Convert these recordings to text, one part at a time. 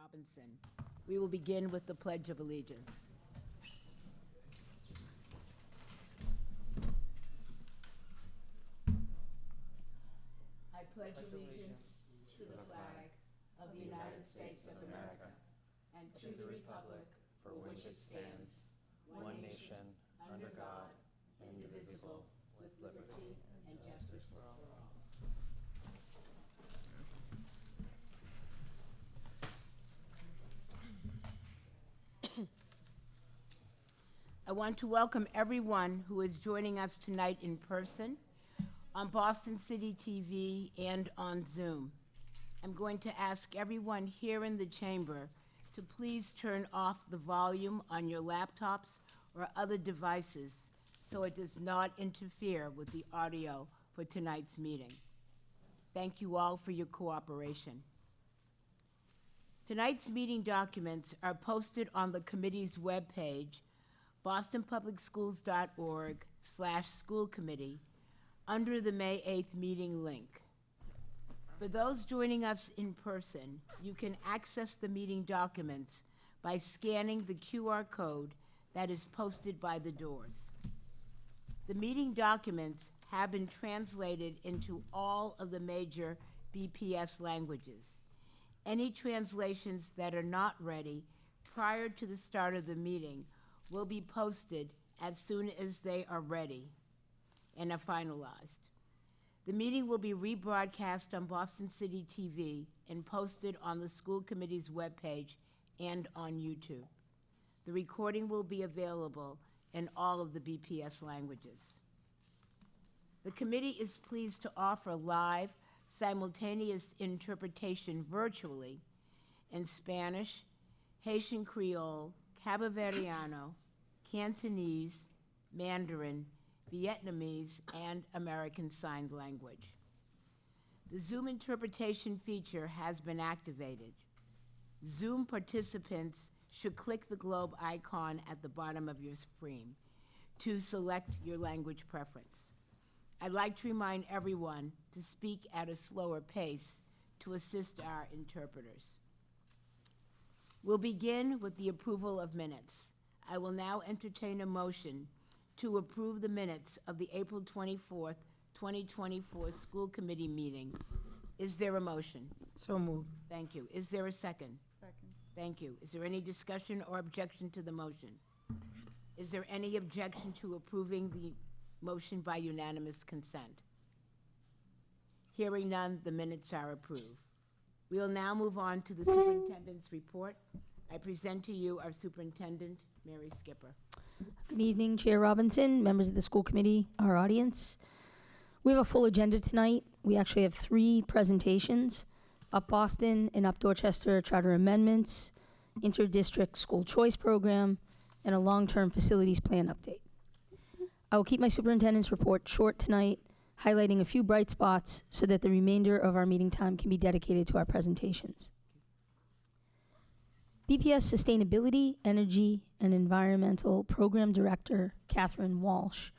Robinson. We will begin with the Pledge of Allegiance. I pledge allegiance to the flag of the United States of America and to the republic for which it stands, one nation, under God, indivisible, with liberty and justice for all. I want to welcome everyone who is joining us tonight in person, on Boston City TV, and on Zoom. I'm going to ask everyone here in the chamber to please turn off the volume on your laptops or other devices so it does not interfere with the audio for tonight's meeting. Thank you all for your cooperation. Tonight's meeting documents are posted on the committee's webpage, bostonpublicschools.org/school committee, under the May 8th meeting link. For those joining us in person, you can access the meeting documents by scanning the QR code that is posted by the doors. The meeting documents have been translated into all of the major BPS languages. Any translations that are not ready prior to the start of the meeting will be posted as soon as they are ready and are finalized. The meeting will be rebroadcast on Boston City TV and posted on the school committee's webpage and on YouTube. The recording will be available in all of the BPS languages. The committee is pleased to offer live, simultaneous interpretation virtually in Spanish, Haitian Creole, Cabo Verdeano, Cantonese, Mandarin, Vietnamese, and American Sign Language. The Zoom interpretation feature has been activated. Zoom participants should click the globe icon at the bottom of your screen to select your language preference. I'd like to remind everyone to speak at a slower pace to assist our interpreters. We'll begin with the approval of minutes. I will now entertain a motion to approve the minutes of the April 24th, 2024 school committee meeting. Is there a motion? So moved. Thank you. Is there a second? Second. Thank you. Is there any discussion or objection to the motion? Is there any objection to approving the motion by unanimous consent? Hearing none, the minutes are approved. We will now move on to the superintendent's report. I present to you our superintendent, Mary Skipper. Good evening, Chair Robinson, members of the school committee, our audience. We have a full agenda tonight. We actually have 3 presentations: Up Boston and Up Dorchester charter amendments, inter-district school choice program, and a long-term facilities plan update. I will keep my superintendent's report short tonight, highlighting a few bright spots so that the remainder of our meeting time can be dedicated to our presentations. BPS Sustainability, Energy, and Environmental Program Director Catherine Walsh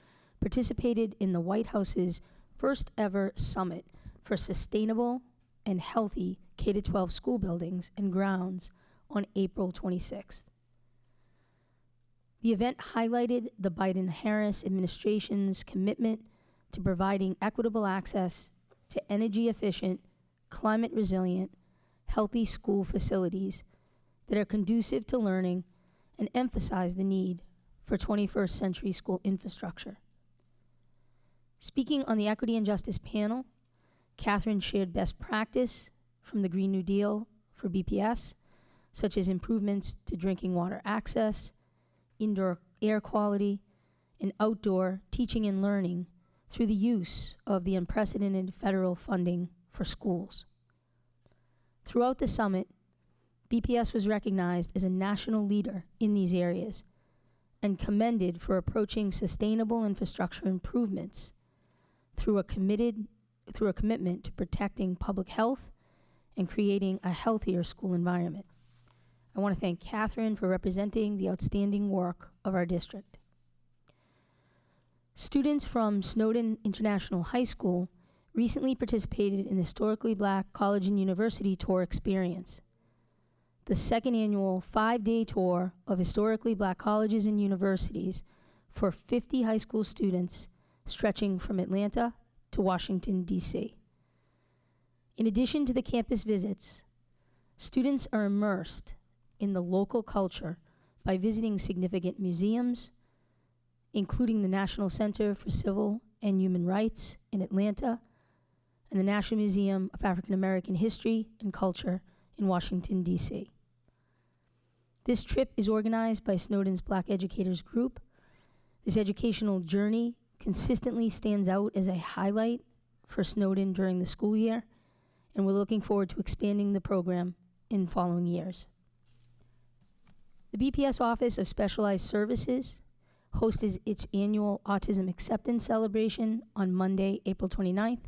participated in the White House's first ever summit for sustainable and healthy K-12 school buildings and grounds on April 26th. The event highlighted the Biden-Harris administration's commitment to providing equitable access to energy-efficient, climate-resilient, healthy school facilities that are conducive to learning and emphasize the need for 21st century school infrastructure. Speaking on the Equity and Justice panel, Catherine shared best practice from the Green New Deal for BPS, such as improvements to drinking water access, indoor air quality, and outdoor teaching and learning through the use of the unprecedented federal funding for schools. Throughout the summit, BPS was recognized as a national leader in these areas and commended for approaching sustainable infrastructure improvements through a commitment to protecting public health and creating a healthier school environment. I want to thank Catherine for representing the outstanding work of our district. Students from Snowden International High School recently participated in the Historically Black College and University Tour experience. the second annual 5-day tour of historically black colleges and universities for 50 high school students stretching from Atlanta to Washington, D.C. In addition to the campus visits, students are immersed in the local culture by visiting significant museums, including the National Center for Civil and Human Rights in Atlanta and the National Museum of African American History and Culture in Washington, D.C. This trip is organized by Snowden's Black Educators Group. This educational journey consistently stands out as a highlight for Snowden during the school year, and we're looking forward to expanding the program in following years. The BPS Office of Specialized Services hosted its annual Autism Acceptance Celebration on Monday, April 29th,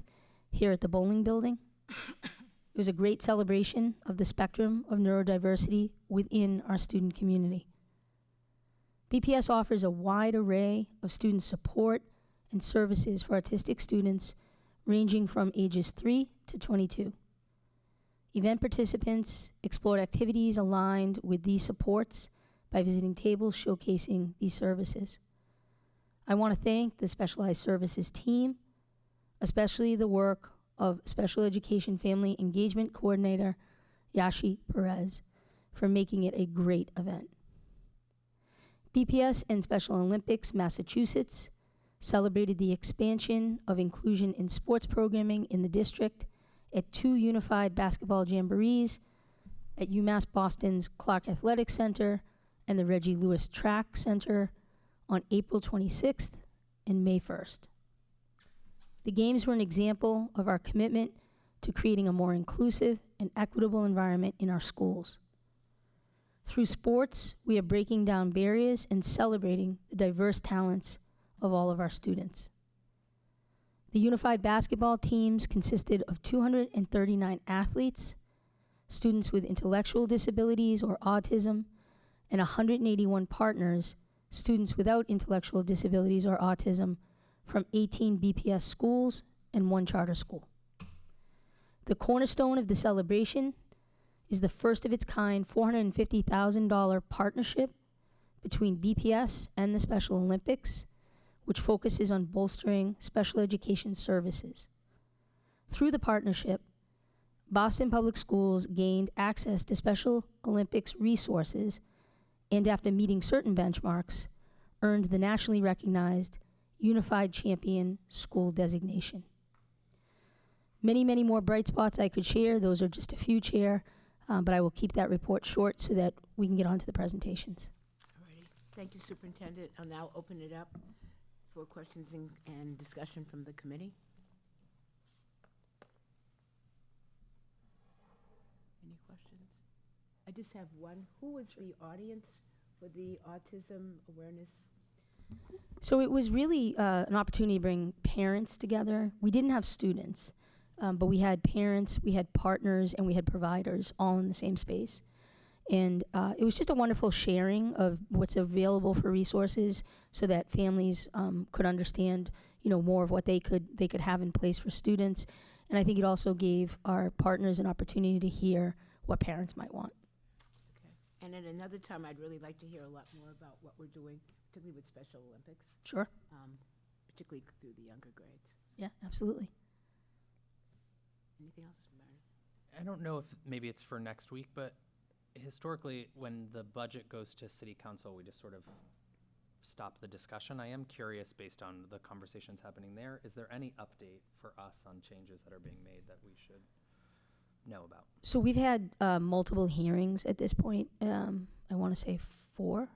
here at the Bowling Building. It was a great celebration of the spectrum of neurodiversity within our student community. BPS offers a wide array of student support and services for autistic students ranging from ages 3 to 22. Event participants explored activities aligned with these supports by visiting tables showcasing these services. I want to thank the Specialized Services team, especially the work of Special Education Family Engagement Coordinator Yashi Perez, for making it a great event. BPS and Special Olympics Massachusetts celebrated the expansion of inclusion in sports programming in the district at 2 unified basketball jamborees at UMass Boston's Clark Athletic Center and the Reggie Lewis Track Center on April 26th and May 1st. The games were an example of our commitment to creating a more inclusive and equitable environment in our schools. Through sports, we are breaking down barriers and celebrating the diverse talents of all of our students. The unified basketball teams consisted of 239 athletes, students with intellectual disabilities or autism, and 181 partners, students without intellectual disabilities or autism, from 18 BPS schools and 1 charter school. The cornerstone of the celebration is the first of its kind $450,000 partnership between BPS and the Special Olympics, which focuses on bolstering special education services. Through the partnership, Boston Public Schools gained access to Special Olympics resources and, after meeting certain benchmarks, earned the nationally recognized Unified Champion School designation. Many, many more bright spots I could share. Those are just a few, Chair, but I will keep that report short so that we can get on to the presentations. Alrighty. Thank you, Superintendent. I'll now open it up for questions and discussion from the committee. Any questions? I just have one. Who was the audience for the autism awareness? So it was really an opportunity to bring parents together. We didn't have students, but we had parents, we had partners, and we had providers all in the same space. And it was just a wonderful sharing of what's available for resources so that families could understand, more of what they could have in place for students. And I think it also gave our partners an opportunity to hear what parents might want. Okay. And at another time, I'd really like to hear a lot more about what we're doing, particularly with Special Olympics, Sure. particularly through the younger grades. Yeah, absolutely. Anything else, Meredith? I don't know if maybe it's for next week, but historically, when the budget goes to city council, we just sort of stop the discussion. I am curious, based on the conversations happening there, is there any update for us on changes that are being made that we should know about? So we've had multiple hearings at this point. I want to say 4.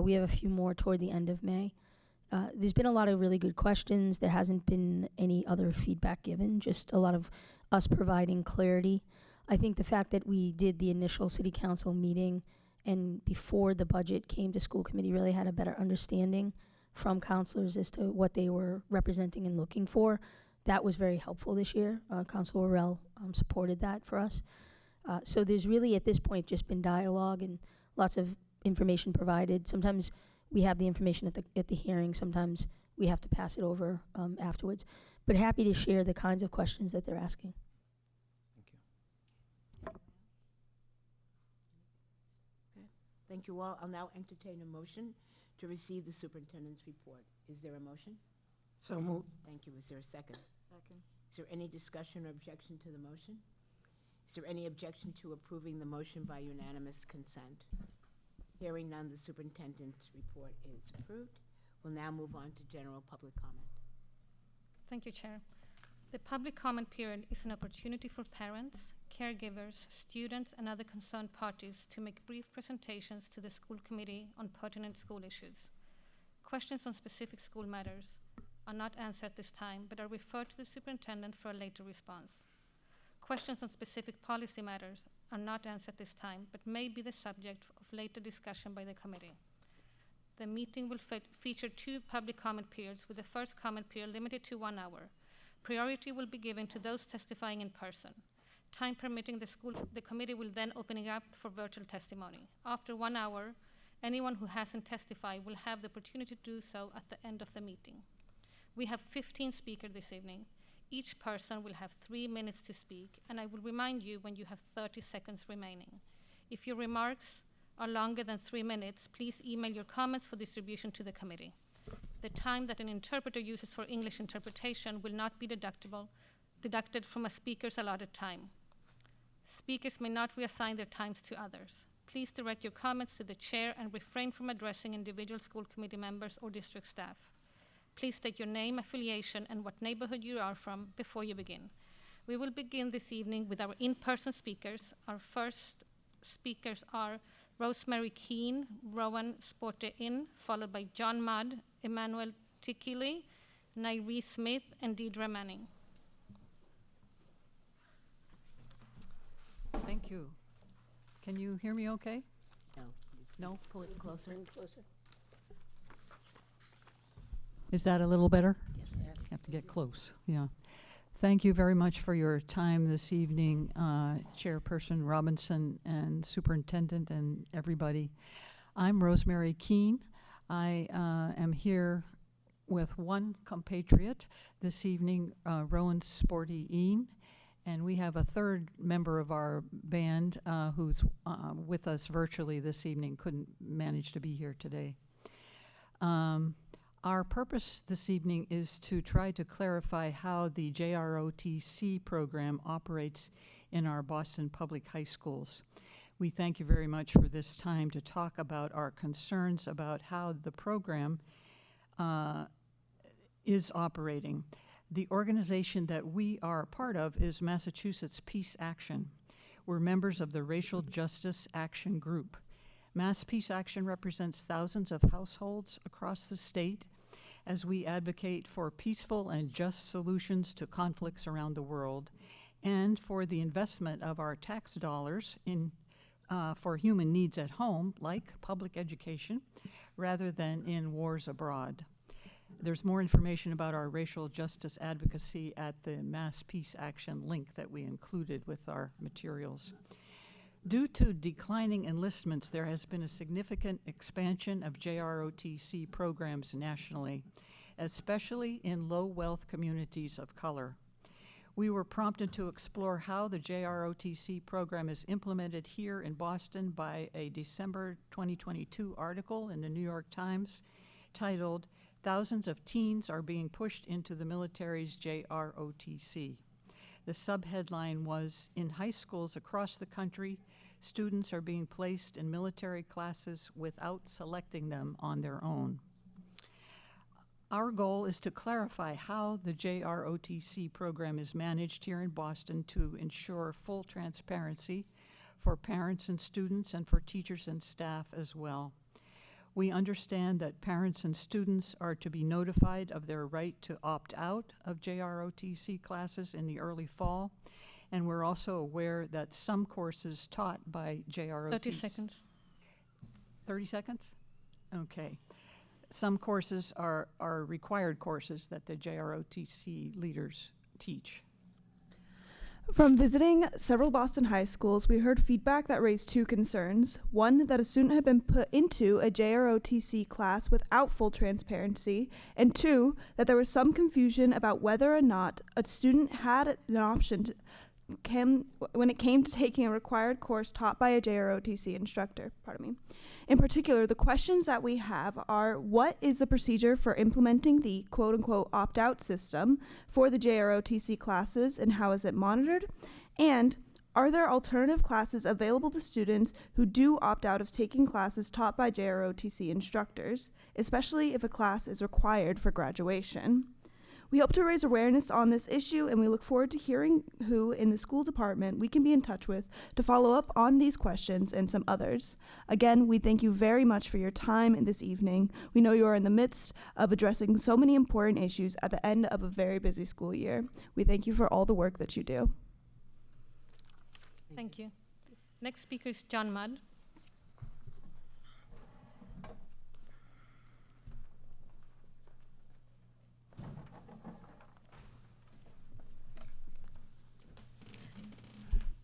We have a few more toward the end of May. There's been a lot of really good questions. There hasn't been any other feedback given, just a lot of us providing clarity. I think the fact that we did the initial city council meeting and before the budget came to school committee really had a better understanding from counselors as to what they were representing and looking for. That was very helpful this year. Councilor Worrell supported that for us. So there's really at this point just been dialogue and lots of information provided. Sometimes we have the information at the hearing. Sometimes we have to pass it over afterwards. But happy to share the kinds of questions that they're asking. Thank you. Thank you all. I'll now entertain a motion to receive the superintendent's report. Is there a motion? So moved. Thank you. Is there a second? Second. Is there any discussion or objection to the motion? Is there any objection to approving the motion by unanimous consent? Hearing none, the superintendent's report is approved. We'll now move on to general public comment. Thank you, Chair. The public comment period is an opportunity for parents, caregivers, students, and other concerned parties to make brief presentations to the school committee on pertinent school issues. Questions on specific school matters are not answered at this time, but are referred to the superintendent for a later response. Questions on specific policy matters are not answered at this time, but may be the subject of later discussion by the committee. The meeting will feature 2 public comment periods, with the first comment period limited to 1 hour. Priority will be given to those testifying in person. Time permitting, the committee will then open it up for virtual testimony. After 1 hour, anyone who hasn't testified will have the opportunity to do so at the end of the meeting. We have 15 speakers this evening. Each person will have 3 minutes to speak, and I will remind you when you have 30 seconds remaining. If your remarks are longer than 3 minutes, please email your comments for distribution to the committee. The time that an interpreter uses for English interpretation will not be deducted from a speaker's allotted time. Speakers may not reassign their times to others. Please direct your comments to the chair and refrain from addressing individual school committee members or district staff. Please state your name, affiliation, and what neighborhood you are from before you begin. We will begin this evening with our in-person speakers. Our first speakers are Rosemary Keane, Rowan Sporte-In, followed by John Mudd, Emmanuel Tikili, Nairi Smith, and Deidre Manning. Thank you. Can you hear me okay? No. just No? Pull it closer. Closer. Is that a little better? Yes. Have to get close, yeah. Thank you very much for your time this evening, Chairperson Robinson and Superintendent and everybody. I'm Rosemary Keane. I am here with one compatriot this evening, Rowan Sporty-In, and we have a third member of our band who's with us virtually this evening, couldn't manage to be here today. Our purpose this evening is to try to clarify how the JROTC program operates in our Boston Public High Schools. We thank you very much for this time to talk about our concerns about how the program is operating. The organization that we are a part of is Massachusetts Peace Action. We're members of the Racial Justice Action Group. Mass Peace Action represents thousands of households across the state as we advocate for peaceful and just solutions to conflicts around the world and for the investment of our tax dollars in for human needs at home, like public education, rather than in wars abroad. There's more information about our racial justice advocacy at the Mass Peace Action link that we included with our materials. Due to declining enlistments, there has been a significant expansion of JROTC programs nationally, especially in low-wealth communities of color. We were prompted to explore how the JROTC program is implemented here in Boston by a December 2022 article in the New York Times titled, "Thousands of Teens Are Being Pushed into the Military's JROTC." The subheadline was, "In high schools across the country, students are being placed in military classes without selecting them on their own." Our goal is to clarify how the JROTC program is managed here in Boston to ensure full transparency for parents and students and for teachers and staff as well. We understand that parents and students are to be notified of their right to opt out of JROTC classes in the early fall, and we're also aware that some courses taught by JROTC... 30 seconds. 30 seconds? Okay. Some courses are required courses that the JROTC leaders teach. From visiting several Boston high schools, we heard feedback that raised 2 concerns. One, that a student had been put into a JROTC class without full transparency, and 2, that there was some confusion about whether or not a student had an option when it came to taking a required course taught by a JROTC instructor. Pardon me. In particular, the questions that we have are: what is the procedure for implementing the quote-unquote opt-out system for the JROTC classes, and how is it monitored? And are there alternative classes available to students who do opt out of taking classes taught by JROTC instructors, especially if a class is required for graduation? We hope to raise awareness on this issue, and we look forward to hearing who in the school department we can be in touch with to follow up on these questions and some others. Again, we thank you very much for your time this evening. We know you are in the midst of addressing so many important issues at the end of a very busy school year. We thank you for all the work that you do. Thank you. Next speaker is John Mudd.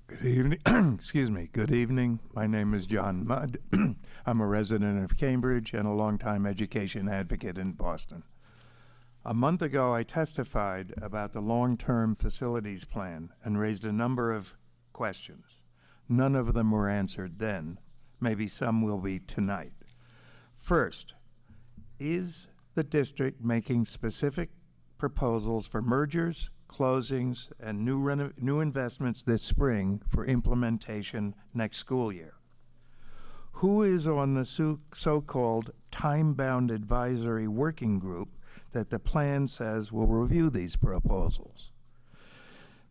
Good evening. Excuse me. Good evening. My name is John Mudd. I'm a resident of Cambridge and a longtime education advocate in Boston. A month ago, I testified about the long-term facilities plan and raised a number of questions. None of them were answered then. Maybe some will be tonight. First, is the district making specific proposals for mergers, closings, and new investments this spring for implementation next school year? Who is on the so-called time-bound advisory working group that the plan says will review these proposals?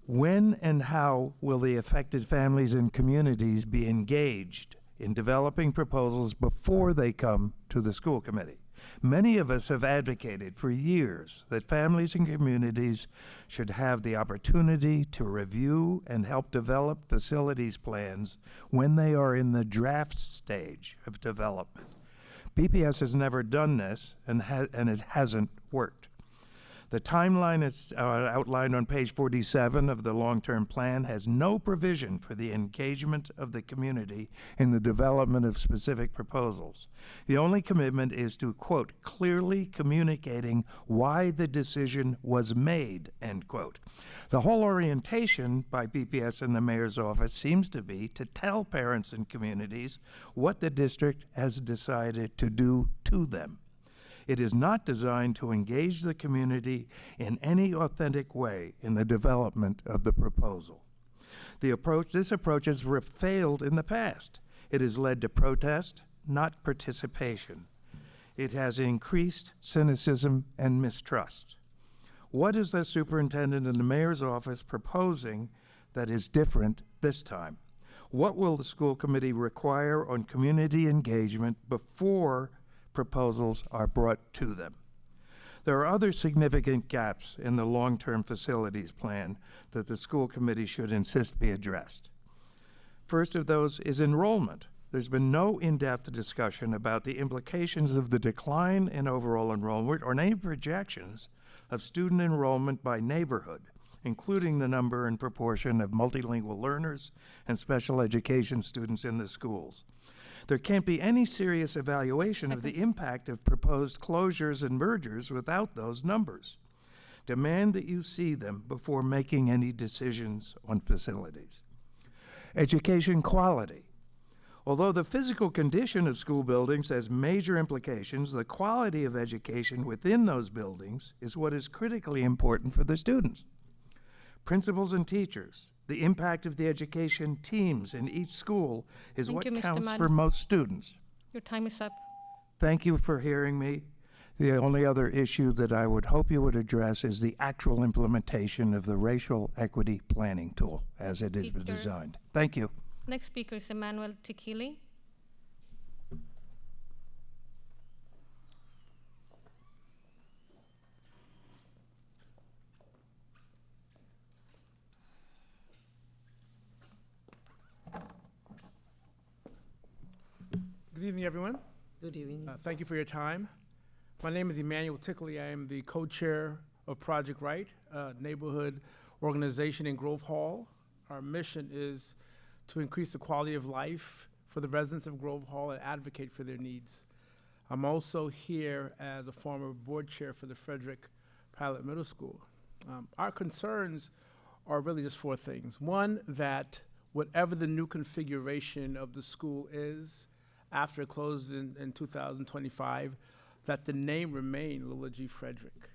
When and how will the affected families and communities be engaged in developing proposals before they come to the school committee? Many of us have advocated for years that families and communities should have the opportunity to review and help develop facilities plans when they are in the draft stage of development. BPS has never done this, and it hasn't worked. The timeline is outlined on page 47 of the long-term plan has no provision for the engagement of the community in the development of specific proposals. The only commitment is to, quote, clearly communicating why the decision was made, end quote. The whole orientation by BPS and the mayor's office seems to be to tell parents and communities what the district has decided to do to them. It is not designed to engage the community in any authentic way in the development of the proposal. This approach has failed in the past. It has led to protest, not participation. It has increased cynicism and mistrust. What is the superintendent and the mayor's office proposing that is different this time? What will the school committee require on community engagement before proposals are brought to them? There are other significant gaps in the long-term facilities plan that the school committee should insist be addressed. First of those is enrollment. There's been no in-depth discussion about the implications of the decline in overall enrollment or any projections of student enrollment by neighborhood, including the number and proportion of multilingual learners and special education students in the schools. There can't be any serious evaluation of the impact of proposed closures and mergers without those numbers. Demand that you see them before making any decisions on facilities. Education quality. Although the physical condition of school buildings has major implications, the quality of education within those buildings is what is critically important for the students. Principals and teachers. The impact of the education teams in each school is Thank what you, Mr. counts Mudd. for most students. Your time is up. Thank you for hearing me. The only other issue that I would hope you would address is the actual implementation of the racial equity planning tool as it is Speaker. designed. Thank you. Next speaker is Emmanuel Tikili. Good evening, everyone. Good evening. Thank you for your time. My name is Emmanuel Tickley. I am the co-chair of Project Right, a neighborhood organization in Grove Hall. Our mission is to increase the quality of life for the residents of Grove Hall and advocate for their needs. I'm also here as a former board chair for the Frederick Pilot Middle School. Our concerns are really just four things. One, that whatever the new configuration of the school is after it closes in 2025, that the name remain Lilla G. Frederick.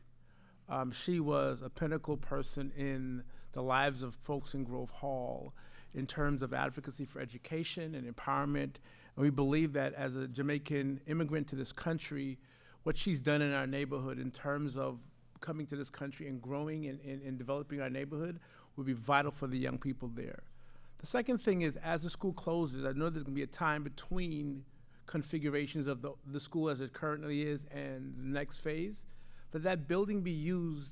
She was a pinnacle person in the lives of folks in Grove Hall in terms of advocacy for education and empowerment. And we believe that as a Jamaican immigrant to this country, what she's done in our neighborhood in terms of coming to this country and growing and developing our neighborhood will be vital for the young people there. The second thing is, as the school closes, I know there's gonna be a time between configurations of the school as it currently is and the next phase, but that building be used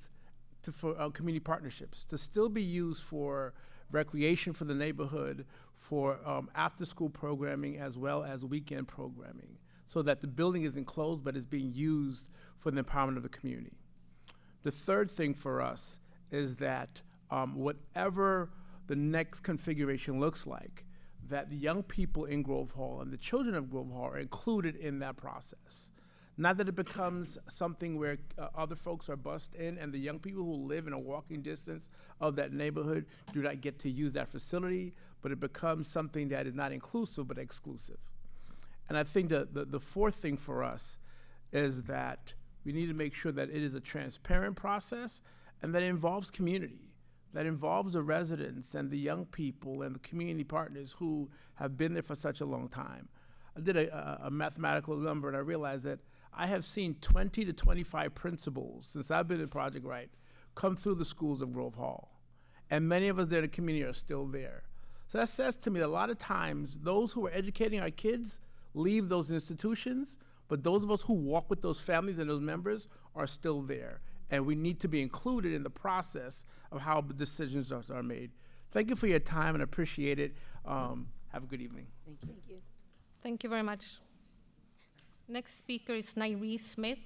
for community partnerships, to still be used for recreation for the neighborhood, for after-school programming as well as weekend programming, so that the building isn't closed but is being used for the empowerment of the community. The third thing for us is that whatever the next configuration looks like, that the young people in Grove Hall and the children of Grove Hall are included in that process. Not that it becomes something where other folks are bussed in and the young people who live in a walking distance of that neighborhood do not get to use that facility, but it becomes something that is not inclusive but exclusive. And I think the fourth thing for us is that we need to make sure that it is a transparent process and that it involves community, that involves the residents and the young people and the community partners who have been there for such a long time. I did a mathematical number and I realized that I have seen 20 to 25 principals since I've been in Project Right come through the schools of Grove Hall. And many of us there in the community are still there. So that says to me that a lot of times those who are educating our kids leave those institutions, but those of us who walk with those families and those members are still there. And we need to be included in the process of how the decisions are made. Thank you for your time and appreciate it. Have a good evening. Thank you. Thank you. Thank you very much. Next speaker is Nairee Smith.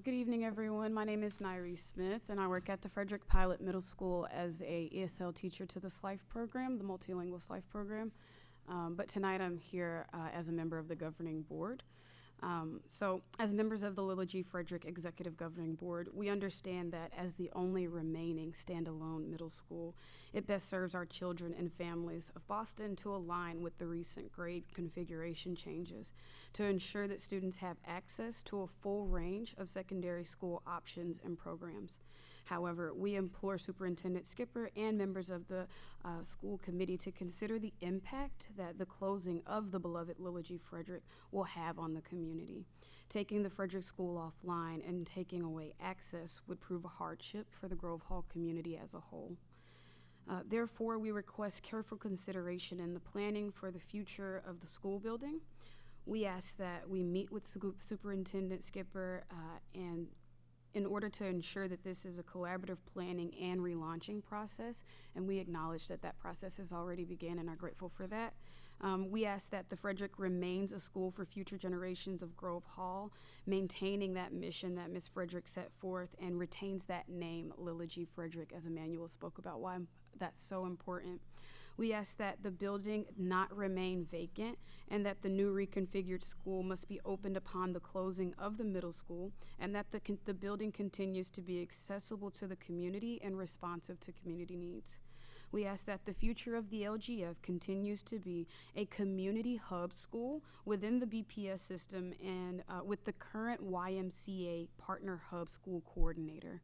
Good evening, everyone. My name is Nairee Smith, and I work at the Frederick Pilot Middle School as a ESL teacher to the SLIFE program, the multilingual SLIFE program. But tonight I'm here as a member of the governing board. So as members of the Lilla G. Frederick Executive Governing Board, we understand that as the only remaining standalone middle school, it best serves our children and families of Boston to align with the recent grade configuration changes to ensure that students have access to a full range of secondary school options and programs. However, we implore Superintendent Skipper and members of the school committee to consider the impact that the closing of the beloved Lilla G. Frederick will have on the community. Taking the Frederick School offline and taking away access would prove a hardship for the Grove Hall community as a whole. Therefore, we request careful consideration in the planning for the future of the school building. We ask that we meet with Superintendent Skipper and in order to ensure that this is a collaborative planning and relaunching process, and we acknowledge that that process has already begun and are grateful for that. We ask that the Frederick remains a school for future generations of Grove Hall, maintaining that mission that Ms. Frederick set forth and retains that name, Lilla G. Frederick, as Emmanuel spoke about why that's so important. We ask that the building not remain vacant and that the new reconfigured school must be opened upon the closing of the middle school, and that the building continues to be accessible to the community and responsive to community needs. We ask that the future of the LGF continues to be a community hub school within the BPS system and with the current YMCA partner hub school coordinator.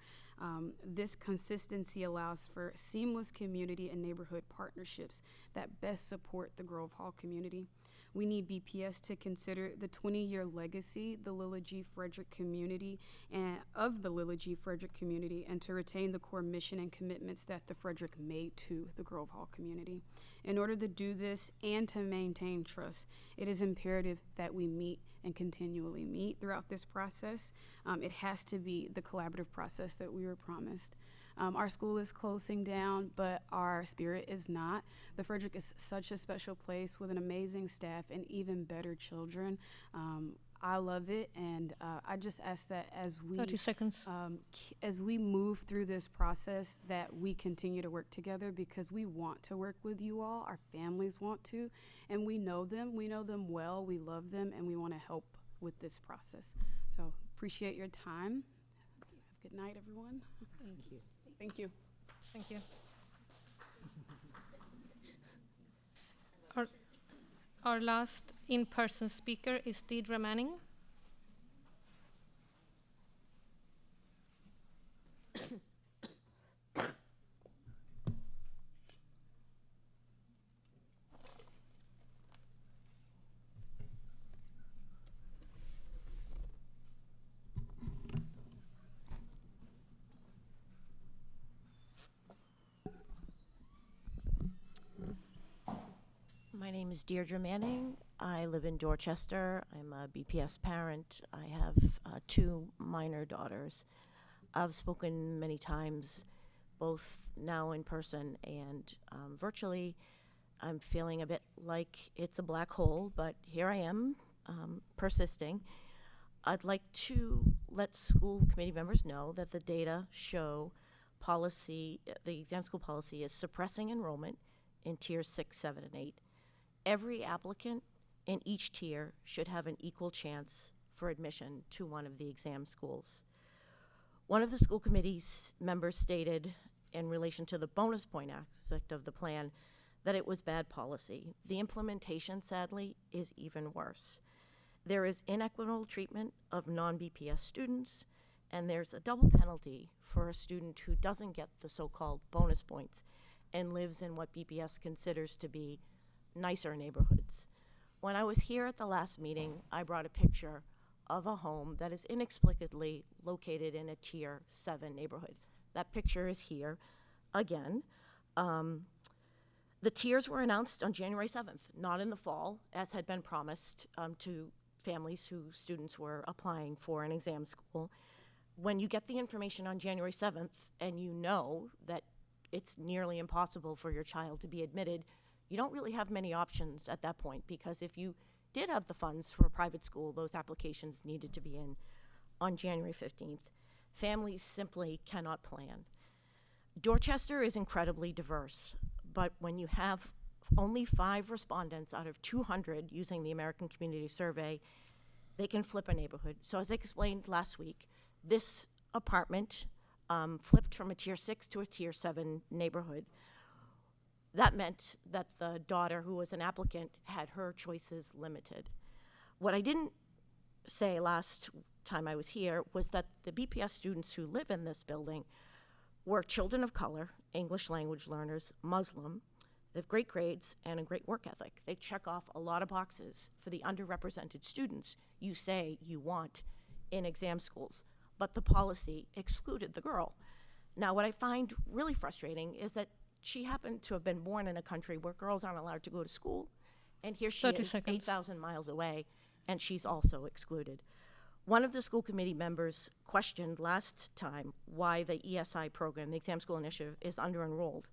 This consistency allows for seamless community and neighborhood partnerships that best support the Grove Hall community. We need BPS to consider the 20-year legacy the Lilla G. Frederick community and of the Lilla G. Frederick community, and to retain the core mission and commitments that the Frederick made to the Grove Hall community. In order to do this and to maintain trust, it is imperative that we meet and continually meet throughout this process. It has to be the collaborative process that we were promised. Our school is closing down, but our spirit is not. The Frederick is such a special place with an amazing staff and even better children. I love it, and I just ask that as we 30 seconds. as we move through this process, that we continue to work together, because we want to work with you all. Our families want to, and we know them. We know them well. We love them, and we want to help with this process. So appreciate your time. Have a good night, everyone. Thank you. Thank you. Thank you. Our last in-person speaker is Deidre Manning. My name is Deirdre Manning. I live in Dorchester. I'm a BPS parent. I have 2 minor daughters. I've spoken many times, both now in person and virtually. I'm feeling a bit like it's a black hole, but here I am, persisting. I'd like to let school committee members know that the data show policy, the exam school policy is suppressing enrollment in tiers 6, 7, and 8. Every applicant in each tier should have an equal chance for admission to one of the exam schools. One of the school committee's members stated, in relation to the bonus point aspect of the plan, that it was bad policy. The implementation, sadly, is even worse. There is inequitable treatment of non-BPS students, and there's a double penalty for a student who doesn't get the so-called bonus points and lives in what BPS considers to be nicer neighborhoods. When I was here at the last meeting, I brought a picture of a home that is inexplicably located in a tier 7 neighborhood. That picture is here again. The tiers were announced on January 7th, not in the fall, as had been promised to families whose students were applying for an exam school. When you get the information on January 7th and you know that it's nearly impossible for your child to be admitted, you don't really have many options at that point, because if you did have the funds for a private school, those applications needed to be in on January 15th. Families simply cannot plan. Dorchester is incredibly diverse, but when you have only 5 respondents out of 200 using the American Community Survey, they can flip a neighborhood. So as I explained last week, this apartment flipped from a tier 6 to a tier 7 neighborhood. That meant that the daughter, who was an applicant, had her choices limited. What I didn't say last time I was here was that the BPS students who live in this building were children of color, English language learners, Muslim. They have great grades and a great work ethic. They check off a lot of boxes for the underrepresented students you say you want in exam schools, but the policy excluded the girl. Now, what I find really frustrating is that she happened to have been born in a country where girls aren't allowed to go to school, and here she 30 is, seconds. 8,000 miles away, and she's also excluded. One of the school committee members questioned last time why the ESI program, the Exam School Initiative, is under-enrolled.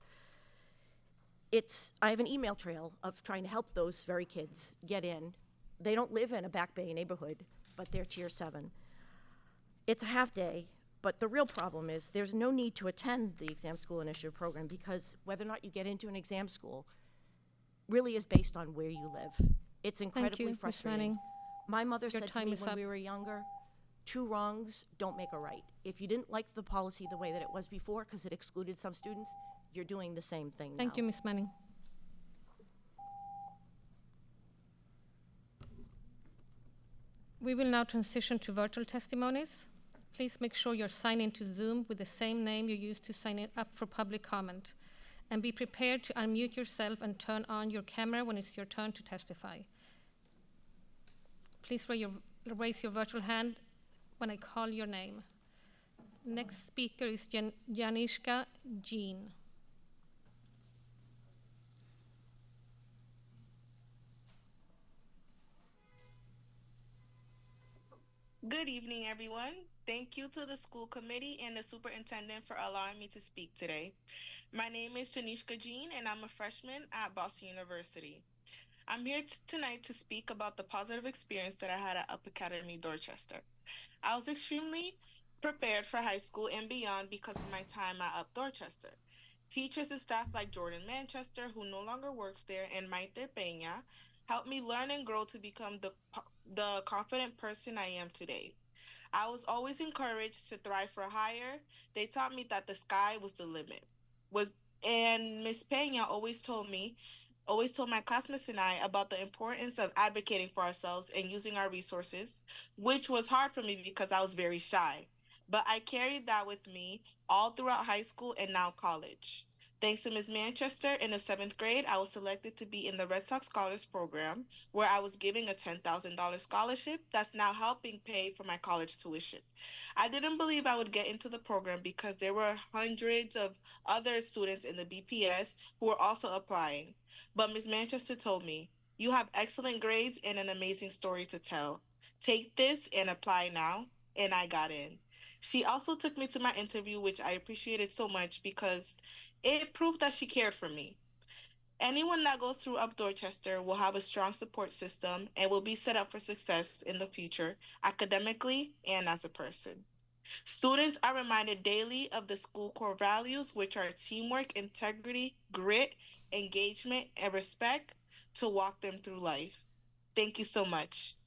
I have an email trail of trying to help those very kids get in. They don't live in a Back Bay neighborhood, but they're tier 7. It's a half day. But the real problem is there's no need to attend the Exam School Initiative program, because whether or not you get into an exam school really is based on where you live. It's incredibly Thank you, Ms. frustrating. Manning. My mother Your said to time me is when up. we were younger, 2 wrongs don't make a right. If you didn't like the policy the way that it was before because it excluded some students, you're doing the same thing now. Thank you, Ms. Manning. We will now transition to virtual testimonies. Please make sure you're signed into Zoom with the same name you used to sign it up for public comment. And be prepared to unmute yourself and turn on your camera when it's your turn to testify. Please raise your virtual hand when I call your name. Next speaker is Janishka Jean. Good evening, everyone. Thank you to the school committee and the superintendent for allowing me to speak today. My name is Janishka Jean, and I'm a freshman at Boston University. I'm here tonight to speak about the positive experience that I had at Up Academy Dorchester. I was extremely prepared for high school and beyond because of my time at Up Dorchester. Teachers and staff like Jordan Manchester, who no longer works there, and Maite Peña helped me learn and grow to become the confident person I am today. I was always encouraged to thrive for higher. They taught me that the sky was the limit. Was and Miss Pena always told my classmates and I about the importance of advocating for ourselves and using our resources, which was hard for me because I was very shy. But I carried that with me all throughout high school and now college. Thanks to Ms. Manchester, in the seventh grade, I was selected to be in the Red Sox Scholars Program, where I was giving a $10,000 scholarship that's now helping pay for my college tuition. I didn't believe I would get into the program because there were hundreds of other students in the BPS who were also applying. But Ms. Manchester told me, "You have excellent grades and an amazing story to tell. Take this and apply now." And I got in. She also took me to my interview, which I appreciated so much because it proved that she cared for me. Anyone that goes through Up Dorchester will have a strong support system and will be set up for success in the future, academically and as a person. Students are reminded daily of the school core values, which are teamwork, integrity, grit, engagement, and respect to walk them through life. Thank you so much.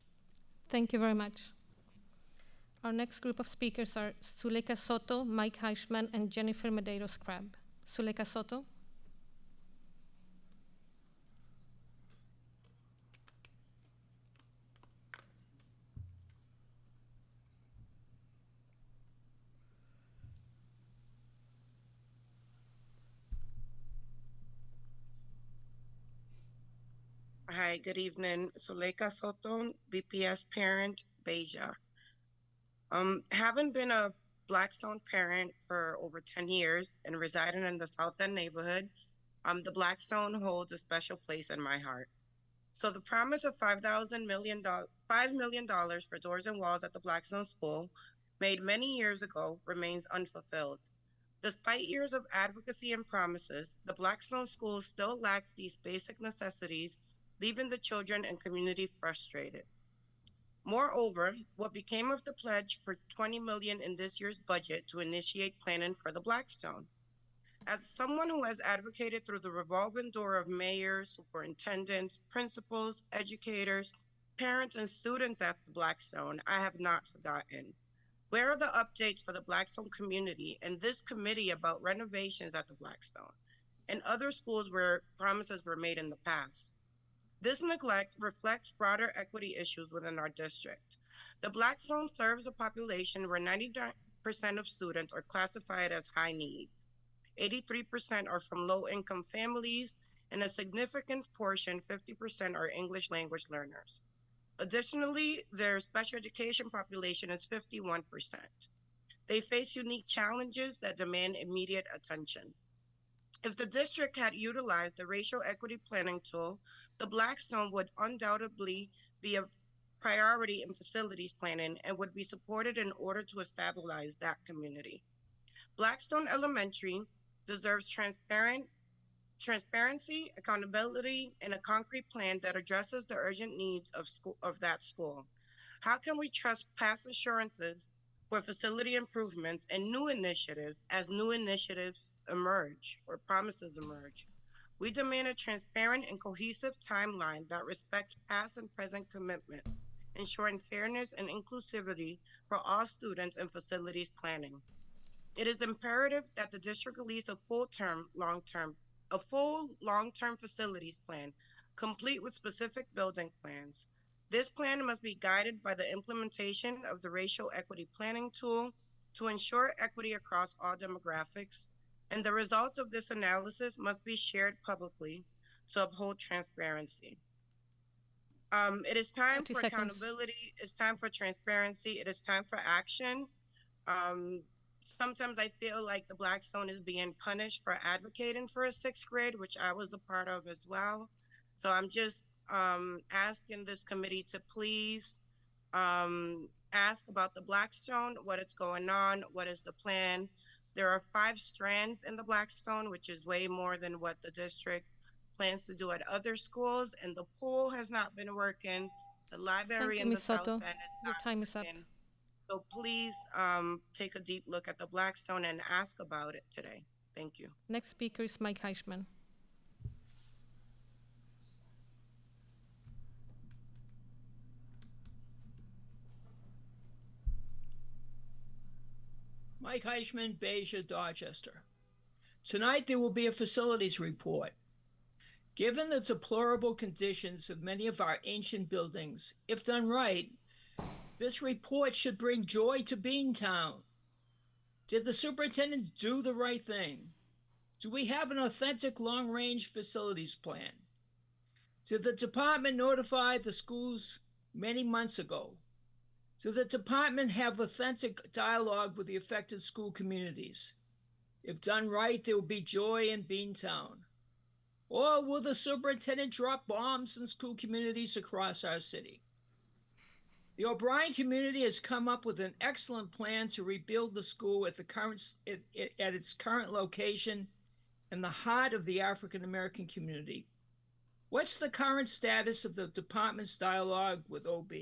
Thank you very much. Our next group of speakers are Suleika Soto, Mike Heichman, and Jennifer Medeiros Crab. Suleika Soto. Hi, good evening. Suleika Soto, BPS parent, Beja. Having been a Blackstone parent for over 10 years and residing in the South End neighborhood, the Blackstone holds a special place in my heart. So the promise of $5 million for doors and walls at the Blackstone School, made many years ago, remains unfulfilled. Despite years of advocacy and promises, the Blackstone School still lacks these basic necessities, leaving the children and community frustrated. Moreover, what became of the pledge for $20 million in this year's budget to initiate planning for the Blackstone? As someone who has advocated through the revolving door of mayors, superintendents, principals, educators, parents, and students at the Blackstone, I have not forgotten. Where are the updates for the Blackstone community and this committee about renovations at the Blackstone and other schools where promises were made in the past? This neglect reflects broader equity issues within our district. The Blackstone serves a population where 99% of students are classified as high needs. 83% are from low-income families, and a significant portion, 50%, are English language learners. Additionally, their special education population is 51%. They face unique challenges that demand immediate attention. If the district had utilized the racial equity planning tool, the Blackstone would undoubtedly be a priority in facilities planning and would be supported in order to stabilize that community. Blackstone Elementary deserves transparency, accountability, and a concrete plan that addresses the urgent needs of that school. How can we trust past assurances for facility improvements and new initiatives as new initiatives emerge or promises emerge? We demand a transparent and cohesive timeline that respects past and present commitments, ensuring fairness and inclusivity for all students in facilities planning. It is imperative that the district release a full long-term facilities plan, complete with specific building plans. This plan must be guided by the implementation of the racial equity planning tool to ensure equity across all demographics, and the results of this analysis must be shared publicly to uphold transparency. It is time for accountability, it's time for transparency, it is time for action. Sometimes I feel like the Blackstone is being punished for advocating for a sixth grade, which I was a part of as well. So I'm just asking this committee to please ask about the Blackstone, what is going on, what is the plan. There are 5 strands in the Blackstone, which is way more than what the district plans to do at other schools, and the pool has not been working. The library Thank you, in the Ms. South Soto. End is Your not time is up. working. So please take a deep look at the Blackstone and ask about it today. Thank you. Next speaker is Mike Heichman. Mike Heichman, Beja, Dorchester. Tonight there will be a facilities report. Given the deplorable conditions of many of our ancient buildings, if done right, this report should bring joy to Beantown. Did the superintendent do the right thing? Do we have an authentic long-range facilities plan? Did the department notify the schools many months ago? Did the department have authentic dialogue with the affected school communities? If done right, there will be joy in Beantown. Or will the superintendent drop bombs in school communities across our city? The O'Brien community has come up with an excellent plan to rebuild the school at its current location in the heart of the African American community. What's the current status of the department's dialogue with OB?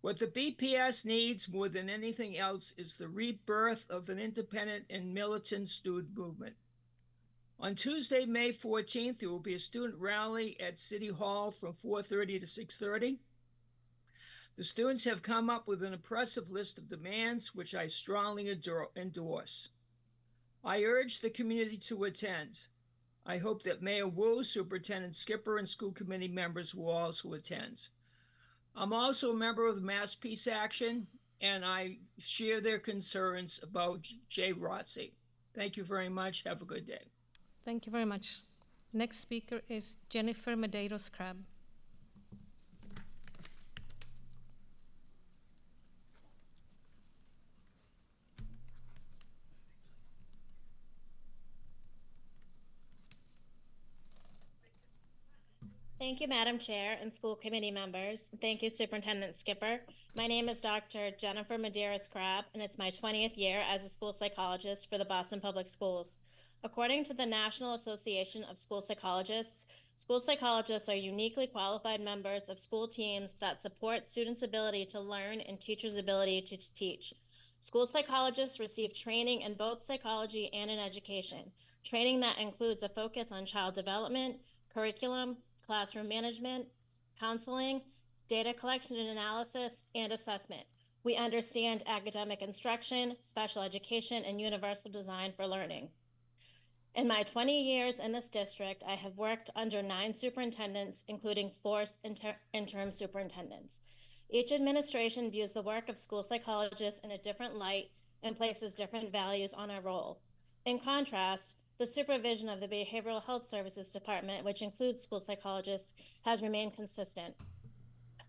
What the BPS needs more than anything else is the rebirth of an independent and militant student movement. On Tuesday, May 14th, there will be a student rally at City Hall from 4:30 to 6:30. The students have come up with an impressive list of demands, which I strongly endorse. I urge the community to attend. I hope that Mayor Wu, Superintendent Skipper, and school committee members will also attend. I'm also a member of the Mass Peace Action, and I share their concerns about Jay Rotzi. Thank you very much. Have a good day. Thank you very much. Next speaker is Jennifer Medeiros-Crabb. Thank you, Madam Chair and school committee members. Thank you, Superintendent Skipper. My name is Dr. Jennifer Medeiros-Crabb, and it's my 20th year as a school psychologist for the Boston Public Schools. According to the National Association of school psychologists are uniquely qualified members of school teams that support students' ability to learn and teachers' ability to teach. School psychologists receive training in both psychology and in education, training that includes a focus on child development, curriculum, classroom management, counseling, data collection and analysis, and assessment. We understand academic instruction, special education, and universal design for learning. In my 20 years in this district, I have worked under 9 superintendents, including 4 interim superintendents. Each administration views the work of school psychologists in a different light and places different values on our role. In contrast, the supervision of the Behavioral Health Services Department, which includes school psychologists, has remained consistent.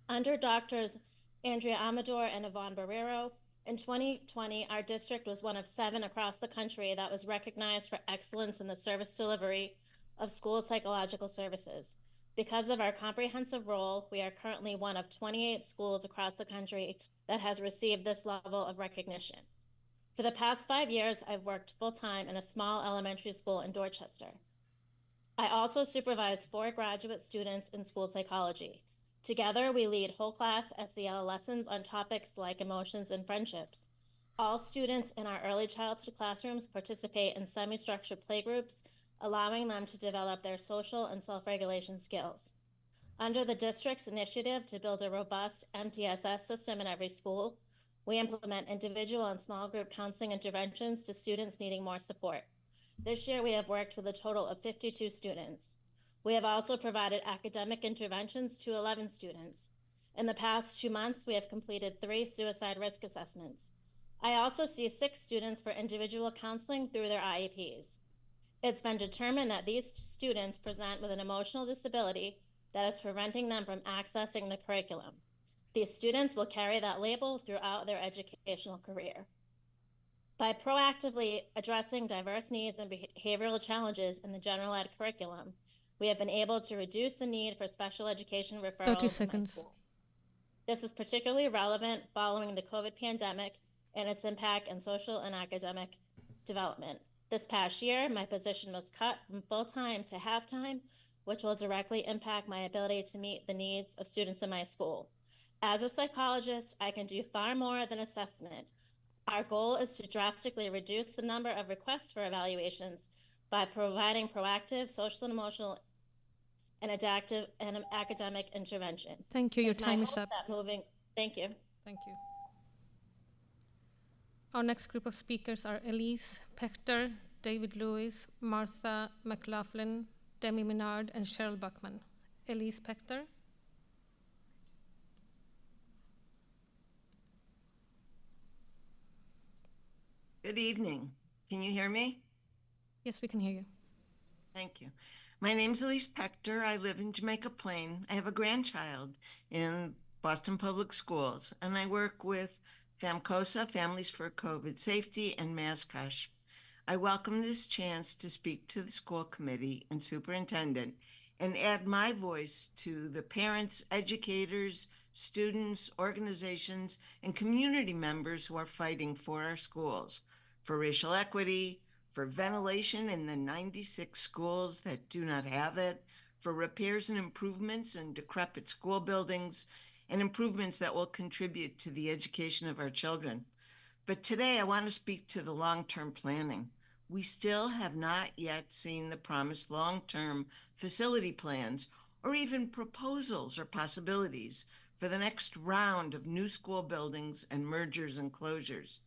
Under Doctors Andrea Amador and Yvonne Barrero, in 2020, our district was one of 7 across the country that was recognized for excellence in the service delivery of school psychological services. Because of our comprehensive role, we are currently one of 28 schools across the country that has received this level of recognition. For the past 5 years, I've worked full-time in a small elementary school in Dorchester. I also supervise 4 graduate students in school psychology. Together, we lead whole class SEL lessons on topics like emotions and friendships. All students in our early childhood classrooms participate in semi-structured playgroups, allowing them to develop their social and self-regulation skills. Under the district's initiative to build a robust MTSS system in every school, we implement individual and small group counseling interventions to students needing more support. This year, we have worked with a total of 52 students. We have also provided academic interventions to 11 students. In the past 2 months, we have completed 3 suicide risk assessments. I also see 6 students for individual counseling through their IEPs. It's been determined that these students present with an emotional disability that is preventing them from accessing the curriculum. These students will carry that label throughout their educational career. By proactively addressing diverse needs and behavioral challenges in the general ed curriculum, we have been able to reduce the need for special education referrals 30 in my seconds. school. This is particularly relevant following the COVID pandemic and its impact on social and academic development. This past year, my position was cut from full-time to half-time, which will directly impact my ability to meet the needs of students in my school. As a psychologist, I can do far more than assessment. Our goal is to drastically reduce the number of requests for evaluations by providing proactive social and emotional and adaptive and academic intervention. Thank you. Your It's my time is hope up. that moving. Thank you. Thank you. Our next group of speakers are Elise Pechter, David Lewis, Martha McLaughlin, Demi Menard, and Cheryl Buckman. Elise Pechter. Good evening. Can you hear me? Yes, we can hear you. Thank you. My name's Elise Pechter. I live in Jamaica Plain. I have a grandchild in Boston Public Schools, and I work with FAMCOSA, Families for COVID Safety, and MASCOSH. I welcome this chance to speak to the school committee and superintendent and add my voice to the parents, educators, students, organizations, and community members who are fighting for our schools, for racial equity, for ventilation in the 96 schools that do not have it, for repairs and improvements in decrepit school buildings, and improvements that will contribute to the education of our children. But today I want to speak to the long-term planning. We still have not yet seen the promised long-term facility plans or even proposals or possibilities for the next round of new school buildings and mergers and closures.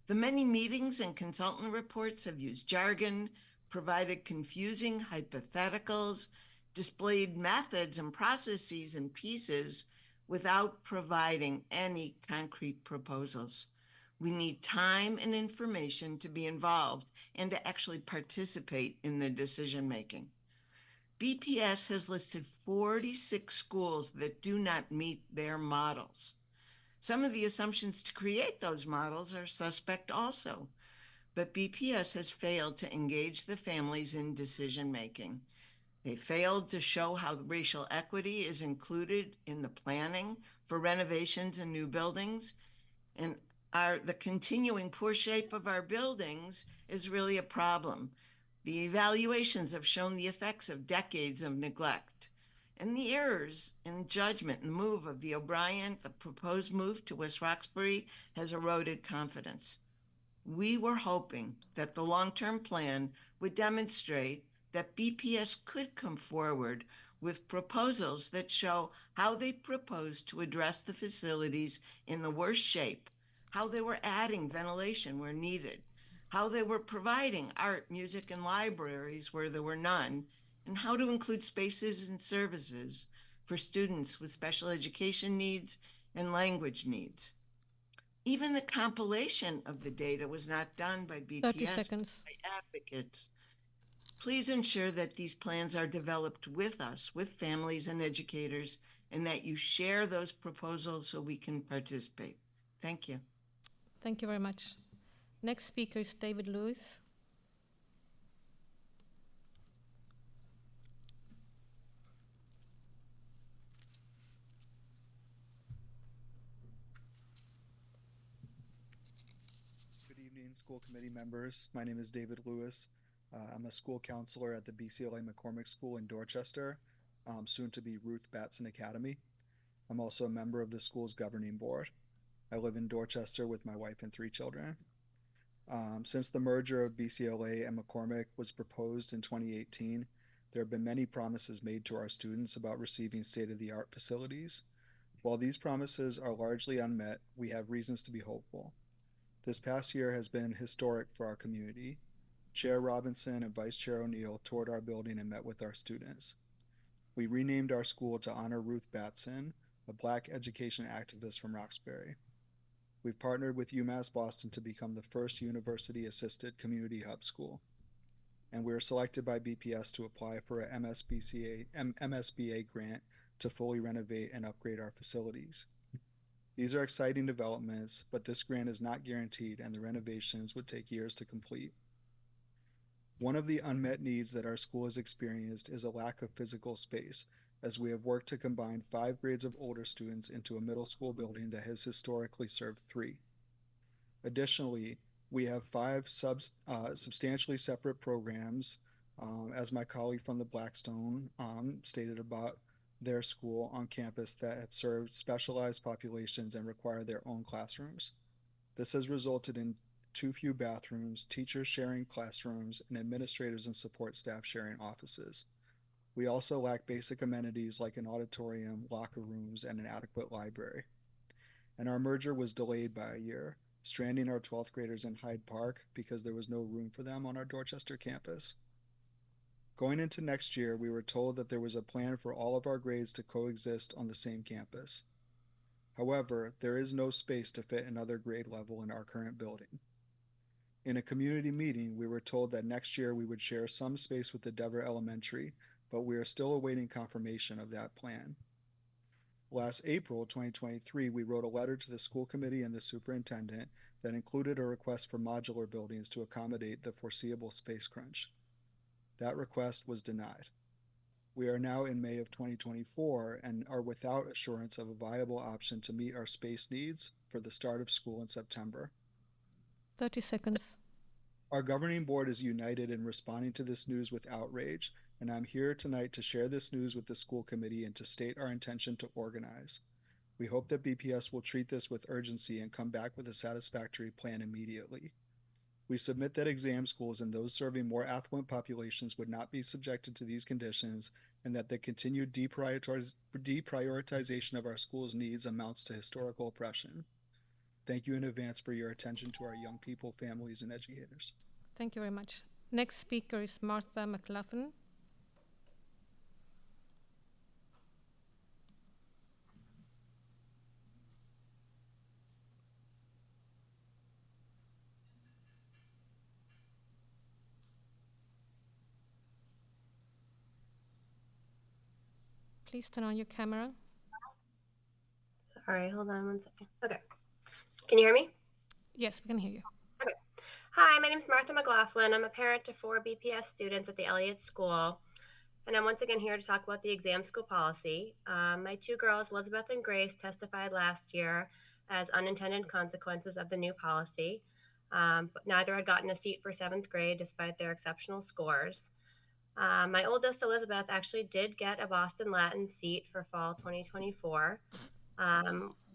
The many meetings and consultant reports have used jargon, provided confusing hypotheticals, displayed methods and processes and pieces without providing any concrete proposals. We need time and information to be involved and to actually participate in the decision-making. BPS has listed 46 schools that do not meet their models. Some of the assumptions to create those models are suspect also, but BPS has failed to engage the families in decision-making. They failed to show how racial equity is included in the planning for renovations and new buildings, and the continuing poor shape of our buildings is really a problem. The evaluations have shown the effects of decades of neglect, and the errors in judgment and move of the proposed move to West Roxbury has eroded confidence. We were hoping that the long-term plan would demonstrate that BPS could come forward with proposals that show how they propose to address the facilities in the worst shape, how they were adding ventilation where needed, how they were providing art, music, and libraries where there were none, and how to include spaces and services for students with special education needs and language needs. Even the compilation of the data was not done by BPS, 30 seconds. by advocates. Please ensure that these plans are developed with us, with families and educators, and that you share those proposals so we can participate. Thank you. Thank you very much. Next speaker is David Lewis. Good evening, school committee members. My name is David Lewis. I'm a school counselor at the BCLA McCormick School in Dorchester, soon to be Ruth Batson Academy. I'm also a member of the school's governing board. I live in Dorchester with my wife and 3 children. Since the merger of BCLA and McCormick was proposed in 2018, there have been many promises made to our students about receiving state-of-the-art facilities. While these promises are largely unmet, we have reasons to be hopeful. This past year has been historic for our community. Chair Robinson and Vice Chair O'Neill toured our building and met with our students. We renamed our school to honor Ruth Batson, a Black education activist from Roxbury. We've partnered with UMass Boston to become the first university-assisted community hub school. And we were selected by BPS to apply for a MSBA grant to fully renovate and upgrade our facilities. These are exciting developments, but this grant is not guaranteed and the renovations would take years to complete. One of the unmet needs that our school has experienced is a lack of physical space, as we have worked to combine 5 grades of older students into a middle school building that has historically served 3. Additionally, We have five substantially separate programs, as my colleague from the Blackstone stated about their school on campus, that have served specialized populations and require their own classrooms. This has resulted in too few bathrooms, teachers sharing classrooms, and administrators and support staff sharing offices. We also lack basic amenities like an auditorium, locker rooms, and an adequate library. And our merger was delayed by a year, stranding our 12th graders in Hyde Park because there was no room for them on our Dorchester campus. Going into next year, we were told that there was a plan for all of our grades to coexist on the same campus. However, there is no space to fit another grade level in our current building. In a community meeting, we were told that next year we would share some space with the Dever Elementary, but we are still awaiting confirmation of that plan. Last April 2023, we wrote a letter to the school committee and the superintendent that included a request for modular buildings to accommodate the foreseeable space crunch. That request was denied. We are now in May of 2024 and are without assurance of a viable option to meet our space needs for the start of school in September. 30 seconds. Our governing board is united in responding to this news with outrage, and I'm here tonight to share this news with the school committee and to state our intention to organize. We hope that BPS will treat this with urgency and come back with a satisfactory plan immediately. We submit that exam schools and those serving more affluent populations would not be subjected to these conditions, and that the continued deprioritization of our schools' needs amounts to historical oppression. Thank you in advance for your attention to our young people, families, and educators. Thank you very much. Next speaker is Martha McLaughlin. Please turn on your camera. All right, hold on one second. Okay. Can you hear me? Yes, we can hear you. Okay. Hi, my name is Martha McLaughlin. I'm a parent to 4 BPS students at the Elliott School, and I'm once again here to talk about the exam school policy. My 2 girls, Elizabeth and Grace, testified last year as unintended consequences of the new policy, but neither had gotten a seat for 7th grade despite their exceptional scores. My oldest, Elizabeth, actually did get a Boston Latin seat for fall 2024.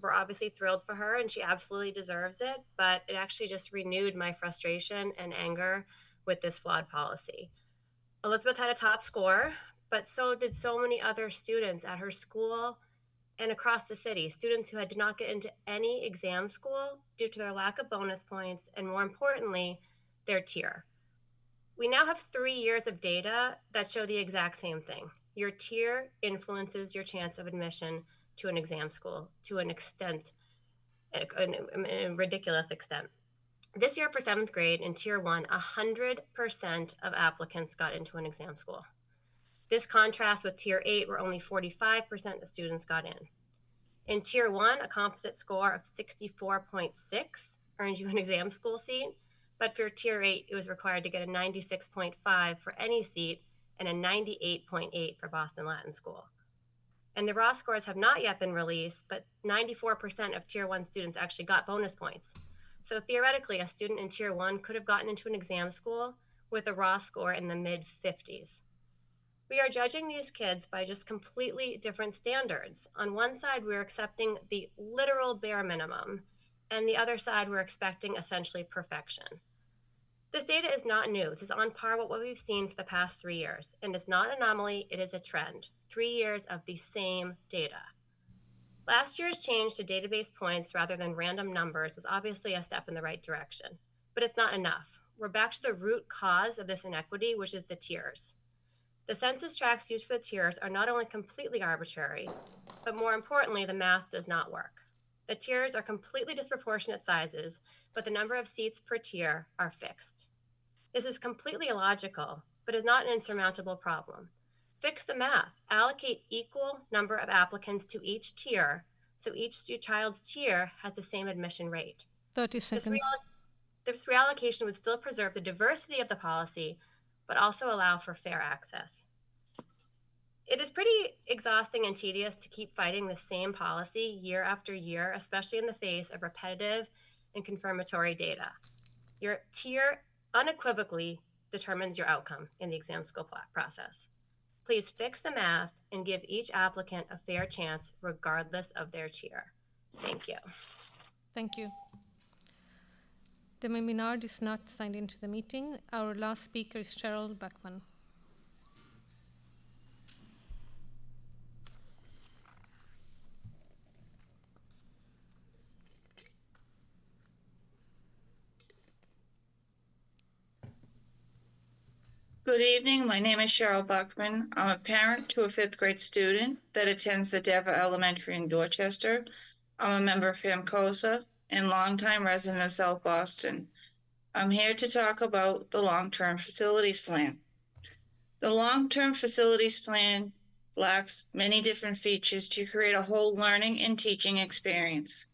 We're obviously thrilled for her, and she absolutely deserves it, but it actually just renewed my frustration and anger with this flawed policy. Elizabeth had a top score, but so did so many other students at her school and across the city, students who did not get into any exam school due to their lack of bonus points, and more importantly, their tier. We now have 3 years of data that show the exact same thing. Your tier influences your chance of admission to an exam school to an extent, a ridiculous extent. This year for 7th grade in Tier 1, 100% of applicants got into an exam school. This contrasts with Tier 8, where only 45% of students got in. In Tier 1, a composite score of 64.6 earns you an exam school seat, but for Tier 8, it was required to get a 96.5 for any seat and a 98.8 for Boston Latin School. And the raw scores have not yet been released, but 94% of Tier 1 students actually got bonus points. So theoretically, a student in Tier 1 could have gotten into an exam school with a raw score in the mid-50s. We are judging these kids by just completely different standards. On one side, we're accepting the literal bare minimum, and the other side, we're expecting essentially perfection. This data is not new. This is on par with what we've seen for the past 3 years, and it's not an anomaly, it is a trend. 3 years of the same data. Last year's change to database points rather than random numbers was obviously a step in the right direction, but it's not enough. We're back to the root cause of this inequity, which is the tiers. The census tracts used for the tiers are not only completely arbitrary, but more importantly, the math does not work. The tiers are completely disproportionate sizes, but the number of seats per tier are fixed. This is completely illogical, but is not an insurmountable problem. Fix the math, allocate equal number of applicants to each tier, so each child's tier has the same admission rate. 30 seconds. This reallocation would still preserve the diversity of the policy, but also allow for fair access. It is pretty exhausting and tedious to keep fighting the same policy year after year, especially in the face of repetitive and confirmatory data. Your tier unequivocally determines your outcome in the exam school process. Please fix the math and give each applicant a fair chance regardless of their tier. Thank you. Thank you. The Minard is not signed into the meeting. Our last speaker is Cheryl Beckman. Good evening. My name is Cheryl Buckman. I'm a parent to a 5th grade student that attends the Dever Elementary in Dorchester. I'm a member of FAMCOSA and longtime resident of South Boston. I'm here to talk about the long-term facilities plan. The long-term facilities plan lacks many different features to create a whole learning and teaching experience.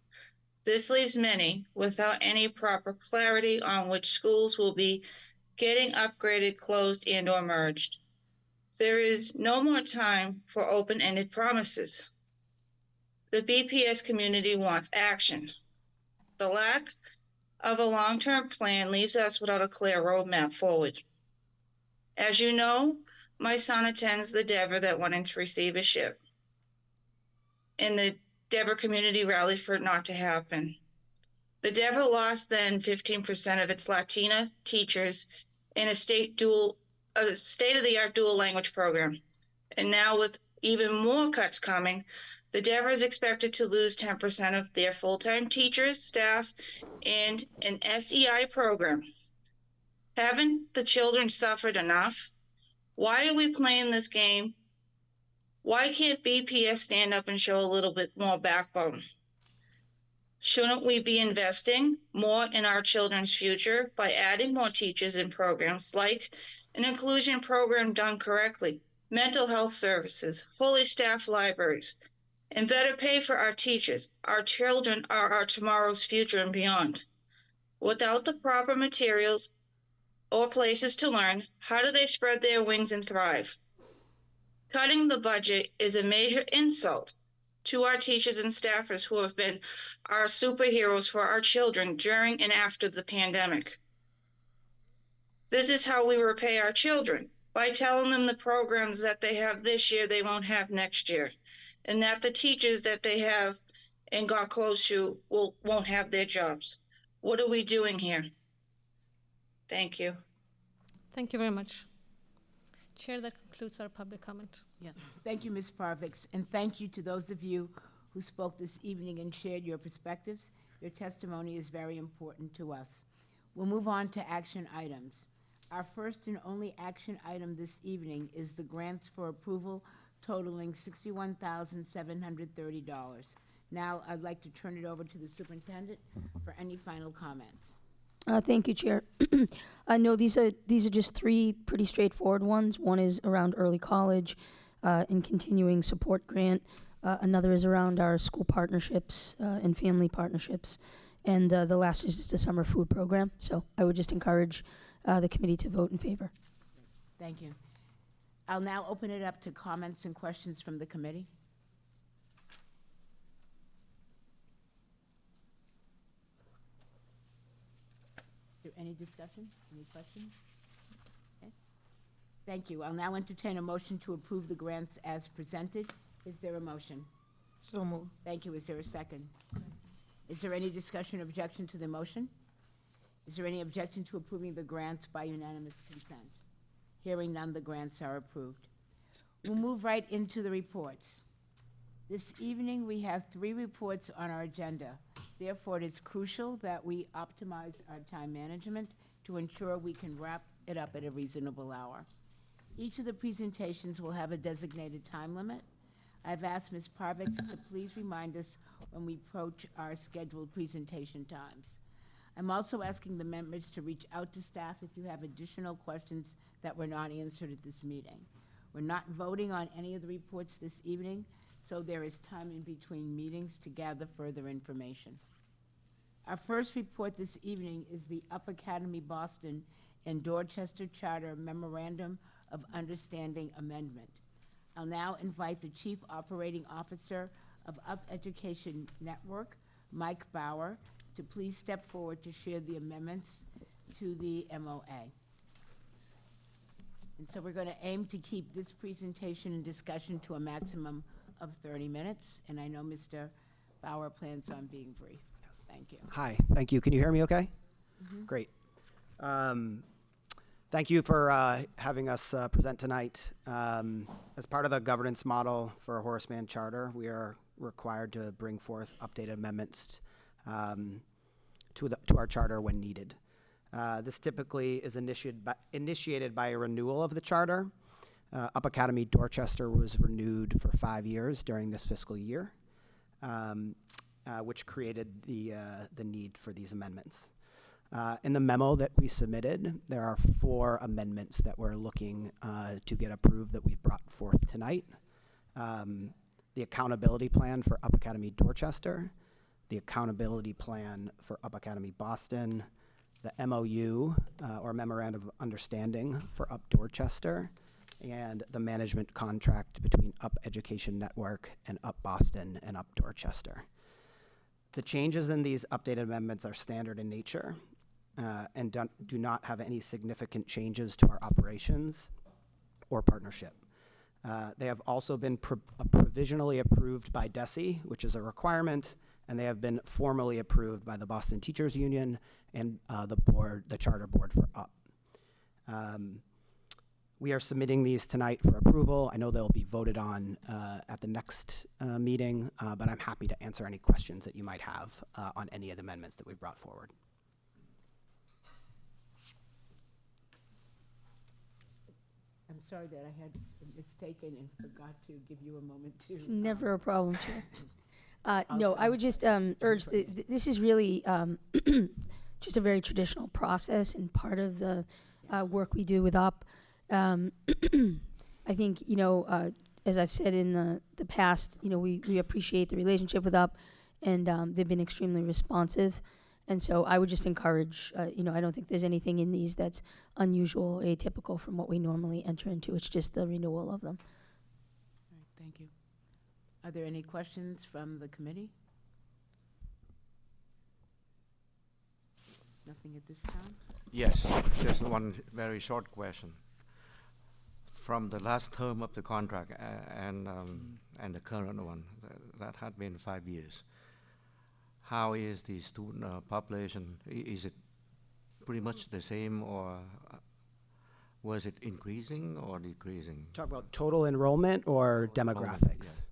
This leaves many without any proper clarity on which schools will be getting upgraded, closed, and or merged. There is no more time for open-ended promises. The BPS community wants action. The lack of a long-term plan leaves us without a clear roadmap forward. As you know, my son attends the Dever that went into receivership, and the Dever community rallied for it not to happen. The Dever lost then 15% of its Latina teachers in a state-of-the-art dual language program. And now with even more cuts coming, the Dever is expected to lose 10% of their full-time teachers, staff, and an SEI program. Haven't the children suffered enough? Why are we playing this game? Why can't BPS stand up and show a little bit more backbone? Shouldn't we be investing more in our children's future by adding more teachers and programs like an inclusion program done correctly, mental health services, fully staffed libraries, and better pay for our teachers? Our children are our tomorrow's future and beyond. Without the proper materials or places to learn, how do they spread their wings and thrive? Cutting the budget is a major insult to our teachers and staffers who have been our superheroes for our children during and after the pandemic. This is how we repay our children, by telling them the programs that they have this year they won't have next year, and that the teachers that they have and got close to won't have their jobs. What are we doing here? Thank you. Thank you very much. Chair, that concludes our public comment. Yeah. Thank you, Ms. Parvix, and thank you to those of you who spoke this evening and shared your perspectives. Your testimony is very important to us. We'll move on to action items. Our first and only action item this evening is the grants for approval totaling $61,730. Now, I'd like to turn it over to the superintendent for any final comments. Thank you, Chair. I know these are just three pretty straightforward ones. One is around early college and continuing support grant. Another is around our school partnerships and family partnerships. And the last is just a summer food program. So I would just encourage the committee to vote in favor. Thank you. I'll now open it up to comments and questions from the committee. Is there any discussion? Any questions? Okay. Thank you. I'll now entertain a motion to approve the grants as presented. Is there a motion? So moved. Thank you. Is there a second? Is there any discussion or objection to the motion? Is there any objection to approving the grants by unanimous consent? Hearing none, the grants are approved. We'll move right into the reports. This evening, we have 3 reports on our agenda. Therefore, it is crucial that we optimize our time management to ensure we can wrap it up at a reasonable hour. Each of the presentations will have a designated time limit. I've asked Ms. Parvix to please remind us when we approach our scheduled presentation times. I'm also asking the members to reach out to staff if you have additional questions that were not answered at this meeting. We're not voting on any of the reports this evening, so there is time in between meetings to gather further information. Our first report this evening is the Up Academy Boston and Dorchester Charter Memorandum of Understanding Amendment. I'll now invite the Chief Operating Officer of Up Education Network, Mike Bauer, to please step forward to share the amendments to the MOA. And so we're going to aim to keep this presentation and discussion to a maximum of 30 minutes. And I know Mr. Bauer plans on being brief. Yes. Thank you. Hi, thank you. Can you hear me okay? Great. Thank you for having us present tonight. As part of the governance model for a Horace Mann charter, we are required to bring forth updated amendments to our charter when needed. This typically is initiated by a renewal of the charter. Up Academy Dorchester was renewed for 5 years during this fiscal year, which created the need for these amendments. In the memo that we submitted, there are 4 amendments that we're looking to get approved that we've brought forth tonight. The accountability plan for Up Academy Dorchester, the accountability plan for Up Academy Boston, the MOU, or Memorandum of Understanding for Up Dorchester, and the management contract between Up Education Network and Up Boston and Up Dorchester. The changes in these updated amendments are standard in nature and do not have any significant changes to our operations or partnership. They have also been provisionally approved by DESE, which is a requirement, and they have been formally approved by the Boston Teachers Union and the charter board for UP. We are submitting these tonight for approval. I know they'll be voted on at the next meeting, but I'm happy to answer any questions that you might have on any of the amendments that we've brought forward. I'm sorry that I had mistaken and forgot to give you a moment to. It's never a problem, Chair. No, I would just urge, this is really just a very traditional process and part of the work we do with UP. I think, as I've said in the past, we appreciate the relationship with UP, and they've been extremely responsive. And so I would just encourage, I don't think there's anything in these that's unusual or atypical from what we normally enter into. It's just the renewal of them. All right, thank you. Are there any questions from the committee? Nothing at this time? Yes, just one very short question. From the last term of the contract and the current one, that had been 5 years. How is the student population? Is it pretty much the same, or was it increasing or decreasing? Talk about total enrollment or demographics? Yeah.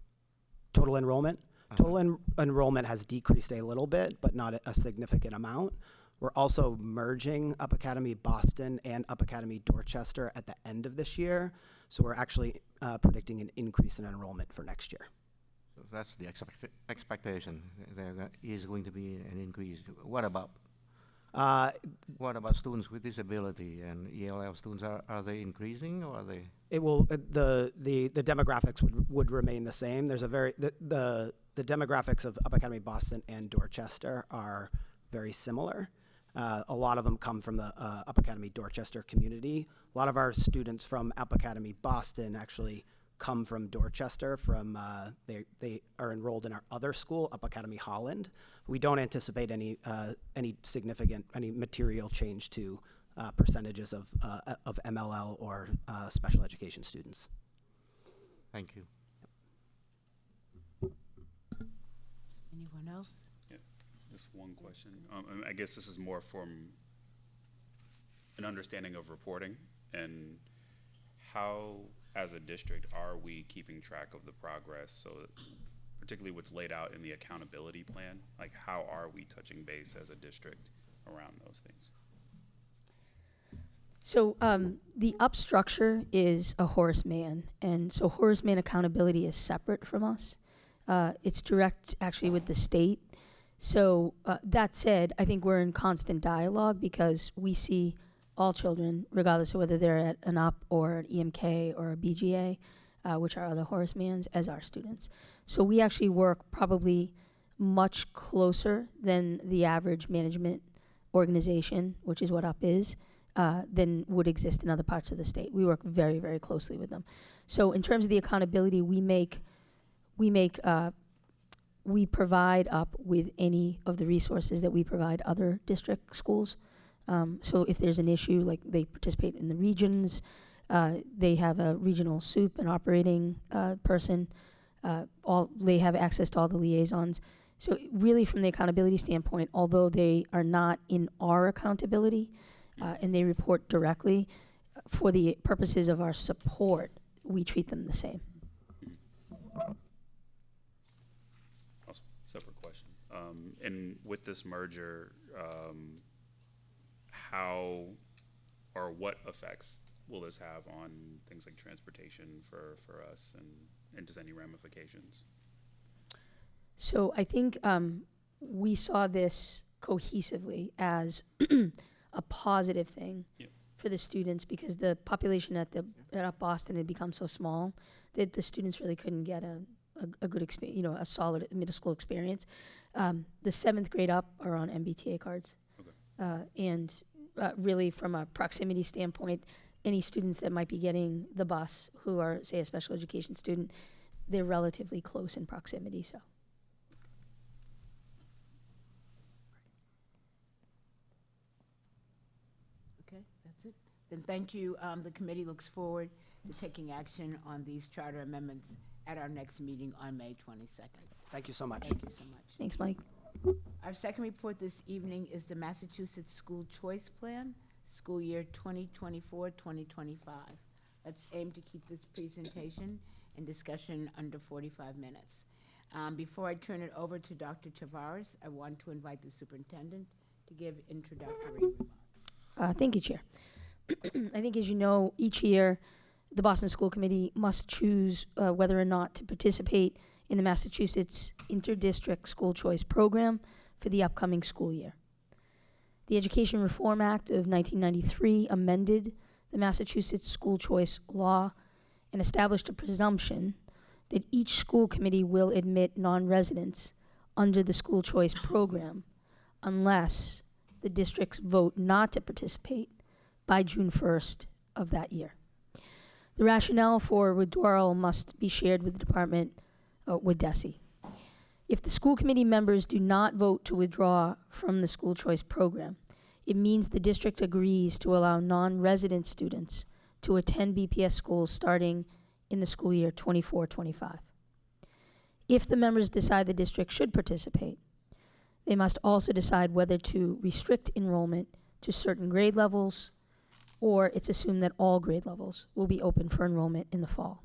Total enrollment? Total enrollment has decreased a little bit, but not a significant amount. We're also merging Up Academy Boston and Up Academy Dorchester at the end of this year. So we're actually predicting an increase in enrollment for next year. So that's the expectation. There is going to be an increase. What about students with disability and ELL students? Are they increasing, or are they? It will. The demographics would remain the same. There's the demographics of Up Academy Boston and Dorchester are very similar. A lot of them come from the Up Academy Dorchester community. A lot of our students from Up Academy Boston actually come from Dorchester. They are enrolled in our other school, Up Academy Holland. We don't anticipate any material change to percentages of MLL or special education students. Thank you. Anyone else? Just one question. I guess this is more from an understanding of reporting and how, as a district, are we keeping track of the progress? So particularly what's laid out in the accountability plan, like how are we touching base as a district around those things? So the UP structure is a Horace Mann, and so Horace Mann accountability is separate from us. It's direct actually with the state. So that said, I think we're in constant dialogue because we see all children, regardless of whether they're at an UP or an EMK or a BGA, which are other Horace Manns, as our students. So we actually work probably much closer than the average management organization, which is what UP is, than would exist in other parts of the state. We work very, very closely with them. So in terms of the accountability, we provide UP with any of the resources that we provide other district schools. So if there's an issue, like they participate in the regions, they have a regional soup, an operating person, they have access to all the liaisons. So really from the accountability standpoint, although they are not in our accountability and they report directly, for the purposes of our support, we treat them the same. Also, separate question. And with this merger, how or what effects will this have on things like transportation for us and just any ramifications? So I think we saw this cohesively as a positive thing for the students, because the population at Boston had become so small that the students really couldn't get a good experience, a solid middle school experience. The 7th grade up are on MBTA cards. And really from a proximity standpoint, any students that might be getting the bus who are, say, a special education student, they're relatively close in proximity, so. Okay, that's it. Then thank you. The committee looks forward to taking action on these charter amendments at our next meeting on May 22nd. Thank you so much. Thank you so much. Thanks, Mike. Our second report this evening is the Massachusetts School Choice Plan, school year 2024-2025. Let's aim to keep this presentation and discussion under 45 minutes. Before I turn it over to Dr. Tavares, I want to invite the superintendent to give introductory remarks. Thank you, Chair. I think, as you know, each year the Boston School Committee must choose whether or not to participate in the Massachusetts Interdistrict School Choice Program for the upcoming school year. The Education Reform Act of 1993 amended the Massachusetts School Choice Law and established a presumption that each school committee will admit non-residents under the school choice program unless the districts vote not to participate by June 1st of that year. The rationale for withdrawal must be shared with the department, with DESE. If the school committee members do not vote to withdraw from the school choice program, it means the district agrees to allow non-resident students to attend BPS schools starting in the school year 24-25. If the members decide the district should participate, they must also decide whether to restrict enrollment to certain grade levels, or it's assumed that all grade levels will be open for enrollment in the fall.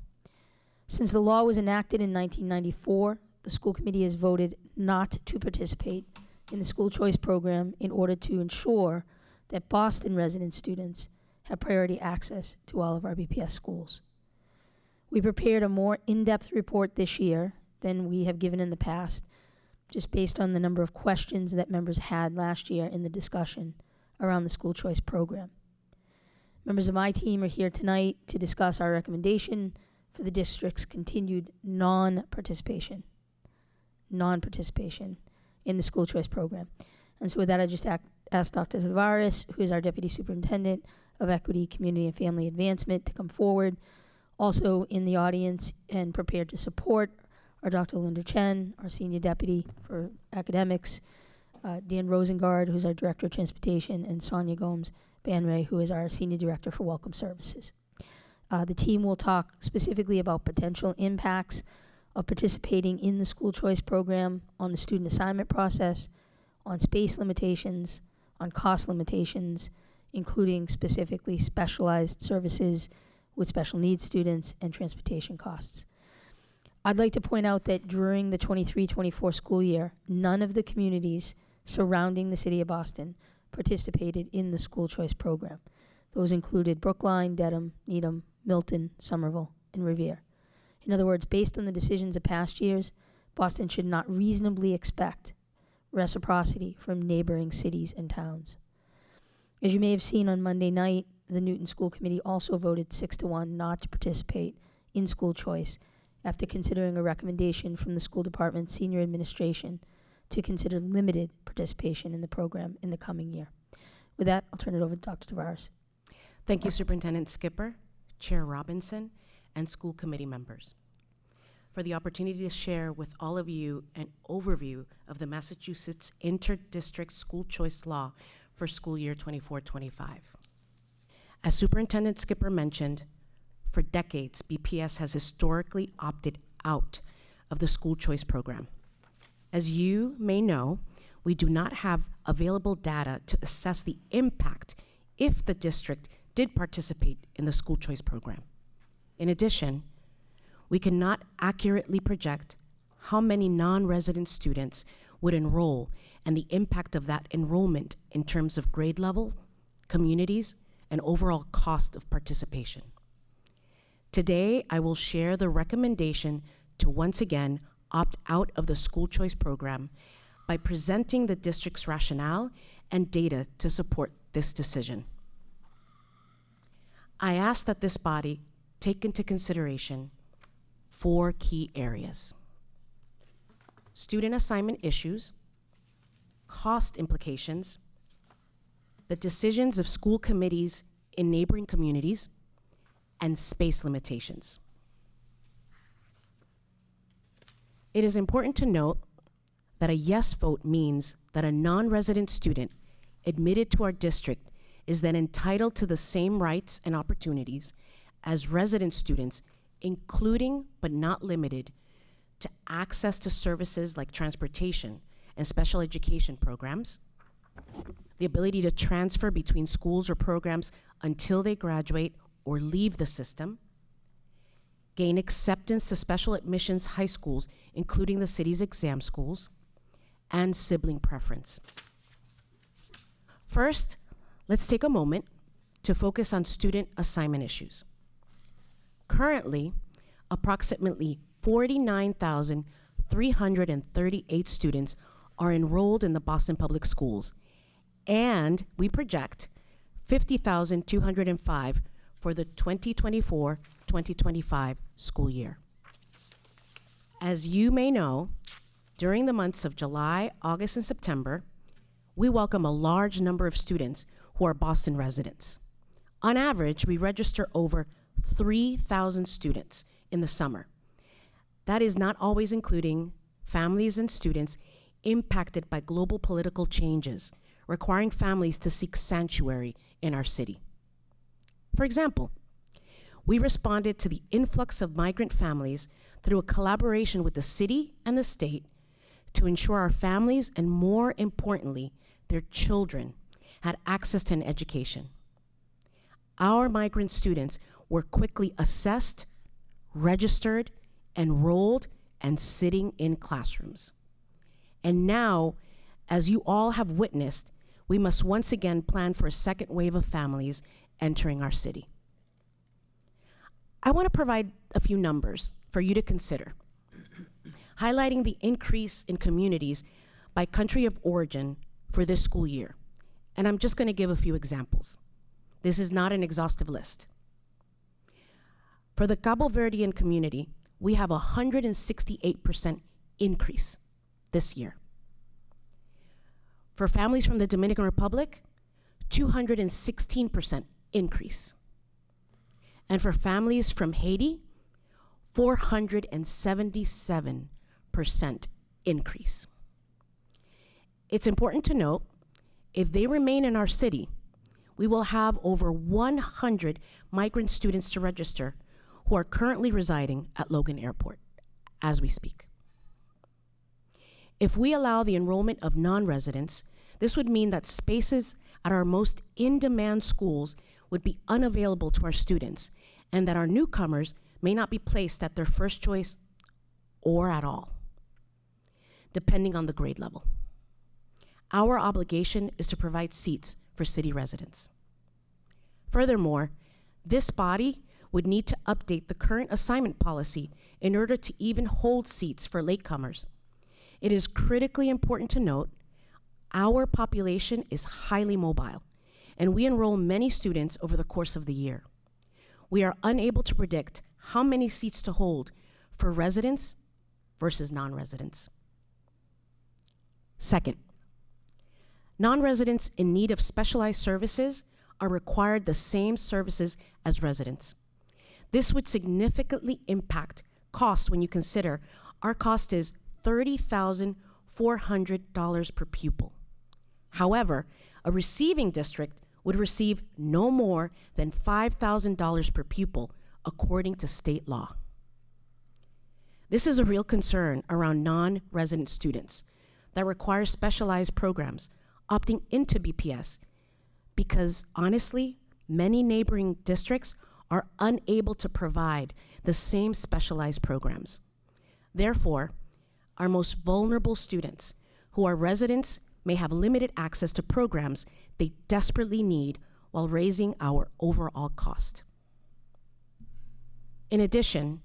Since the law was enacted in 1994, the school committee has voted not to participate in the school choice program in order to ensure that Boston resident students have priority access to all of our BPS schools. We prepared a more in-depth report this year than we have given in the past, just based on the number of questions that members had last year in the discussion around the school choice program. Members of my team are here tonight to discuss our recommendation for the district's continued non-participation in the school choice program. And so with that, I just ask Dr. Tavares, who is our Deputy Superintendent of Equity, Community, and Family Advancement, to come forward. Also in the audience and prepared to support are Dr. Linda Chen, our Senior Deputy for Academics, Dan Rosengard, who's our Director of Transportation, and Sonia Gomes-Banray, who is our Senior Director for Welcome Services. The team will talk specifically about potential impacts of participating in the school choice program on the student assignment process, on space limitations, on cost limitations, including specifically specialized services with special needs students and transportation costs. I'd like to point out that during the 23-24 school year, none of the communities surrounding the city of Boston participated in the school choice program. Those included Brookline, Dedham, Needham, Milton, Somerville, and Revere. In other words, based on the decisions of past years, Boston should not reasonably expect reciprocity from neighboring cities and towns. As you may have seen on Monday night, the Newton School Committee also voted 6-1 not to participate in school choice after considering a recommendation from the school department's senior administration to consider limited participation in the program in the coming year. With that, I'll turn it over to Dr. Tavares. Thank you, Superintendent Skipper, Chair Robinson, and school committee members, for the opportunity to share with all of you an overview of the Massachusetts Interdistrict School Choice Law for school year 24-25. As Superintendent Skipper mentioned, for decades, BPS has historically opted out of the school choice program. As you may know, we do not have available data to assess the impact if the district did participate in the school choice program. In addition, we cannot accurately project how many non-resident students would enroll and the impact of that enrollment in terms of grade level, communities, and overall cost of participation. Today, I will share the recommendation to once again opt out of the school choice program by presenting the district's rationale and data to support this decision. I ask that this body take into consideration 4 key areas: student assignment issues, cost implications, the decisions of school committees in neighboring communities, and space limitations. It is important to note that a yes vote means that a non-resident student admitted to our district is then entitled to the same rights and opportunities as resident students, including but not limited to access to services like transportation and special education programs, the ability to transfer between schools or programs until they graduate or leave the system, gain acceptance to special admissions high schools, including the city's exam schools, and sibling preference. First, let's take a moment to focus on student assignment issues. Currently, approximately 49,338 students are enrolled in the Boston Public Schools, and we project 50,205 for the 2024-2025 school year. As you may know, during the months of July, August, and September, we welcome a large number of students who are Boston residents. On average, we register over 3,000 students in the summer. That is not always including families and students impacted by global political changes, requiring families to seek sanctuary in our city. For example, we responded to the influx of migrant families through a collaboration with the city and the state to ensure our families, and more importantly, their children, had access to an education. Our migrant students were quickly assessed, registered, enrolled, and sitting in classrooms. And now, as you all have witnessed, we must once again plan for a second wave of families entering our city. I want to provide a few numbers for you to consider, highlighting the increase in communities by country of origin for this school year. And I'm just going to give a few examples. This is not an exhaustive list. For the Cabo Verdean community, we have a 168% increase this year. For families from the Dominican Republic, 216% increase. And for families from Haiti, 477% increase. It's important to note, if they remain in our city, we will have over 100 migrant students to register who are currently residing at Logan Airport as we speak. If we allow the enrollment of non-residents, this would mean that spaces at our most in-demand schools would be unavailable to our students, and that our newcomers may not be placed at their first choice or at all, depending on the grade level. Our obligation is to provide seats for city residents. Furthermore, this body would need to update the current assignment policy in order to even hold seats for latecomers. It is critically important to note our population is highly mobile, and we enroll many students over the course of the year. We are unable to predict how many seats to hold for residents versus non-residents. Second, non-residents in need of specialized services are required the same services as residents. This would significantly impact costs when you consider our cost is $30,400 per pupil. However, A receiving district would receive no more than $5,000 per pupil, according to state law. This is a real concern around non-resident students that require specialized programs opting into BPS because, honestly, many neighboring districts are unable to provide the same specialized programs. Therefore, our most vulnerable students, who are residents, may have limited access to programs they desperately need while raising our overall cost. In addition,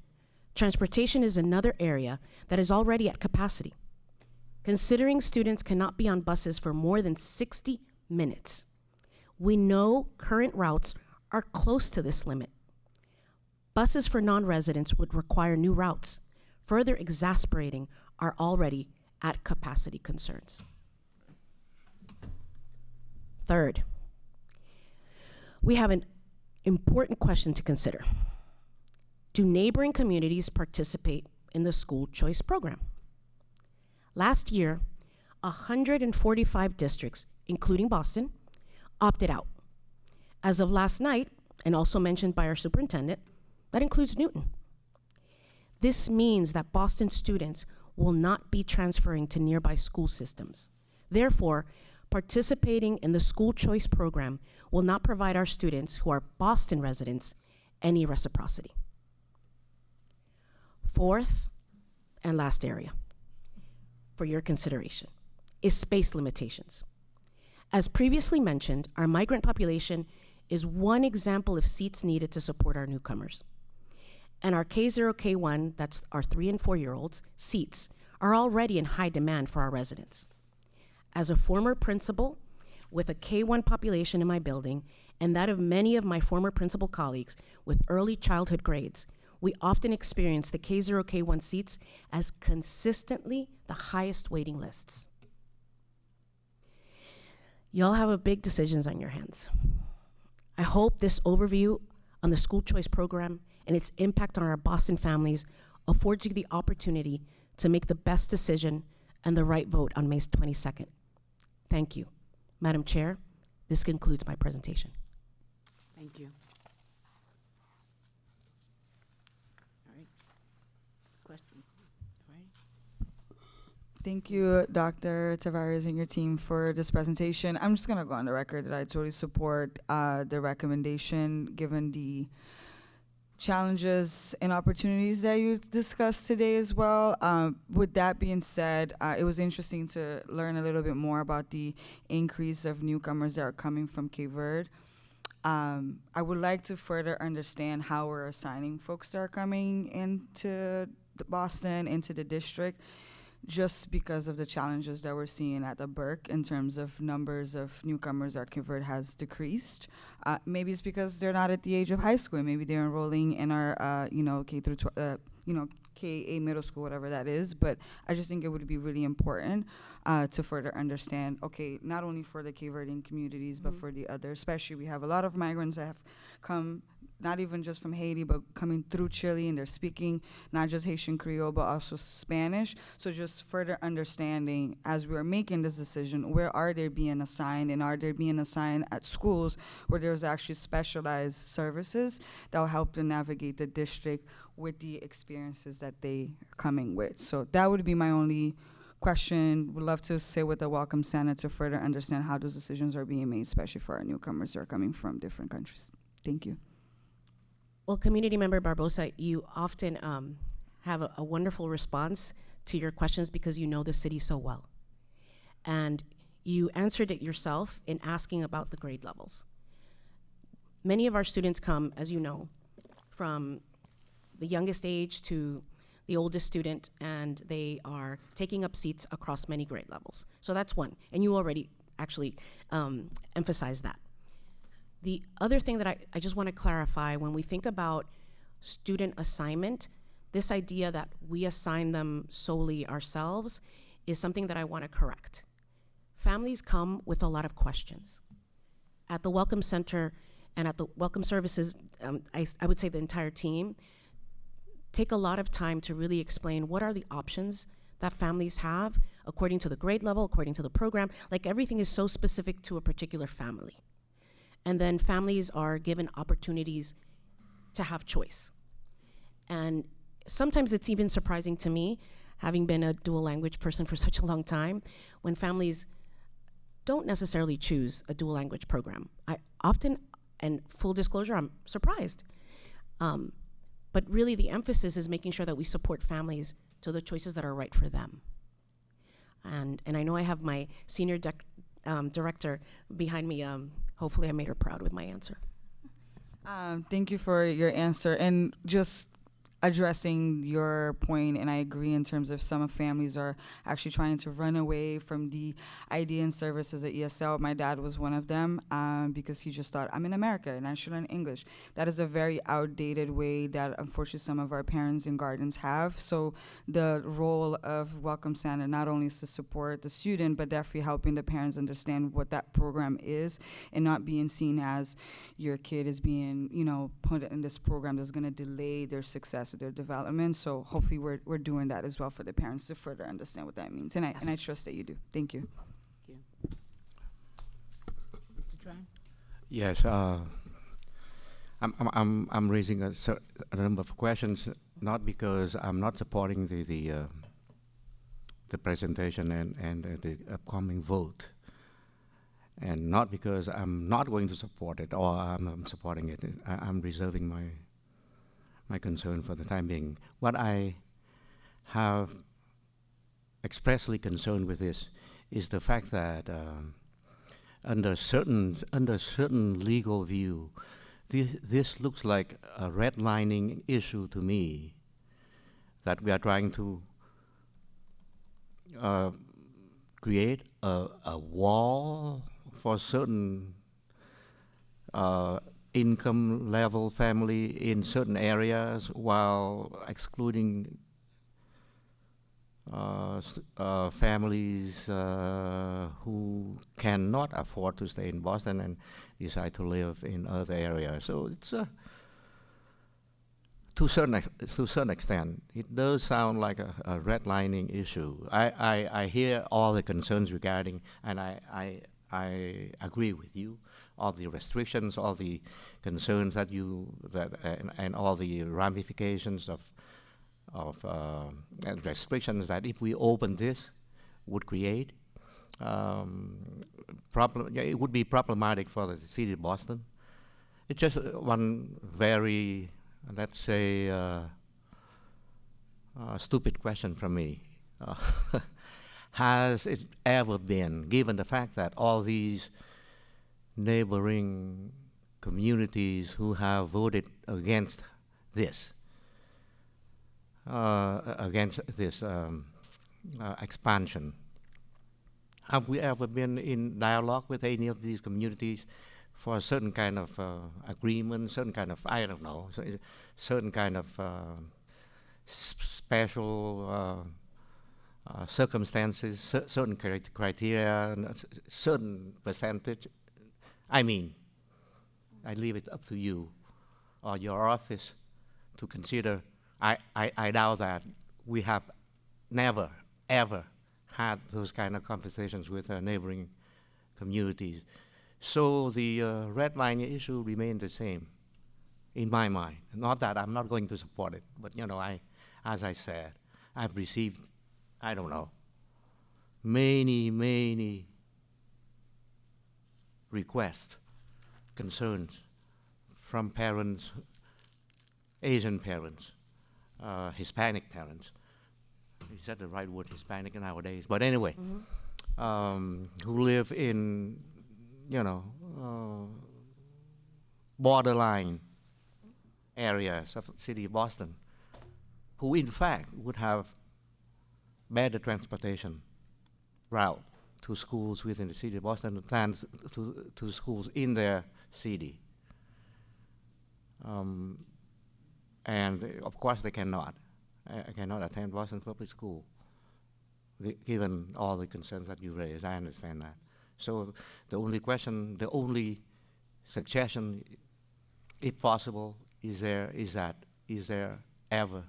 transportation is another area that is already at capacity. Considering students cannot be on buses for more than 60 minutes, we know current routes are close to this limit. Buses for non-residents would require new routes, further exasperating our already at capacity concerns. Third, we have an important question to consider. Do neighboring communities participate in the school choice program? Last year, 145 districts, including Boston, opted out. As of last night, and also mentioned by our superintendent, that includes Newton. This means that Boston students will not be transferring to nearby school systems. Therefore, participating in the school choice program will not provide our students who are Boston residents any reciprocity. Fourth and last area for your consideration is space limitations. As previously mentioned, our migrant population is one example of seats needed to support our newcomers. And our K0, K1, that's our 3 and 4-year-olds, seats are already in high demand for our residents. As a former principal with a K1 population in my building and that of many of my former principal colleagues with early childhood grades, we often experience the K0, K1 seats as consistently the highest waiting lists. Y'all have a big decisions on your hands. I hope this overview on the school choice program and its impact on our Boston families affords you the opportunity to make the best decision and the right vote on May 22nd. Thank you. Madam Chair, this concludes my presentation. Thank you. All right. Question. All right. Thank you, Dr. Tavares and your team for this presentation. I'm just going to go on the record that I totally support the recommendation given the challenges and opportunities that you discussed today as well. With that being said, it was interesting to learn a little bit more about the increase of newcomers that are coming from Cape Verde. I would like to further understand how we're assigning folks that are coming into Boston, into the district, just because of the challenges that we're seeing at the Burke in terms of numbers of newcomers that Cape Verde has decreased. Maybe it's because they're not at the age of high school. Maybe they're enrolling in our, K through, KA middle school, whatever that is. But I just think it would be really important to further understand, okay, not only for the Cape Verdean communities, but for the others. Especially, we have a lot of migrants that have come, not even just from Haiti, but coming through Chile, and they're speaking not just Haitian Creole, but also Spanish. So just further understanding, as we're making this decision, where are they being assigned, and are they being assigned at schools where there's actually specialized services that will help them navigate the district with the experiences that they are coming with. So that would be my only question. Would love to sit with the Welcome Center to further understand how those decisions are being made, especially for our newcomers who are coming from different countries. Thank you. Well, Community Member Barbosa, you often have a wonderful response to your questions because you know the city so well. And you answered it yourself in asking about the grade levels. Many of our students come, as you know, from the youngest age to the oldest student, and they are taking up seats across many grade levels. So that's one, and you already actually emphasized that. The other thing that I just want to clarify, when we think about student assignment, this idea that we assign them solely ourselves is something that I want to correct. Families come with a lot of questions. At the Welcome Center and at the Welcome Services, I would say the entire team, take a lot of time to really explain what are the options that families have according to the grade level, according to the program. Like everything is so specific to a particular family. And then families are given opportunities to have choice. And sometimes it's even surprising to me, having been a dual language person for such a long time, when families don't necessarily choose a dual language program. I often, and full disclosure, I'm surprised. But really the emphasis is making sure that we support families to the choices that are right for them. And I know I have my senior director behind me. Hopefully I made her proud with my answer. Thank you for your answer. And just addressing your point, and I agree in terms of some families are actually trying to run away from the idea and services at ESL. My dad was one of them because he just thought, I'm in America and I should learn English. That is a very outdated way that unfortunately some of our parents and guardians have. So the role of Welcome Santa not only is to support the student, but definitely helping the parents understand what that program is and not being seen as your kid is being, put in this program that's going to delay their success of their development. So hopefully we're doing that as well for the parents to further understand what that means. And I trust that you do. Thank you. Thank you. Mr. Tran? Yes, I'm raising a number of questions, not because I'm not supporting the presentation and the upcoming vote, and not because I'm not going to support it or I'm supporting it. I'm reserving my concern for the time being. What I have expressly concerned with this is the fact that under certain legal view, this looks like a redlining issue to me, that we are trying to create a wall for certain income level family in certain areas while excluding families who cannot afford to stay in Boston and decide to live in other areas. So it's to a certain extent, it does sound like a redlining issue. I hear all the concerns regarding, and I agree with you, all the restrictions, all the concerns that and all the ramifications of and restrictions that if we open this would create it would be problematic for the city of Boston. It's just one very, let's say, stupid question from me. Has it ever been, given the fact that all these neighboring communities who have voted against this expansion, have we ever been in dialogue with any of these communities for a certain kind of agreement, certain kind of, I don't know, certain kind of special circumstances, certain criteria, certain percentage? I mean, I leave it up to you or your office to consider. I doubt that we have never, ever had those kind of conversations with neighboring communities. So the red line issue remained the same in my mind. Not that I'm not going to support it, but as I said, I've received, I don't know, many requests, concerns from parents, Asian parents, Hispanic parents. Is that the right word, Hispanic nowadays? But anyway, who live in, borderline areas of the city of Boston, who in fact would have better transportation route to schools within the city of Boston than to schools in their city. And of course they cannot attend Boston Public School, given all the concerns that you raised. I understand that. So the only suggestion, if possible, has there ever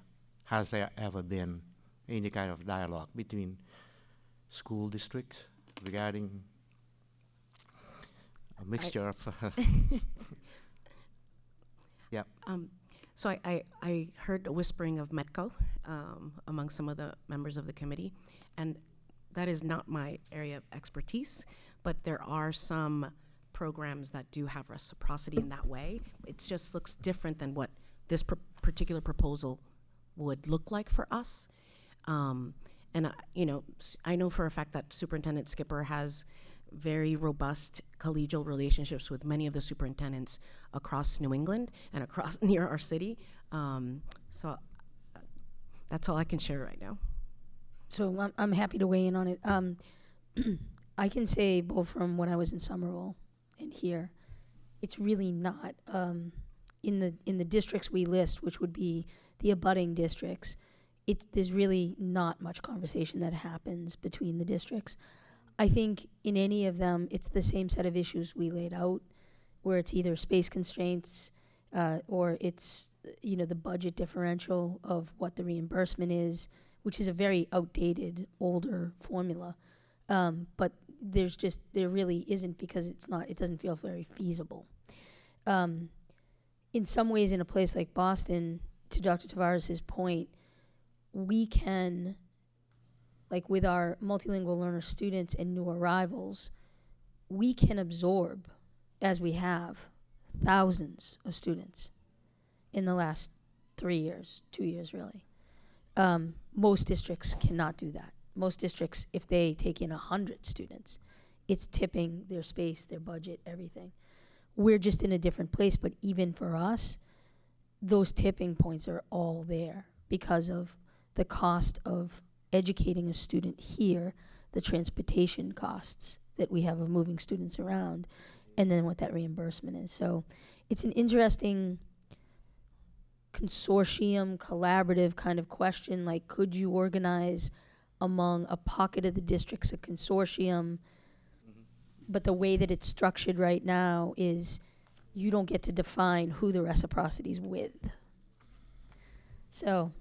been any kind of dialogue between school districts regarding a mixture of. Yeah. So I heard a whispering of Metco among some of the members of the committee, and that is not my area of expertise, but there are some programs that do have reciprocity in that way. It just looks different than what this particular proposal would look like for us. And I know for a fact that Superintendent Skipper has very robust collegial relationships with many of the superintendents across New England and across near our city. So that's all I can share right now. So I'm happy to weigh in on it. I can say both from when I was in Somerville and here, it's really not in the districts we list, which would be the abutting districts. There's really not much conversation that happens between the districts. I think in any of them, it's the same set of issues we laid out, where it's either space constraints or it's the budget differential of what the reimbursement is, which is a very outdated, older formula. But there really isn't, because it doesn't feel very feasible. In some ways, in a place like Boston, to Dr. Tavares' point, we can, like with our multilingual learner students and new arrivals, we can absorb, as we have, thousands of students in the last 3 years, 2 years really. Most districts cannot do that. Most districts, if they take in 100 students, it's tipping their space, their budget, everything. We're just in a different place, but even for us, those tipping points are all there because of the cost of educating a student here, the transportation costs that we have of moving students around, and then what that reimbursement is. So it's an interesting consortium, collaborative kind of question, like could you organize among a pocket of the districts a consortium? But the way that it's structured right now is you don't get to define who the reciprocity is with. So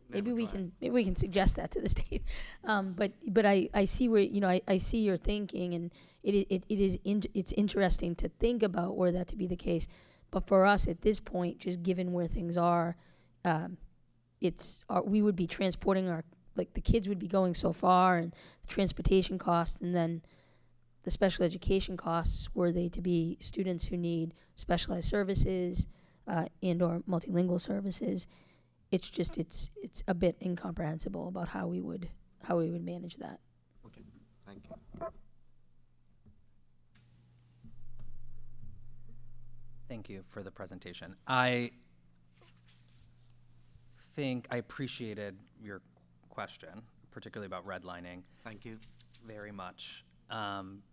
maybe we can suggest that to the state. But I see where I see your thinking, and it's interesting to think about were that to be the case. But for us at this point, just given where things are, we would be transporting the kids would be going so far, and the transportation costs, and then the special education costs were they to be students who need specialized services and or multilingual services. It's just it's a bit incomprehensible about how we would manage that. Okay, thank you. Thank you for the presentation. I think I appreciated your question, particularly about redlining. Thank you. Very much.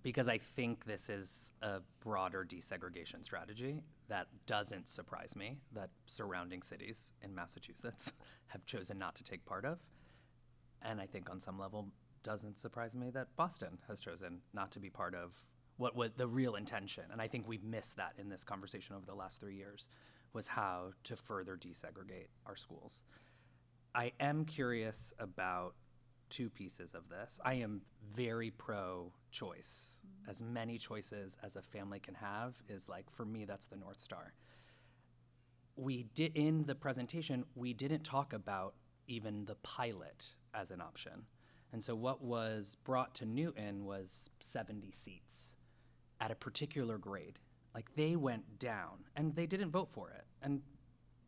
Because I think this is a broader desegregation strategy that doesn't surprise me that surrounding cities in Massachusetts have chosen not to take part of. And I think on some level doesn't surprise me that Boston has chosen not to be part of what was the real intention. And I think we've missed that in this conversation over the last 3 years, was how to further desegregate our schools. I am curious about two pieces of this. I am very pro-choice. As many choices as a family can have is, like, for me, that's the North Star. In the presentation, we didn't talk about even the pilot as an option. And so what was brought to Newton was 70 seats at a particular grade. Like, they went down, and they didn't vote for it, and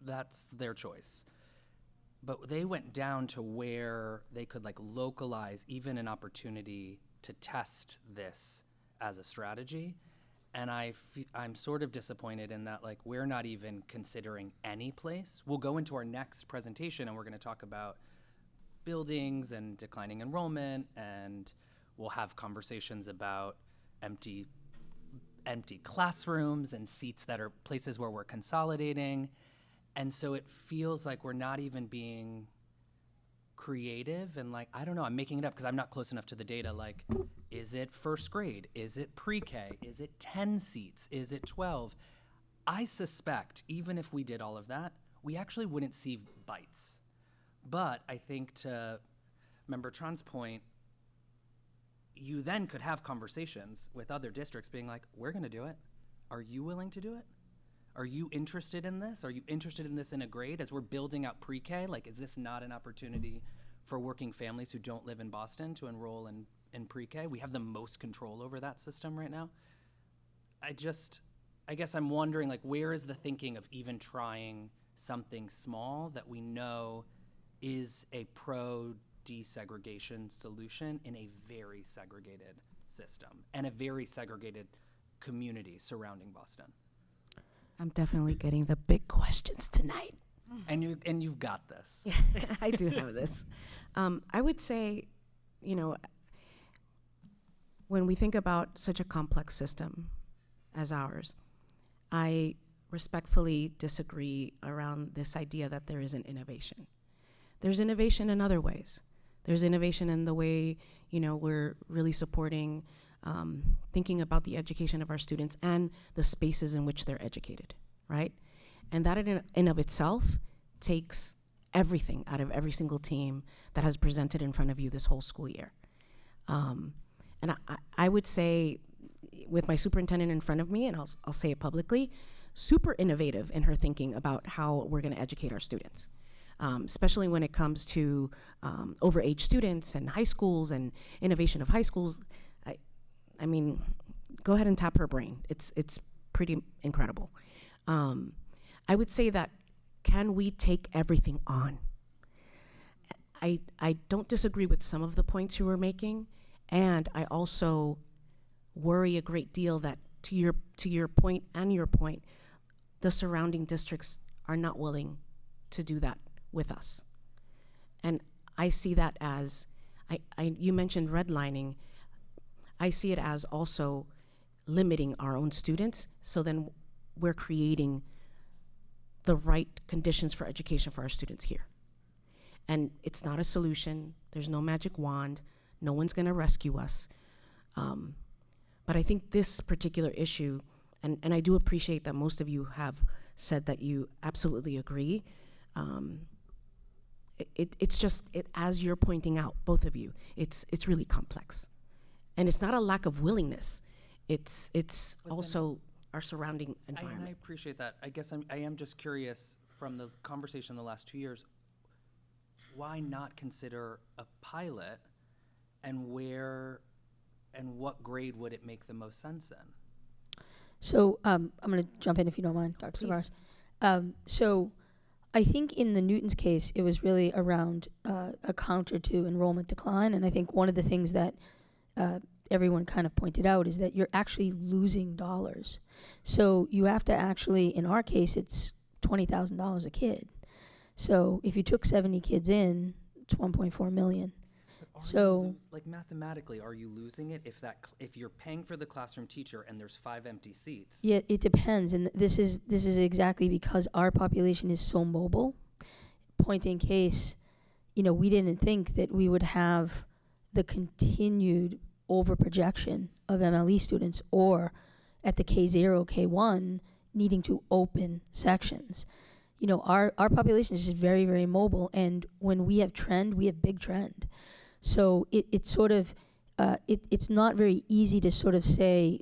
that's their choice. But they went down to where they could localize even an opportunity to test this as a strategy. And I'm sort of disappointed in that we're not even considering any place. We'll go into our next presentation and we're going to talk about buildings and declining enrollment, and we'll have conversations about empty classrooms and seats that are places where we're consolidating. And so it feels like we're not even being creative and I don't know, I'm making it up because I'm not close enough to the data. Is it first grade? Is it pre-K? Is it 10 seats? Is it 12? I suspect even if we did all of that, we actually wouldn't see bites. But I think to Member Tron's point, you then could have conversations with other districts being like, we're going to do it. Are you willing to do it? Are you interested in this? Are you interested in this in a grade as we're building out pre-K? Like, is this not an opportunity for working families who don't live in Boston to enroll in pre-K? We have the most control over that system right now. I guess I'm wondering, like, where is the thinking of even trying something small that we know is a pro-desegregation solution in a very segregated system and a very segregated community surrounding Boston? I'm definitely getting the big questions tonight. And you've got this. Yeah, I do have this. I would say, you know, when we think about such a complex system as ours, I respectfully disagree around this idea that there isn't innovation. There's innovation in other ways. There's innovation in the way, you know, we're really supporting thinking about the education of our students and the spaces in which they're educated, right? And that in of itself takes everything out of every single team that has presented in front of you this whole school year. And I would say, with my superintendent in front of me, and I'll say it publicly, super innovative in her thinking about how we're gonna educate our students. Especially when it comes to overage students and high schools and innovation of high schools. I mean, go ahead and tap her brain. It's pretty incredible. I would say that, can we take everything on? I don't disagree with some of the points you were making, and I also worry a great deal that, to your point and your point, the surrounding districts are not willing to do that with us. And I see that as, you mentioned redlining. I see it as also limiting our own students, so then we're creating the right conditions for education for our students here. And it's not a solution. There's no magic wand. No one's gonna rescue us. But I think this particular issue, and I do appreciate that most of you have said that you absolutely agree. It's just, as you're pointing out, both of you, it's really complex. And it's not a lack of willingness. It's also our surrounding environment. I appreciate that. I guess I am just curious, from the conversation the last 2 years, why not consider a pilot, and where and what grade would it make the most sense in? So I'm going to jump in if you don't mind, Dr. Tavares. So I think in the Newton's case, it was really around a counter to enrollment decline. And I think one of the things that everyone kind of pointed out is that you're actually losing dollars. So you have to actually, in our case, it's $20,000 a kid. So if you took 70 kids in, it's 1.4 million. So, like, mathematically, are you losing it if you're paying for the classroom teacher and there's 5 empty seats? Yeah, it depends, and this is exactly because our population is so mobile. Point in case, you know, we didn't think that we would have the continued overprojection of MLE students, or at the K0, K1, needing to open sections. You know, our population is just very, very mobile, and when we have trend, we have big trend. So it's sort of, it's not very easy to sort of say,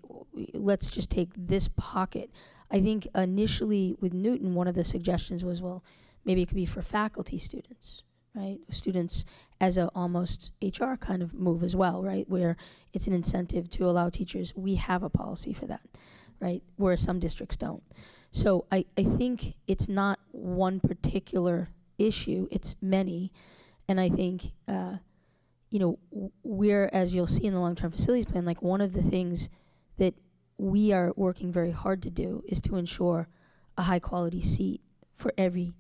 let's just take this pocket. I think initially with Newton, one of the suggestions was, well, maybe it could be for faculty students, right? Students as a almost HR kind of move as well, right? Where it's an incentive to allow teachers, we have a policy for that, right? Whereas some districts don't. So I think it's not one particular issue, it's many. And I think, you know, we're, as you'll see in the long-term facilities plan, like, one of the things that we are working very hard to do is to ensure a high-quality seat for every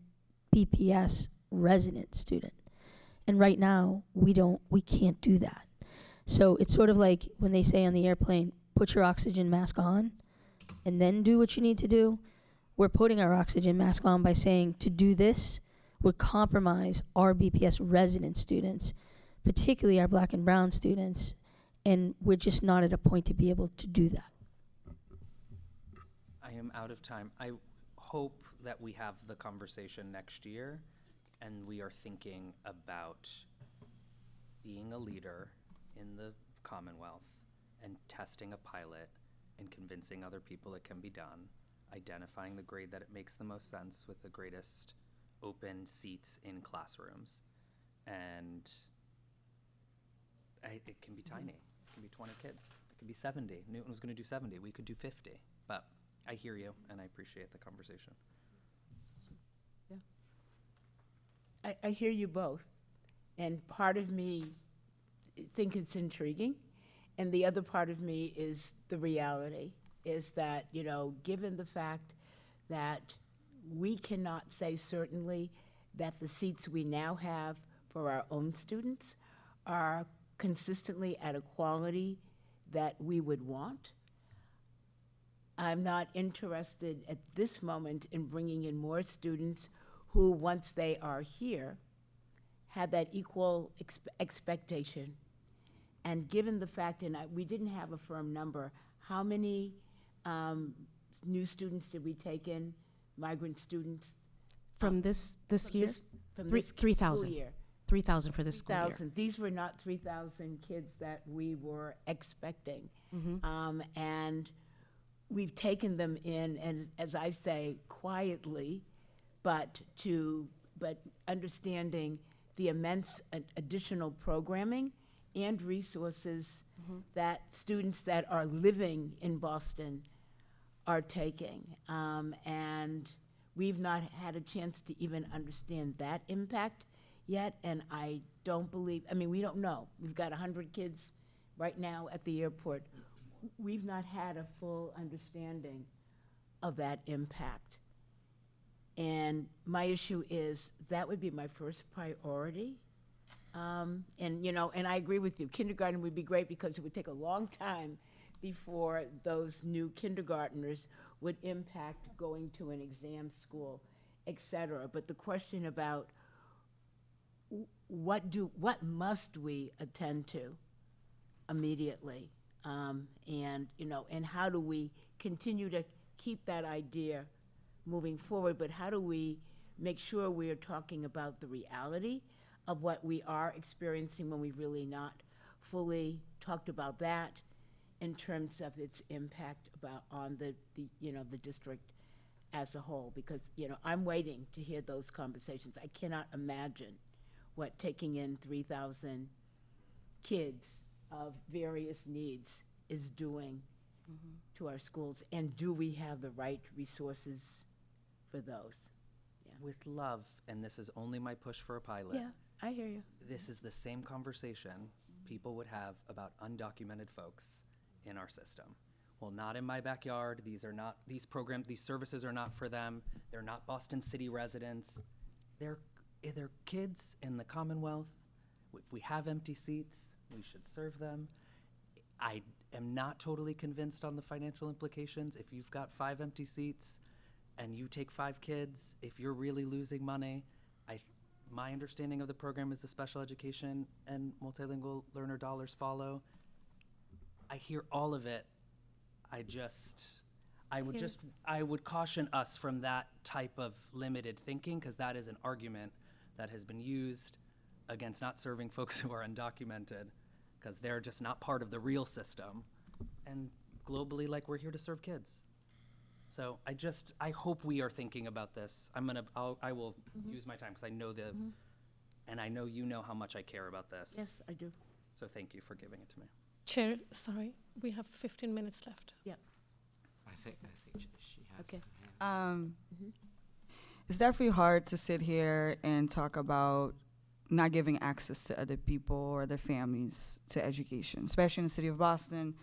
BPS resident student. And right now, we can't do that. So it's sort of like when they say on the airplane, put your oxygen mask on and then do what you need to do. We're putting our oxygen mask on by saying, to do this would compromise our BPS resident students, particularly our Black and brown students, and we're just not at a point to be able to do that. I am out of time. I hope that we have the conversation next year and we are thinking about being a leader in the Commonwealth and testing a pilot and convincing other people it can be done, identifying the grade that it makes the most sense with the greatest open seats in classrooms. And it can be tiny. It can be 20 kids. It can be 70. Newton was going to do 70. We could do 50. But I hear you, and I appreciate the conversation. I hear you both, and part of me think it's intriguing, and the other part of me is the reality, is that, you know, given the fact that we cannot say certainly that the seats we now have for our own students are consistently at a quality that we would want, I'm not interested at this moment in bringing in more students who, once they are here, have that equal expectation. And given the fact, and we didn't have a firm number, how many new students did we take in, migrant students? From this year? From this 3,000. school year. 3,000 for this school year. 3,000. These were not 3,000 kids that we were expecting. And we've taken them in, and as I say, quietly, but understanding the immense additional programming and resources that students that are living in Boston are taking. And we've not had a chance to even understand that impact yet, and I don't believe, I mean, we don't know. We've got 100 kids right now at the airport. We've not had a full understanding of that impact. And my issue is that would be my first priority. And, you know, and I agree with you. Kindergarten would be great because it would take a long time before those new kindergartners would impact going to an exam school, et cetera. But the question about what must we attend to immediately? And, you know, and how do we continue to keep that idea moving forward, but how do we make sure we are talking about the reality of what we are experiencing when we've really not fully talked about that in terms of its impact on the you know, the district as a whole? Because, you know, I'm waiting to hear those conversations. I cannot imagine what taking in 3,000 kids of various needs is doing to our schools, and do we have the right resources for those? With love, and this is only my push for a pilot. Yeah, I hear you. This is the same conversation people would have about undocumented folks in our system. Well, not in my backyard. These services are not for them. They're not Boston City residents. They're kids in the Commonwealth. If we have empty seats, we should serve them. I am not totally convinced on the financial implications. If you've got 5 empty seats and you take 5 kids, if you're really losing money, my understanding of the program is the special education and multilingual learner dollars follow. I hear all of it. I would caution us from that type of limited thinking, because that is an argument that has been used against not serving folks who are undocumented, because they're just not part of the real system. And globally, like, we're here to serve kids. So I hope we are thinking about this. I will use my time, because I know and I know you know how much I care about this. Yes, I do. So thank you for giving it to me. Chair, sorry, we have 15 minutes left. Yeah. I think she has. Okay. It's definitely hard to sit here and talk about not giving access to other people or their families to education, especially in the city of Boston.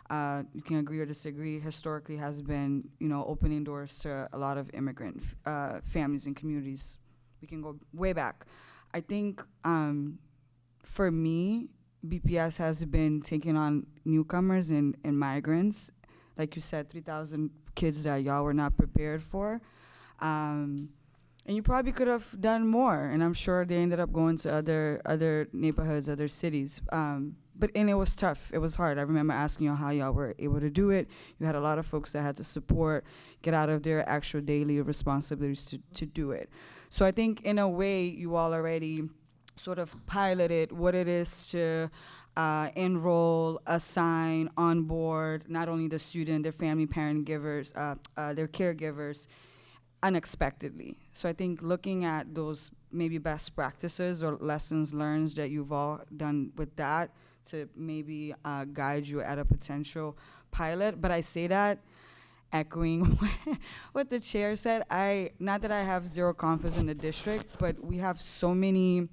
You can agree or disagree. Historically, has been, you know, opening doors to a lot of immigrant families and communities. We can go way back. I think for me, BPS has been taking on newcomers and migrants. Like you said, 3,000 kids that y'all were not prepared for. And you probably could have done more. And I'm sure they ended up going to other neighborhoods, other cities. But it was tough. It was hard. I remember asking y'all how y'all were able to do it. You had a lot of folks that had to support, get out of their actual daily responsibilities to do it. So I think in a way you all already sort of piloted what it is to enroll, assign, onboard not only the student, their family, parent, givers, their caregivers unexpectedly. So I think looking at those maybe best practices or lessons learned that you've all done with that to maybe guide you at a potential pilot. But I say that echoing what the chair said. Not that I have zero confidence in the district, but we have so many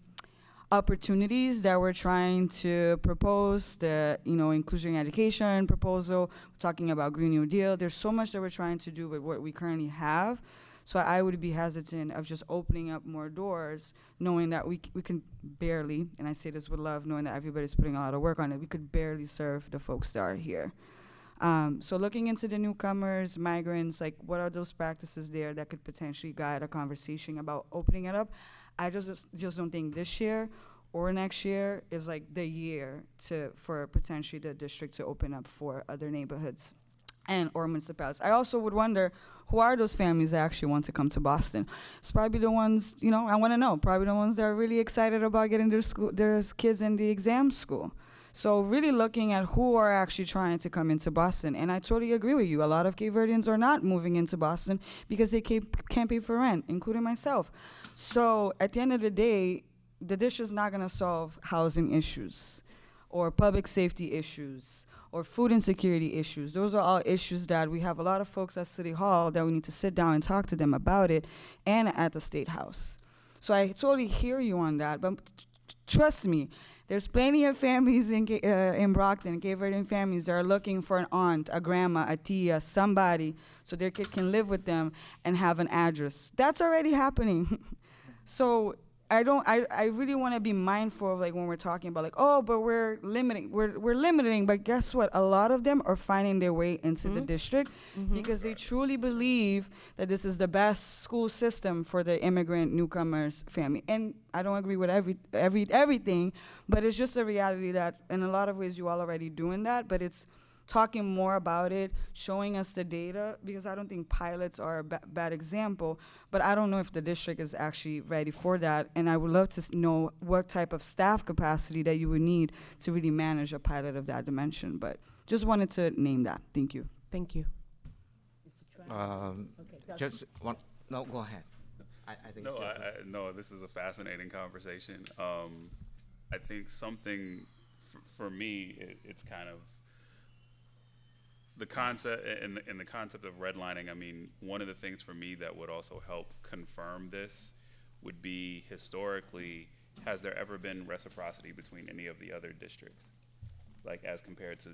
opportunities that we're trying to propose, the inclusion in education proposal, talking about Green New Deal. There's so much that we're trying to do with what we currently have. So I would be hesitant of just opening up more doors, knowing that we can barely, and I say this with love, knowing that everybody's putting a lot of work on it, we could barely serve the folks that are here. So looking into the newcomers, migrants, like what are those practices there that could potentially guide a conversation about opening it up? I just don't think this year or next year is like the year for potentially the district to open up for other neighborhoods and or municipalities. I also would wonder, who are those families that actually want to come to Boston? It's probably the ones, I want to know, probably the ones that are really excited about getting their kids in the exam school. So really looking at who are actually trying to come into Boston. And I totally agree with you. A lot of Cape Verdeans are not moving into Boston because they can't pay for rent, including myself. So at the end of the day, the district is not going to solve housing issues or public safety issues or food insecurity issues. Those are all issues that we have a lot of folks at City Hall that we need to sit down and talk to them about it, and at the State House. So I totally hear you on that, but trust me, there's plenty of families in Brockton, Cape Verdean families that are looking for an aunt, a grandma, a tia, somebody, so their kid can live with them and have an address. That's already happening. So I really want to be mindful of like when we're talking about like, oh, but we're limiting, but guess what? A lot of them are finding their way into the district because they truly believe that this is the best school system for the immigrant newcomers family. And I don't agree with everything, but it's just a reality that in a lot of ways you all already doing that, but it's talking more about it, showing us the data, because I don't think pilots are a bad example, but I don't know if the district is actually ready for that, and I would love to know what type of staff capacity that you would need to really manage a pilot of that dimension, but just wanted to name that. Thank you. Thank you. Just one, no, go ahead. I think no, so. No, this is a fascinating conversation. I think something, for me, it's kind of, the concept in the concept of redlining. I mean, one of the things for me that would also help confirm this would be, historically, has there ever been reciprocity between any of the other districts, like as compared to,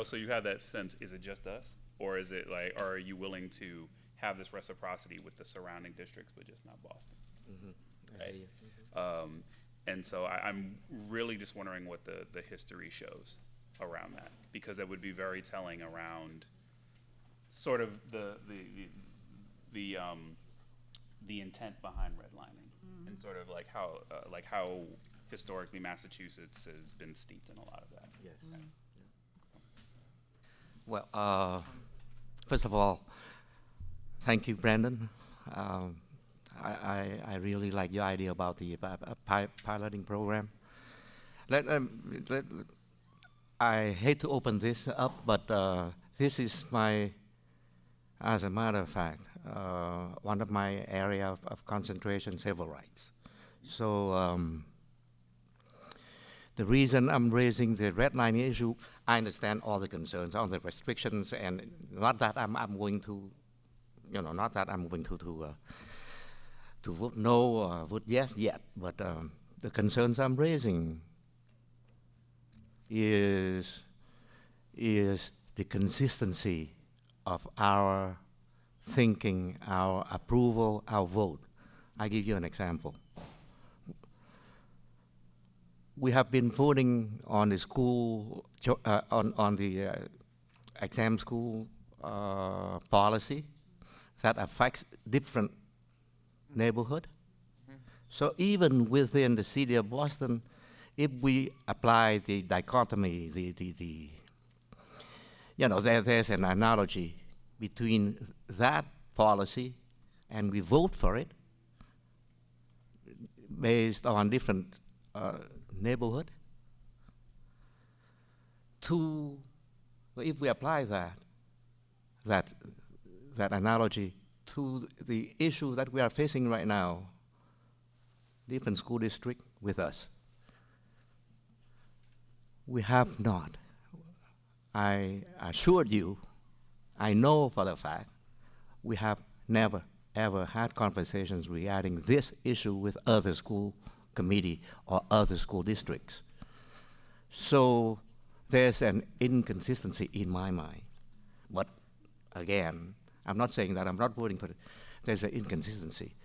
so you have that sense, is it just us, or is it like, or are you willing to have this reciprocity with the surrounding districts but just not Boston? Right. And so I'm really just wondering what the history shows around that, because that would be very telling around sort of the intent behind redlining, and sort of like how historically Massachusetts has been steeped in a lot of that. Yes. Well, first of all, thank you, Brandon. I really like your idea about the piloting program. I hate to open this up, but this is as a matter of fact, one of my area of concentration, civil rights. So the reason I'm raising the redlining issue, I understand all the concerns, all the restrictions, and not that I'm going to, not that I'm going to vote no or vote yes yet, but the concerns I'm raising is the consistency of our thinking, our approval, our vote. I give you an example. We have been voting on the school, on the exam school policy that affects different neighborhood. So even within the city of Boston, if we apply the dichotomy, there's an analogy between that policy and we vote for it based on different neighborhood, to, well, if we apply that analogy to the issue that we are facing right now, different school district with us, we have not. I assure you, I know for the fact, we have never, ever had conversations regarding this issue with other school committee or other school districts. So there's an inconsistency in my mind. But again, I'm not saying that I'm not voting for it. There's an inconsistency.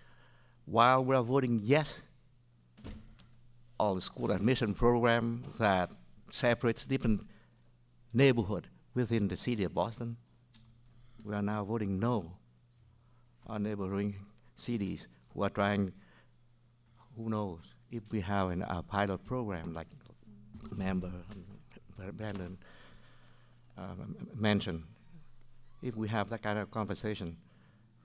While we're voting yes, all the school admission program that separates different neighborhood within the city of Boston, we are now voting no on neighboring cities who are trying, who knows, if we have a pilot program like member Brandon mentioned, if we have that kind of conversation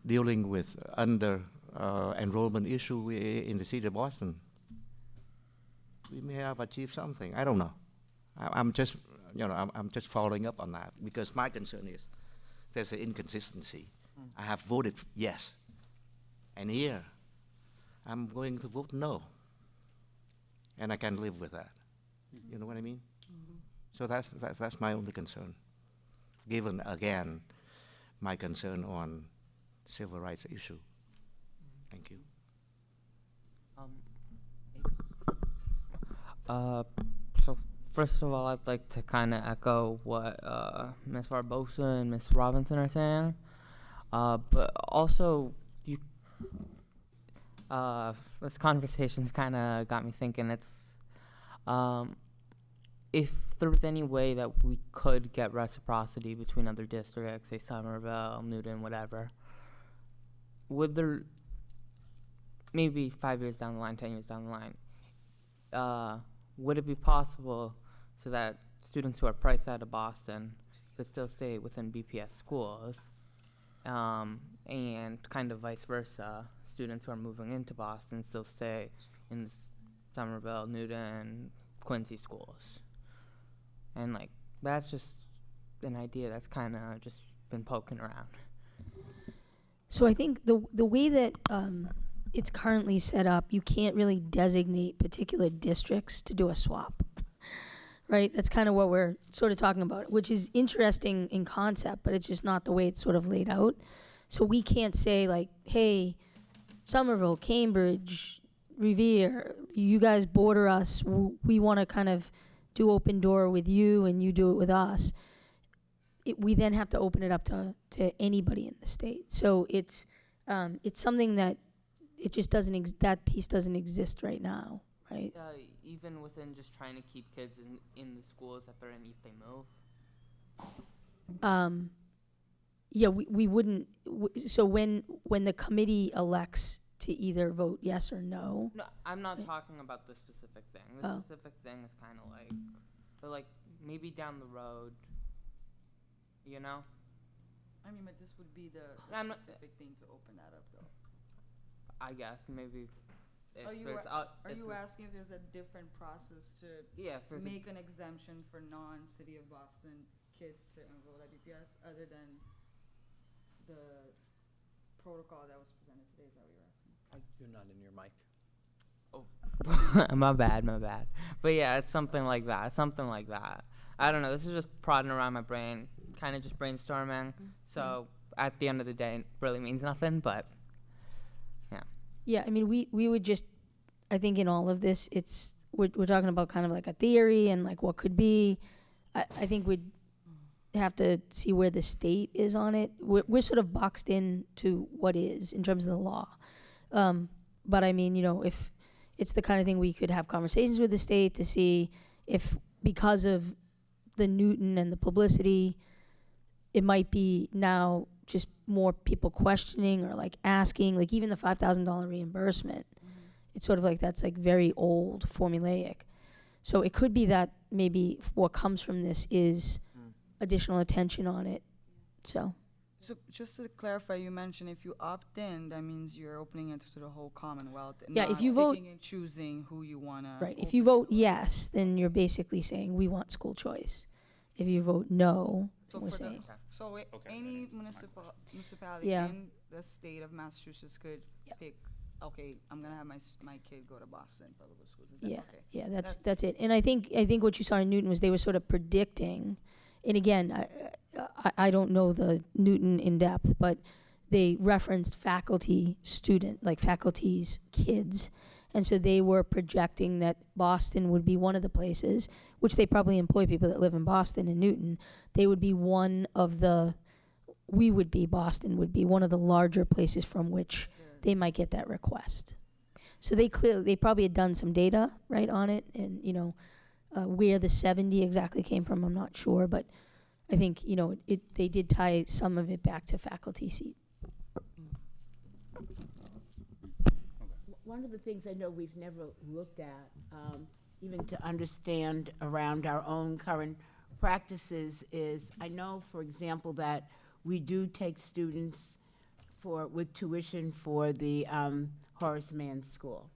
dealing with enrollment issue in the city of Boston, we may have achieved something. I don't know. I'm just following up on that because my concern is there's an inconsistency. I have voted yes, and here I'm going to vote no, and I can live with that. You know what I mean? So that's my only concern, given again my concern on civil rights issue. Thank you. So first of all, I'd like to kind of echo what Ms. Barbosa and Ms. Robinson are saying, but also this conversation's kind of got me thinking. It's if there was any way that we could get reciprocity between other districts, say Somerville, Newton, whatever, would there, maybe 5 years down the line, 10 years down the line, would it be possible so that students who are priced out of Boston could still stay within BPS schools, and kind of vice versa, students who are moving into Boston still stay in the Somerville, Newton, Quincy schools? And like, that's just an idea that's kind of just been poking around. So I think the way that it's currently set up, you can't really designate particular districts to do a swap, right? That's kind of what we're sort of talking about, which is interesting in concept, but it's just not the way it's sort of laid out. So we can't say like, hey, Somerville, Cambridge, Revere, you guys border us. We want to kind of do open door with you and you do it with us. We then have to open it up to anybody in the state. So it's something that it just doesn't, that piece doesn't exist right now, right? Even within just trying to keep kids in the schools that they're in if they move? Yeah, we wouldn't, so when the committee elects to either vote yes or no. No, I'm not talking about the specific thing. The specific thing is kind of like, but like maybe down the road, you know? I mean, but this would be the specific thing to open that up, though. I guess maybe. If Are you asking if there's a different process to make an exemption for non-City of Boston kids to enroll at BPS other than the protocol that was presented today? Is that what you're asking? You're not in your mic. Oh. my bad. But yeah, it's something like that. I don't know. This is just prodding around my brain, kind of just brainstorming. So at the end of the day, it really means nothing, but yeah. Yeah, I mean, we would just, I think in all of this, we're talking about kind of like a theory and like what could be. I think we'd have to see where the state is on it. We're sort of boxed in to what is in terms of the law. But I mean, if it's the kind of thing we could have conversations with the state to see if, because of the Newton and the publicity, it might be now just more people questioning or like asking, like even the $5,000 reimbursement. It's sort of like that's like very old, formulaic. So it could be that maybe what comes from this is additional attention on it. So just to clarify, you mentioned if you opt in, that means you're opening it to the whole Commonwealth. And yeah, not if you vote picking and choosing who you want to. Right. If you vote yes, then you're basically saying we want school choice. If you vote no, So we're for the, saying, so it- Okay, that any answers my municipality Yeah. in the state of Massachusetts could pick, okay, I'm gonna have my kid go to Boston Public Schools. Is that yeah, okay? yeah, that's it. And I think what you saw in Newton was they were sort of predicting, and again, I don't know the Newton in depth, but they referenced faculties, kids. And so they were projecting that Boston would be one of the places, which they probably employ people that live in Boston and Newton. They would be Boston would be one of the larger places from which they might get that request. So they probably had done some data, right, on it, and, where the 70 exactly came from, I'm not sure, but I think, they did tie some of it back to faculty seat. One of the things I know we've never looked at, even to understand around our own current practices, is I know, for example, that we do take students with tuition for the Horace Mann School,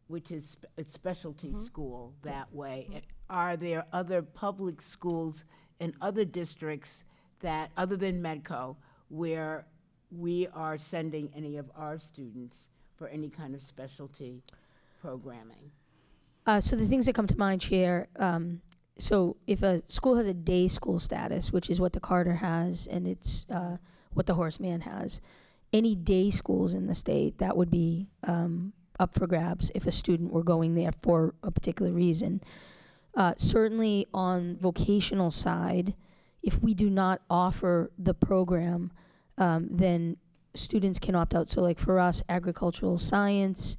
which is a specialty school that way. Are there other public schools in other districts that, other than Medco, where we are sending any of our students for any kind of specialty programming? So the things that come to mind, Chair, so if a school has a day school status, which is what the Carter has, and it's what the Horace Mann has, any day schools in the state, that would be up for grabs if a student were going there for a particular reason. Certainly on vocational side, if we do not offer the program, then students can opt out. So like for us, agricultural science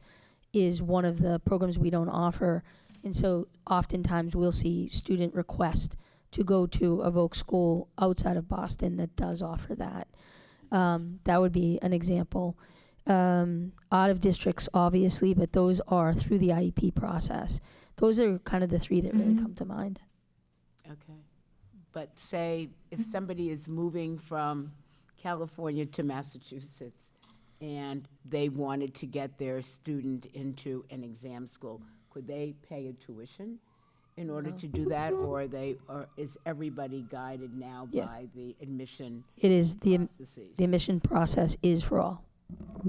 is one of the programs we don't offer. And so oftentimes we'll see student request to go to a voc school outside of Boston that does offer that. That would be an example. Out of districts, obviously, but those are through the IEP process. Those are kind of the three that really come to mind. Okay. But say if somebody is moving from California to Massachusetts and they wanted to get their student into an exam school, could they pay a tuition in order to do that, or is everybody guided now by the admission It is the processes? admission process is for all.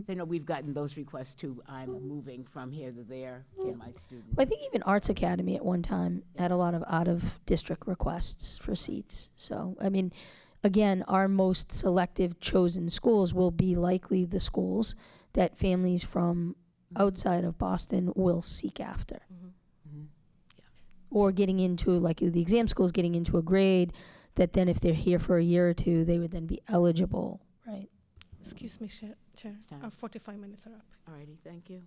I know we've gotten those requests too. I'm moving from here to there. Can my student? Well, I think even Arts Academy at one time had a lot of out-of-district requests for seats. So, I mean, again, our most selective chosen schools will be likely the schools that families from outside of Boston will seek after. Or getting into, like the exam schools, getting into a grade that then if they're here for a year or two, they would then be eligible, right? Excuse me, Chair. Our 45 minutes are up. All righty, thank you.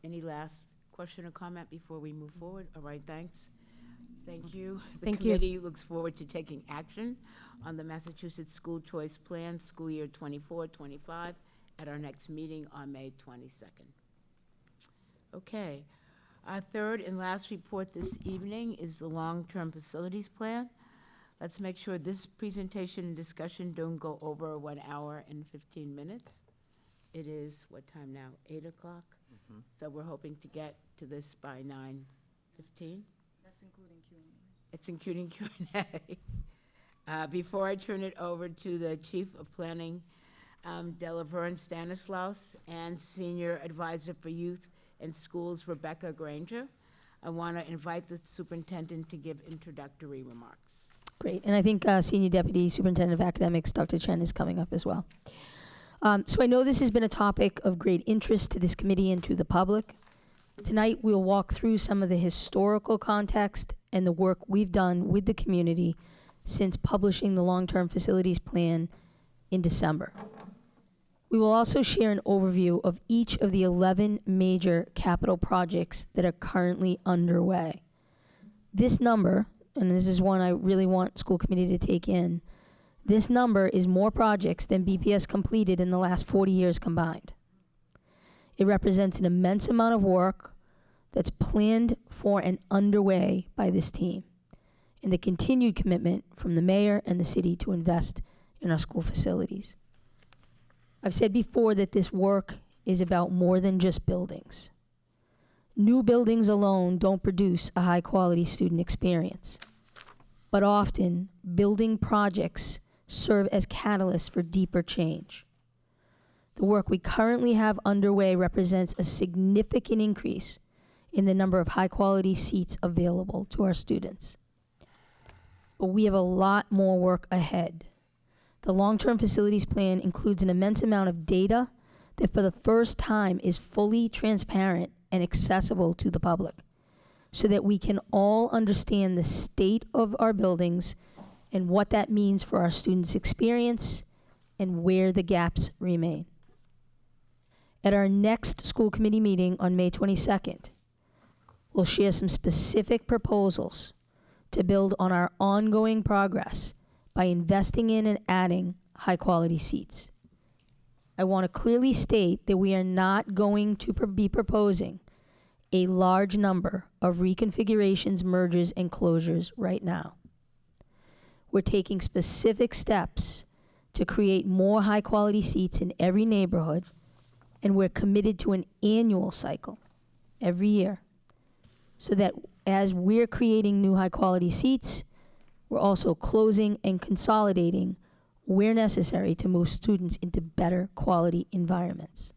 Any last question or comment before we move forward? All right, thanks. Thank you. Thank The you. committee looks forward to taking action on the Massachusetts School Choice Plan, school year 24-25, at our next meeting on May 22nd. Okay. Our third and last report this evening is the long-term facilities plan. Let's make sure this presentation and discussion don't go over 1 hour and 15 minutes. It is, what time now, 8 o'clock? So we're hoping to get to this by 9:15. That's including Q&A. It's including Q&A. Before I turn it over to the Chief of Planning, Delaverne Stanislaus, and Senior Advisor for Youth and Schools, Rebecca Granger, I want to invite the superintendent to give introductory remarks. Great, and I think Senior Deputy Superintendent of Academics, Dr. Chen, is coming up as well. So I know this has been a topic of great interest to this committee and to the public. Tonight, we'll walk through some of the historical context and the work we've done with the community since publishing the long-term facilities plan in December. We will also share an overview of each of the 11 major capital projects that are currently underway. This number, and this is one I really want school committee to take in, this number is more projects than BPS completed in the last 40 years combined. It represents an immense amount of work that's planned for and underway by this team, and the continued commitment from the mayor and the city to invest in our school facilities. I've said before that this work is about more than just buildings. New buildings alone don't produce a high-quality student experience. but often building projects serve as catalysts for deeper change. The work we currently have underway represents a significant increase in the number of high-quality seats available to our students. But we have a lot more work ahead. The long-term facilities plan includes an immense amount of data that for the first time is fully transparent and accessible to the public, so that we can all understand the state of our buildings and what that means for our students' experience and where the gaps remain. At our next school committee meeting on May 22nd, we'll share some specific proposals to build on our ongoing progress by investing in and adding high-quality seats. I want to clearly state that we are not going to be proposing a large number of reconfigurations, mergers, and closures right now. We're taking specific steps to create more high-quality seats in every neighborhood, and we're committed to an annual cycle every year, so that as we're creating new high-quality seats, we're also closing and consolidating where necessary to move students into better quality environments.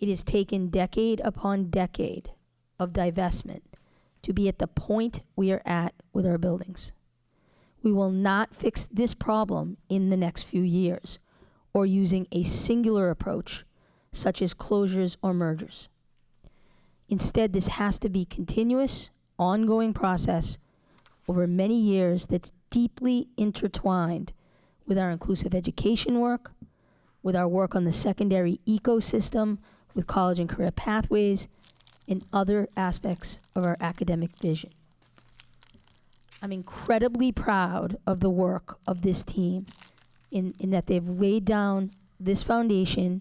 It has taken decade upon decade of divestment to be at the point we are at with our buildings. We will not fix this problem in the next few years or using a singular approach such as closures or mergers. Instead, this has to be continuous, ongoing process over many years that's deeply intertwined with our inclusive education work, with our work on the secondary ecosystem, with college and career pathways, and other aspects of our academic vision. I'm incredibly proud of the work of this team in that they've laid down this foundation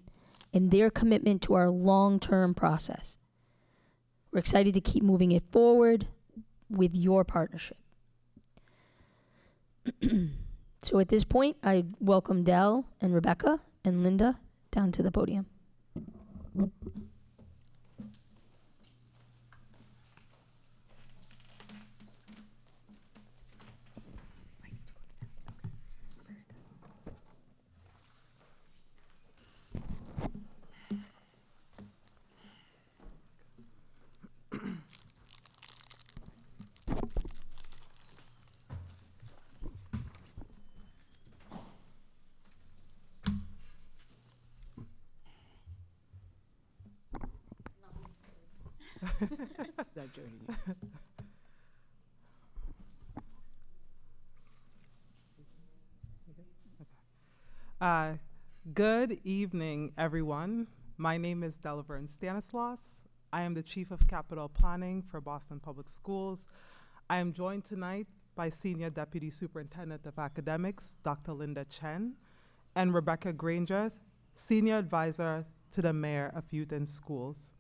and their commitment to our long-term process. We're excited to keep moving it forward with your partnership. So at this point, I welcome Dell and Rebecca and Linda down to the podium. Not joining you. Good evening, everyone. My name is Delaverne Stanislaus. I am the Chief of Capital Planning for Boston Public Schools. I am joined tonight by Senior Deputy Superintendent of Academics, Dr. Linda Chen, and Rebecca Granger, Senior Advisor to the Mayor of Youth and Schools.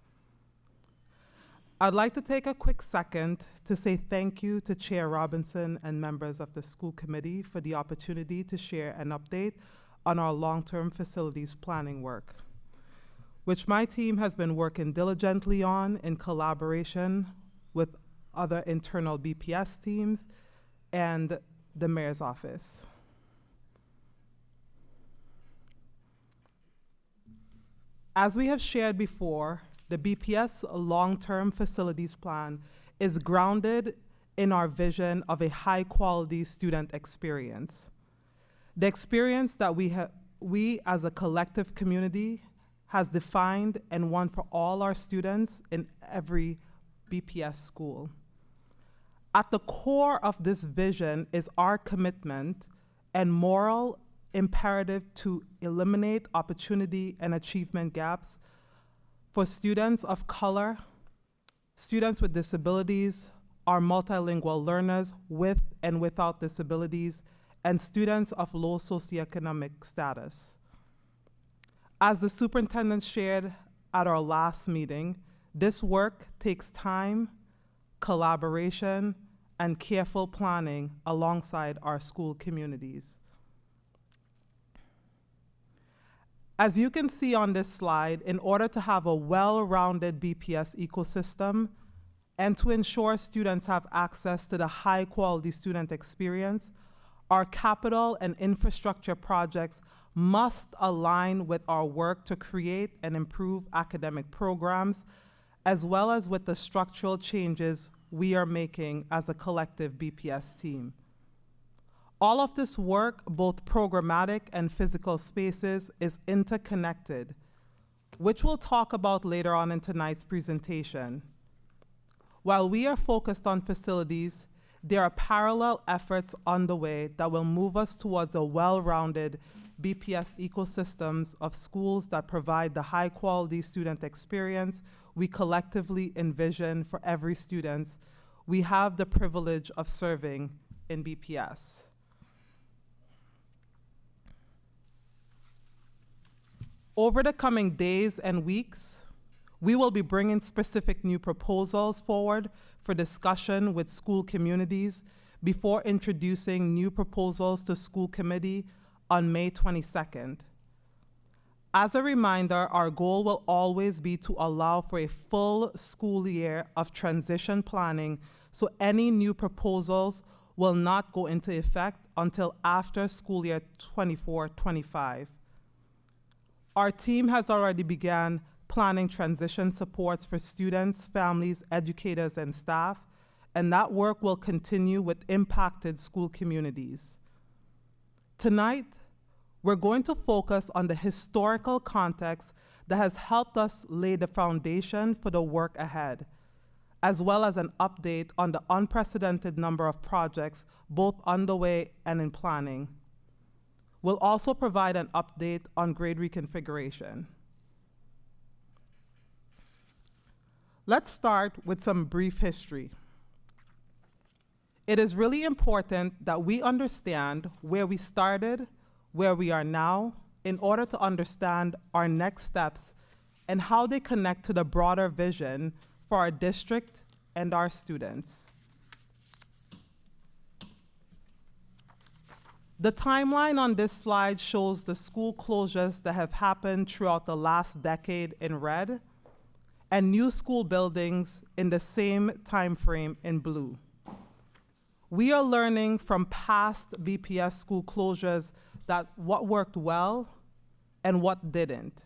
I'd like to take a quick second to say thank you to Chair Robinson and members of the school committee for the opportunity to share an update on our long-term facilities planning work, which my team has been working diligently on in collaboration with other internal BPS teams and the Mayor's office. As we have shared before, the BPS long-term facilities plan is grounded in our vision of a high-quality student experience. The experience that we as a collective community has defined and want for all our students in every BPS school. At the core of this vision is our commitment and moral imperative to eliminate opportunity and achievement gaps for students of color, students with disabilities, our multilingual learners with and without disabilities, and students of low socioeconomic status. As the superintendent shared at our last meeting, this work takes time, collaboration, and careful planning alongside our school communities. As you can see on this slide, in order to have a well-rounded BPS ecosystem and to ensure students have access to the high-quality student experience, our capital and infrastructure projects must align with our work to create and improve academic programs, as well as with the structural changes we are making as a collective BPS team. All of this work, both programmatic and physical spaces, is interconnected, which we'll talk about later on in tonight's presentation. While we are focused on facilities, there are parallel efforts underway that will move us towards a well-rounded BPS ecosystems of schools that provide the high-quality student experience we collectively envision for every student we have the privilege of serving in BPS. Over the coming days and weeks, we will be bringing specific new proposals forward for discussion with school communities before introducing new proposals to school committee on May 22nd. As a reminder, our goal will always be to allow for a full school year of transition planning, so any new proposals will not go into effect until after school year 24-25. Our team has already begun planning transition supports for students, families, educators, and staff, and that work will continue with impacted school communities. Tonight, we're going to focus on the historical context that has helped us lay the foundation for the work ahead, as well as an update on the unprecedented number of projects both underway and in planning. We'll also provide an update on grade reconfiguration. Let's start with some brief history. It is really important that we understand where we started, where we are now, in order to understand our next steps and how they connect to the broader vision for our district and our students. The timeline on this slide shows the school closures that have happened throughout the last decade in red, and new school buildings in the same time frame in blue. We are learning from past BPS school closures that what worked well and what didn't.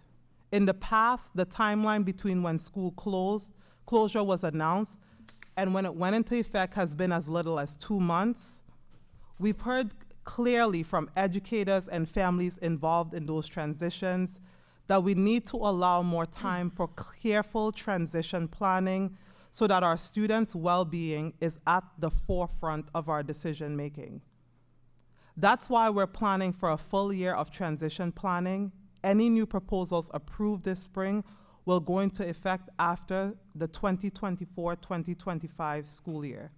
In the past, the timeline between when school closure was announced and when it went into effect has been as little as 2 months. We've heard clearly from educators and families involved in those transitions that we need to allow more time for careful transition planning so that our students' well-being is at the forefront of our decision-making. That's why we're planning for a full year of transition planning. Any new proposals approved this spring will go into effect after the 2024-2025 school year.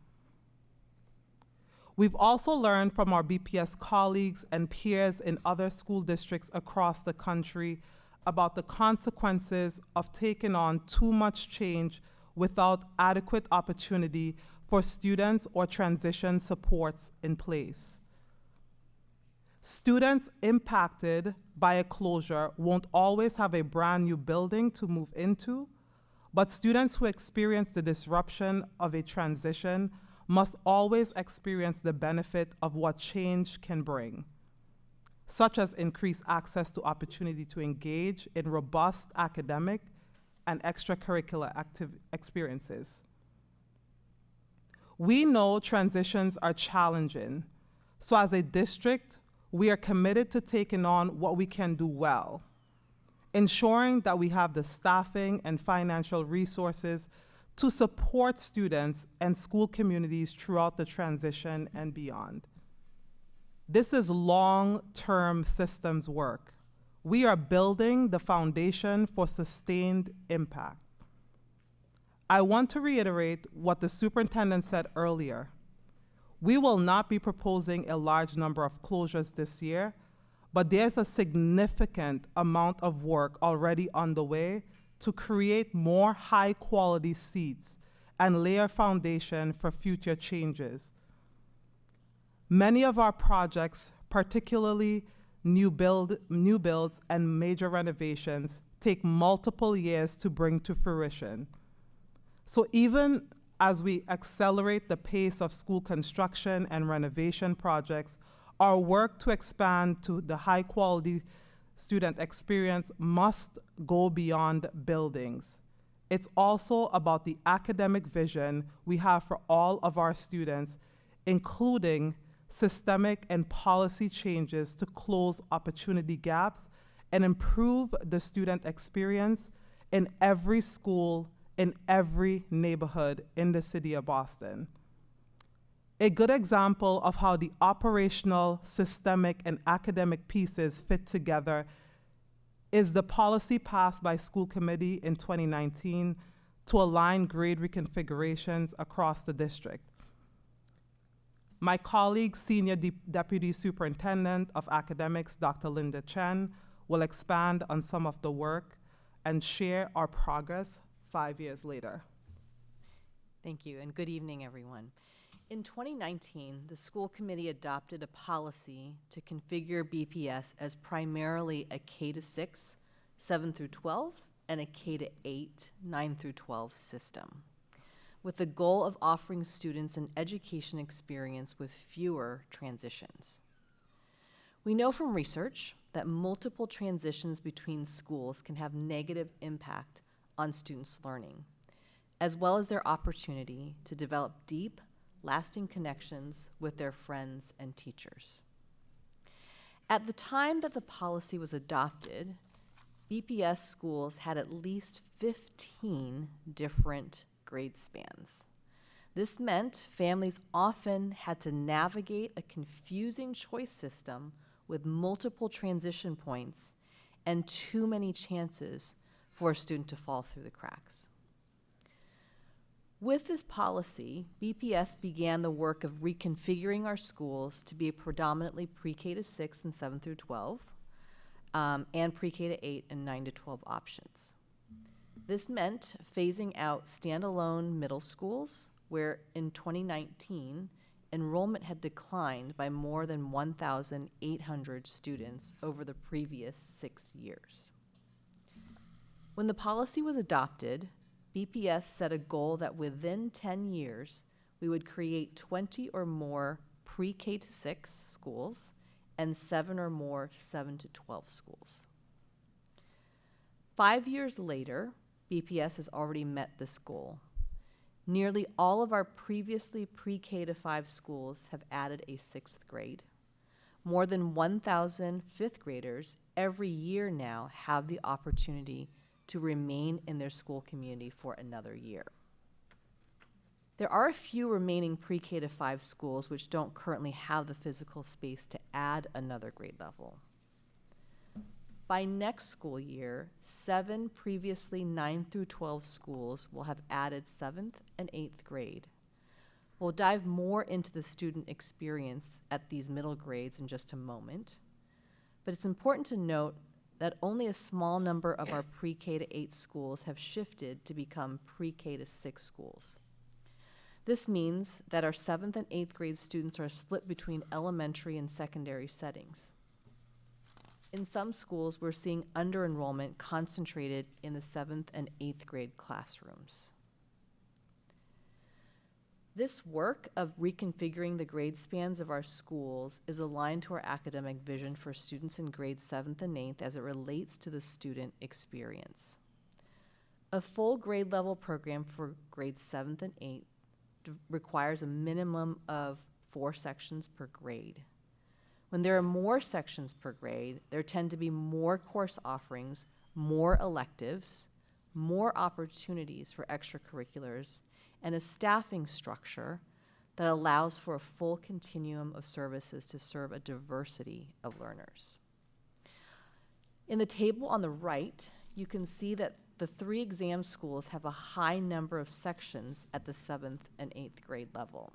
We've also learned from our BPS colleagues and peers in other school districts across the country about the consequences of taking on too much change without adequate opportunity for students or transition supports in place. Students impacted by a closure won't always have a brand new building to move into, but students who experience the disruption of a transition must always experience the benefit of what change can bring, such as increased access to opportunity to engage in robust academic and extracurricular experiences. We know transitions are challenging, so as a district, we are committed to taking on what we can do well, ensuring that we have the staffing and financial resources to support students and school communities throughout the transition and beyond. This is long-term systems work. We are building the foundation for sustained impact. I want to reiterate what the superintendent said earlier. We will not be proposing a large number of closures this year, but there's a significant amount of work already underway to create more high-quality seats and lay a foundation for future changes. Many of our projects, particularly new builds and major renovations, take multiple years to bring to fruition. So even as we accelerate the pace of school construction and renovation projects, our work to expand to the high-quality student experience must go beyond buildings. It's also about the academic vision we have for all of our students, including systemic and policy changes to close opportunity gaps and improve the student experience in every school, in every neighborhood in the city of Boston. A good example of how the operational, systemic, and academic pieces fit together is the policy passed by school committee in 2019 to align grade reconfigurations across the district. My colleague, Senior Deputy Superintendent of Academics, Dr. Linda Chen, will expand on some of the work and share our progress 5 years later. Thank you, and good evening, everyone. In 2019, the school committee adopted a policy to configure BPS as primarily a K-6, 7 through 12, and a K-8, 9 through 12 system, with the goal of offering students an education experience with fewer transitions. We know from research that multiple transitions between schools can have negative impact on students' learning, as well as their opportunity to develop deep, lasting connections with their friends and teachers. At the time that the policy was adopted, BPS schools had at least 15 different grade spans. This meant families often had to navigate a confusing choice system with multiple transition points and too many chances for a student to fall through the cracks. With this policy, BPS began the work of reconfiguring our schools to be predominantly pre-K to 6 and 7 through 12, and pre-K to 8 and 9 to 12 options. This meant phasing out standalone middle schools, where in 2019, enrollment had declined by more than 1,800 students over the previous 6 years. When the policy was adopted, BPS set a goal that within 10 years, we would create 20 or more pre-K to 6 schools and 7 or more 7 to 12 schools. 5 years later, BPS has already met this goal. Nearly all of our previously pre-K to 5 schools have added a 6th grade. More than 1,000 fifth graders every year now have the opportunity to remain in their school community for another year. There are a few remaining pre-K to 5 schools which don't currently have the physical space to add another grade level. By next school year, 7 previously 9 through 12 schools will have added 7th and 8th grade. We'll dive more into the student experience at these middle grades in just a moment, but it's important to note that only a small number of our pre-K to 8 schools have shifted to become pre-K to 6 schools. This means that our 7th and 8th grade students are split between elementary and secondary settings. In some schools, we're seeing under-enrollment concentrated in the 7th and 8th grade classrooms. This work of reconfiguring the grade spans of our schools is aligned to our academic vision for students in grades 7th and 8th as it relates to the student experience. A full grade level program for grades 7th and 8th requires a minimum of 4 sections per grade. When there are more sections per grade, there tend to be more course offerings, more electives, more opportunities for extracurriculars, and a staffing structure that allows for a full continuum of services to serve a diversity of learners. In the table on the right, you can see that the 3 exam schools have a high number of sections at the 7th and 8th grade level.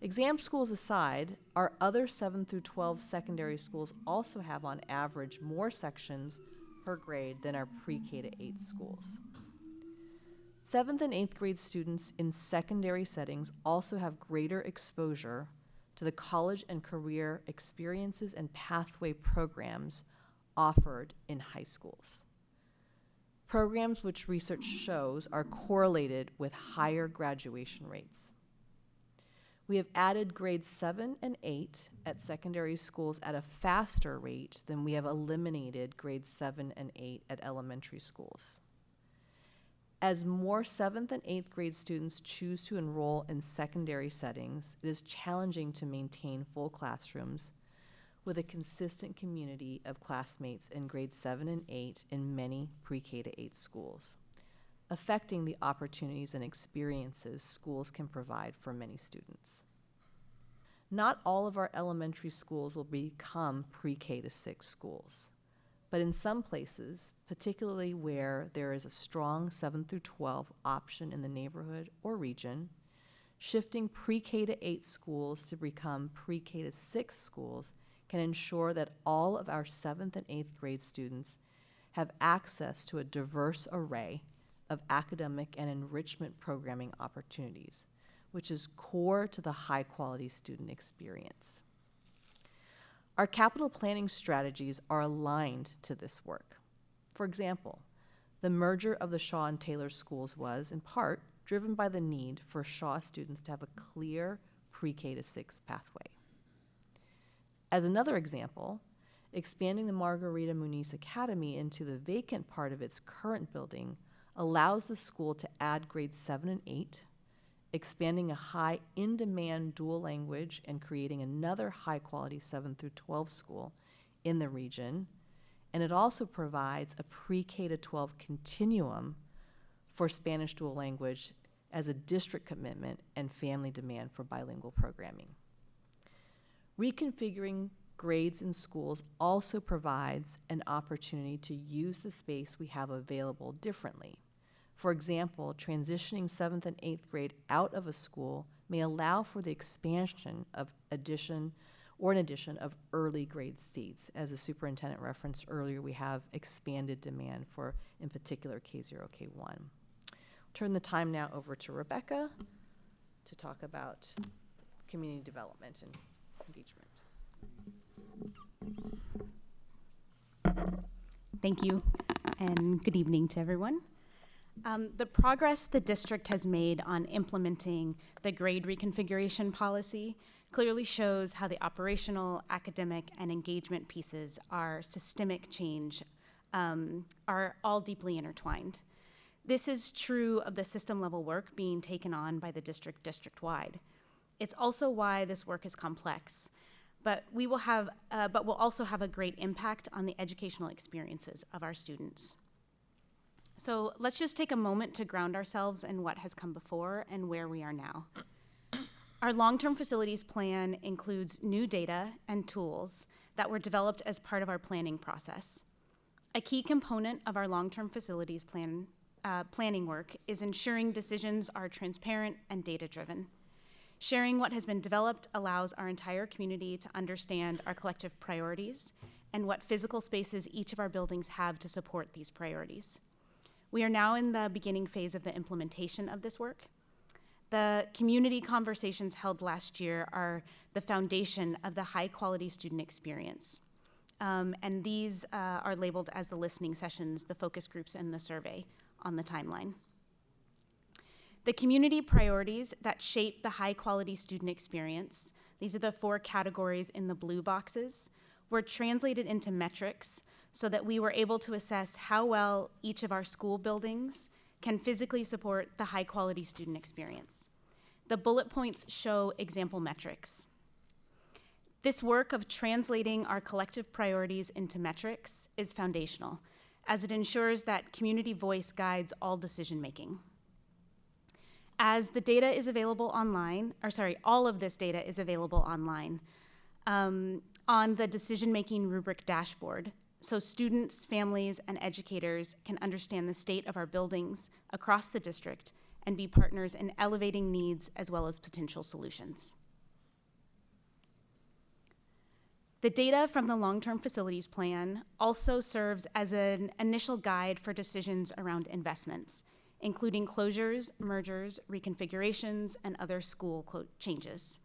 Exam schools aside, our other 7 through 12 secondary schools also have on average more sections per grade than our pre-K to 8 schools. 7th and 8th grade students in secondary settings also have greater exposure to the college and career experiences and pathway programs offered in high schools. programs which research shows are correlated with higher graduation rates. We have added grades 7 and 8 at secondary schools at a faster rate than we have eliminated grades 7 and 8 at elementary schools. As more 7th and 8th grade students choose to enroll in secondary settings, it is challenging to maintain full classrooms with a consistent community of classmates in grades 7 and 8 in many pre-K to 8 schools, affecting the opportunities and experiences schools can provide for many students. Not all of our elementary schools will become pre-K to 6 schools, but in some places, particularly where there is a strong 7 through 12 option in the neighborhood or region, shifting pre-K to 8 schools to become pre-K to 6 schools can ensure that all of our 7th and 8th grade students have access to a diverse array of academic and enrichment programming opportunities, which is core to the high-quality student experience. Our capital planning strategies are aligned to this work. For example, the merger of the Shaw and Taylor schools was, in part, driven by the need for Shaw students to have a clear pre-K to 6 pathway. As another example, expanding the Margarita Muniz Academy into the vacant part of its current building allows the school to add grades 7 and 8, expanding a high in-demand dual language and creating another high-quality 7 through 12 school in the region. And it also provides a pre-K to 12 continuum for Spanish dual language as a district commitment and family demand for bilingual programming. Reconfiguring grades in schools also provides an opportunity to use the space we have available differently. For example, transitioning 7th and 8th grade out of a school may allow for the expansion of addition of early grade seats. As the superintendent referenced earlier, we have expanded demand for, in particular, K0, K1. Turn the time now over to Rebecca to talk about community development and engagement. Thank you, and good evening to everyone. The progress the district has made on implementing the grade reconfiguration policy clearly shows how the operational, academic, and engagement pieces are systemic change, are all deeply intertwined. This is true of the system-level work being taken on by the district-wide. It's also why this work is complex, but we'll also have a great impact on the educational experiences of our students. So let's just take a moment to ground ourselves in what has come before and where we are now. Our long-term facilities plan includes new data and tools that were developed as part of our planning process. A key component of our long-term facilities planning work is ensuring decisions are transparent and data-driven. Sharing what has been developed allows our entire community to understand our collective priorities and what physical spaces each of our buildings have to support these priorities. We are now in the beginning phase of the implementation of this work. The community conversations held last year are the foundation of the high-quality student experience. And these are labeled as the listening sessions, the focus groups, and the survey on the timeline. The community priorities that shape the high-quality student experience, these are the 4 categories in the blue boxes, were translated into metrics so that we were able to assess how well each of our school buildings can physically support the high-quality student experience. The bullet points show example metrics. This work of translating our collective priorities into metrics is foundational, as it ensures that community voice guides all decision-making. As the data is available online, all of this data is available online on the decision-making rubric dashboard, so students, families, and educators can understand the state of our buildings across the district and be partners in elevating needs as well as potential solutions. The data from the long-term facilities plan also serves as an initial guide for decisions around investments, including closures, mergers, reconfigurations, and other school changes.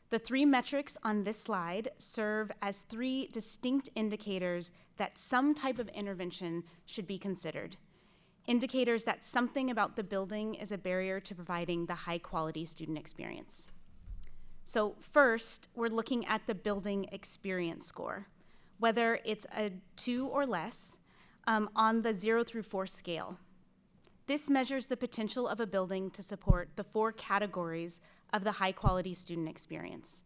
The 3 metrics on this slide serve as 3 distinct indicators that some type of intervention should be considered. indicators that something about the building is a barrier to providing the high-quality student experience. So first, we're looking at the building experience score, whether it's a 2 or less on the 0 through 4 scale. This measures the potential of a building to support the 4 categories of the high-quality student experience.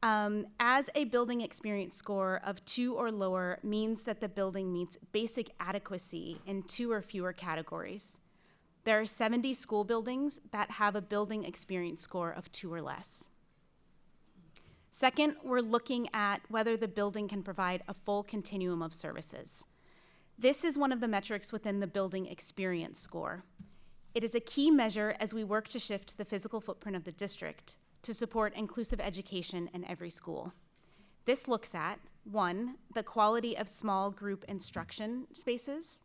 As a building experience score of 2 or lower means that the building meets basic adequacy in 2 or fewer categories. There are 70 school buildings that have a building experience score of 2 or less. Second, we're looking at whether the building can provide a full continuum of services. This is one of the metrics within the building experience score. It is a key measure as we work to shift the physical footprint of the district to support inclusive education in every school. This looks at, 1, the quality of small group instruction spaces.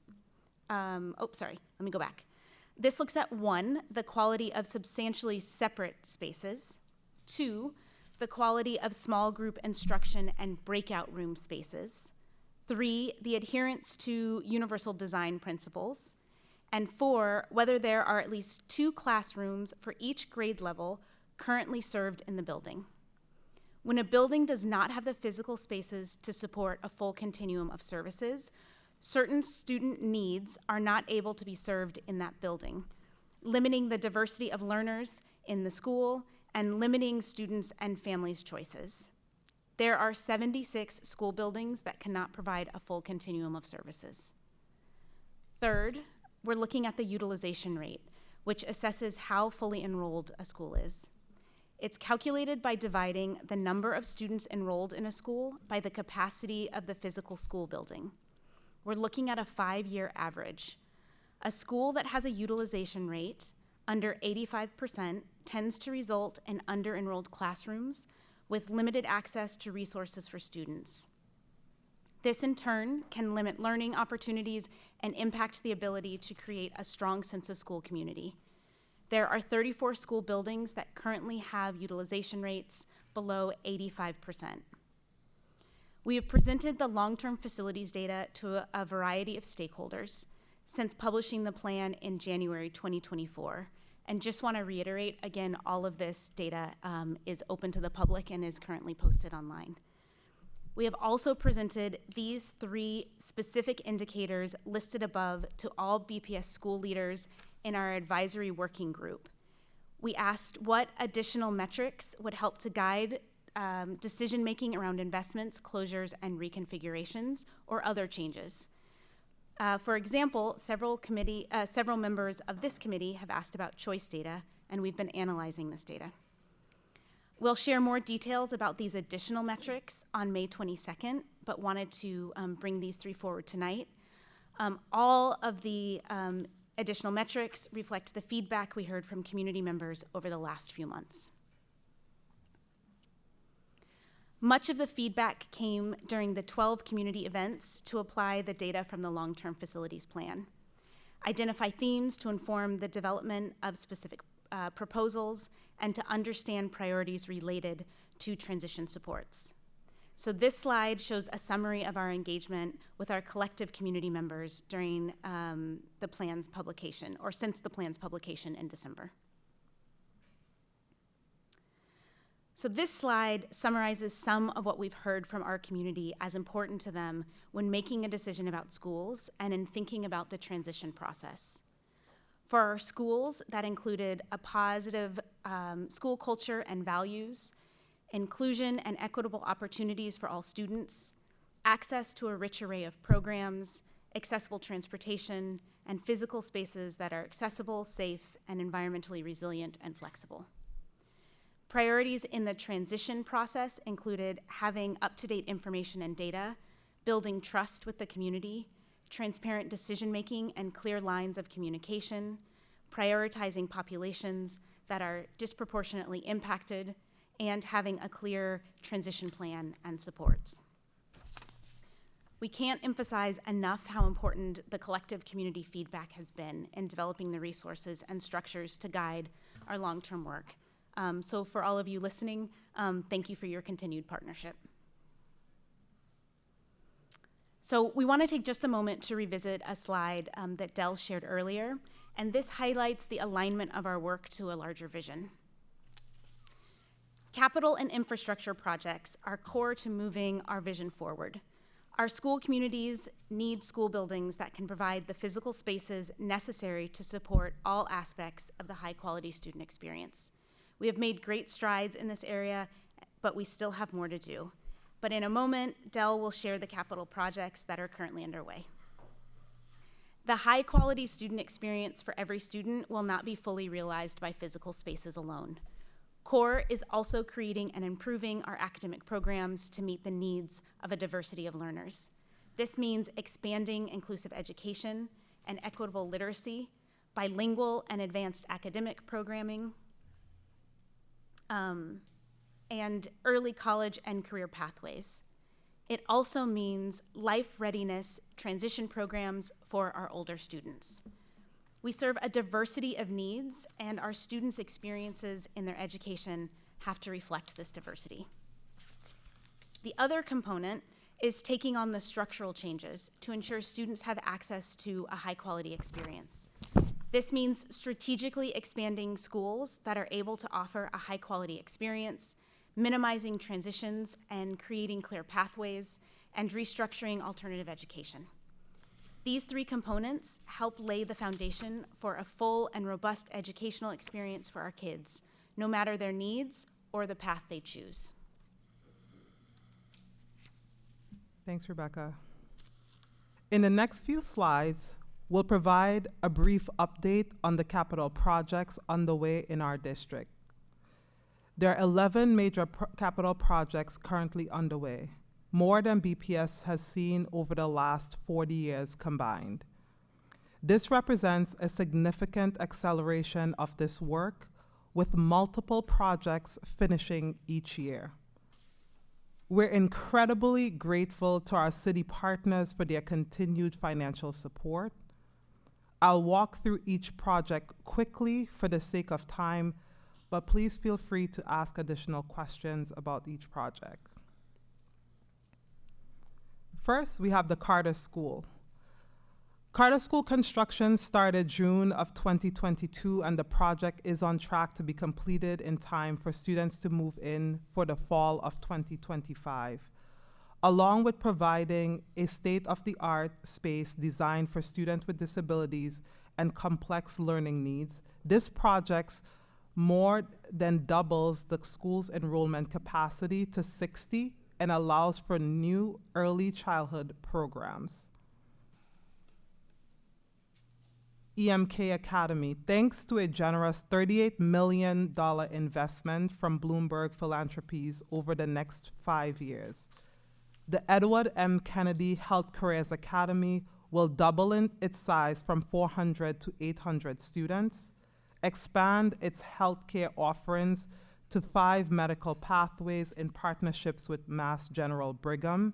This looks at 1, the quality of substantially separate spaces. 2, the quality of small group instruction and breakout room spaces. 3, the adherence to universal design principles. And 4, whether there are at least 2 classrooms for each grade level currently served in the building. When a building does not have the physical spaces to support a full continuum of services, certain student needs are not able to be served in that building, limiting the diversity of learners in the school and limiting students' and families' choices. There are 76 school buildings that cannot provide a full continuum of services. Third, we're looking at the utilization rate, which assesses how fully enrolled a school is. It's calculated by dividing the number of students enrolled in a school by the capacity of the physical school building. We're looking at a 5-year average. A school that has a utilization rate under 85% tends to result in under-enrolled classrooms with limited access to resources for students. This, in turn, can limit learning opportunities and impact the ability to create a strong sense of school community. There are 34 school buildings that currently have utilization rates below 85%. We have presented the long-term facilities data to a variety of stakeholders since publishing the plan in January 2024. And just want to reiterate, again, all of this data is open to the public and is currently posted online. We have also presented these 3 specific indicators listed above to all BPS school leaders in our advisory working group. We asked what additional metrics would help to guide decision-making around investments, closures, and reconfigurations, or other changes. For example, several members of this committee have asked about choice data, and we've been analyzing this data. We'll share more details about these additional metrics on May 22nd, but wanted to bring these 3 forward tonight. All of the additional metrics reflect the feedback we heard from community members over the last few months. Much of the feedback came during the 12 community events to apply the data from the long-term facilities plan, identify themes to inform the development of specific proposals, and to understand priorities related to transition supports. So this slide shows a summary of our engagement with our collective community members during the plan's publication, or since the plan's publication in December. So this slide summarizes some of what we've heard from our community as important to them when making a decision about schools and in thinking about the transition process. For our schools, that included a positive school culture and values, inclusion and equitable opportunities for all students, access to a rich array of programs, accessible transportation, and physical spaces that are accessible, safe, and environmentally resilient and flexible. Priorities in the transition process included having up-to-date information and data, building trust with the community, transparent decision-making and clear lines of communication, prioritizing populations that are disproportionately impacted, and having a clear transition plan and supports. We can't emphasize enough how important the collective community feedback has been in developing the resources and structures to guide our long-term work. So for all of you listening, thank you for your continued partnership. So we want to take just a moment to revisit a slide that Del shared earlier, and this highlights the alignment of our work to a larger vision. Capital and infrastructure projects are core to moving our vision forward. Our school communities need school buildings that can provide the physical spaces necessary to support all aspects of the high-quality student experience. We have made great strides in this area, but we still have more to do. But in a moment, Del will share the capital projects that are currently underway. The high-quality student experience for every student will not be fully realized by physical spaces alone. CORE is also creating and improving our academic programs to meet the needs of a diversity of learners. This means expanding inclusive education and equitable literacy, bilingual and advanced academic programming, and early college and career pathways. It also means life readiness transition programs for our older students. We serve a diversity of needs, and our students' experiences in their education have to reflect this diversity. The other component is taking on the structural changes to ensure students have access to a high-quality experience. This means strategically expanding schools that are able to offer a high-quality experience, minimizing transitions and creating clear pathways, and restructuring alternative education. These three components help lay the foundation for a full and robust educational experience for our kids, no matter their needs or the path they choose. Thanks, Rebecca. In the next few slides, we'll provide a brief update on the capital projects underway in our district. There are 11 major capital projects currently underway, more than BPS has seen over the last 40 years combined. This represents a significant acceleration of this work, with multiple projects finishing each year. We're incredibly grateful to our city partners for their continued financial support. I'll walk through each project quickly for the sake of time, but please feel free to ask additional questions about each project. First, we have the Carter School. Carter School construction started June of 2022, and the project is on track to be completed in time for students to move in for the fall of 2025. Along with providing a state-of-the-art space designed for students with disabilities and complex learning needs, this project more than doubles the school's enrollment capacity to 60 and allows for new early childhood programs. EMK Academy, thanks to a generous $38 million investment from Bloomberg Philanthropies over the next 5 years. The Edward M. Kennedy Health Careers Academy will double in its size from 400 to 800 students, expand its healthcare offerings to 5 medical pathways in partnerships with Mass General Brigham.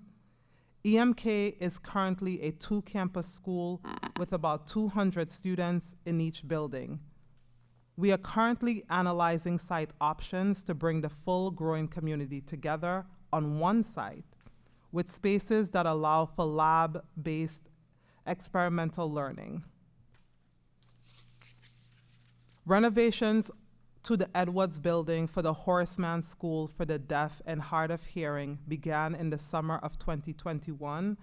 EMK is currently a 2-campus school with about 200 students in each building. We are currently analyzing site options to bring the full growing community together on one site, with spaces that allow for lab-based experimental learning. Renovations to the Edwards Building for the Horace Mann School for the Deaf and Hard of Hearing began in the summer of 2021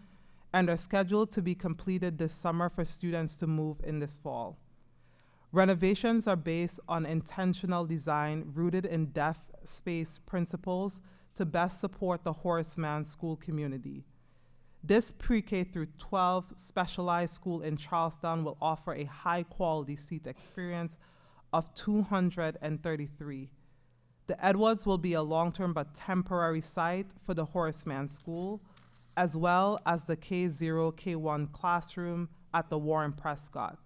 and are scheduled to be completed this summer for students to move in this fall. Renovations are based on intentional design rooted in deaf space principles to best support the Horace Mann School community. This pre-K through 12 specialized school in Charlestown will offer a high-quality seat experience of 233. The Edwards will be a long-term but temporary site for the Horace Mann School, as well as the K0, K1 classroom at the Warren Prescott.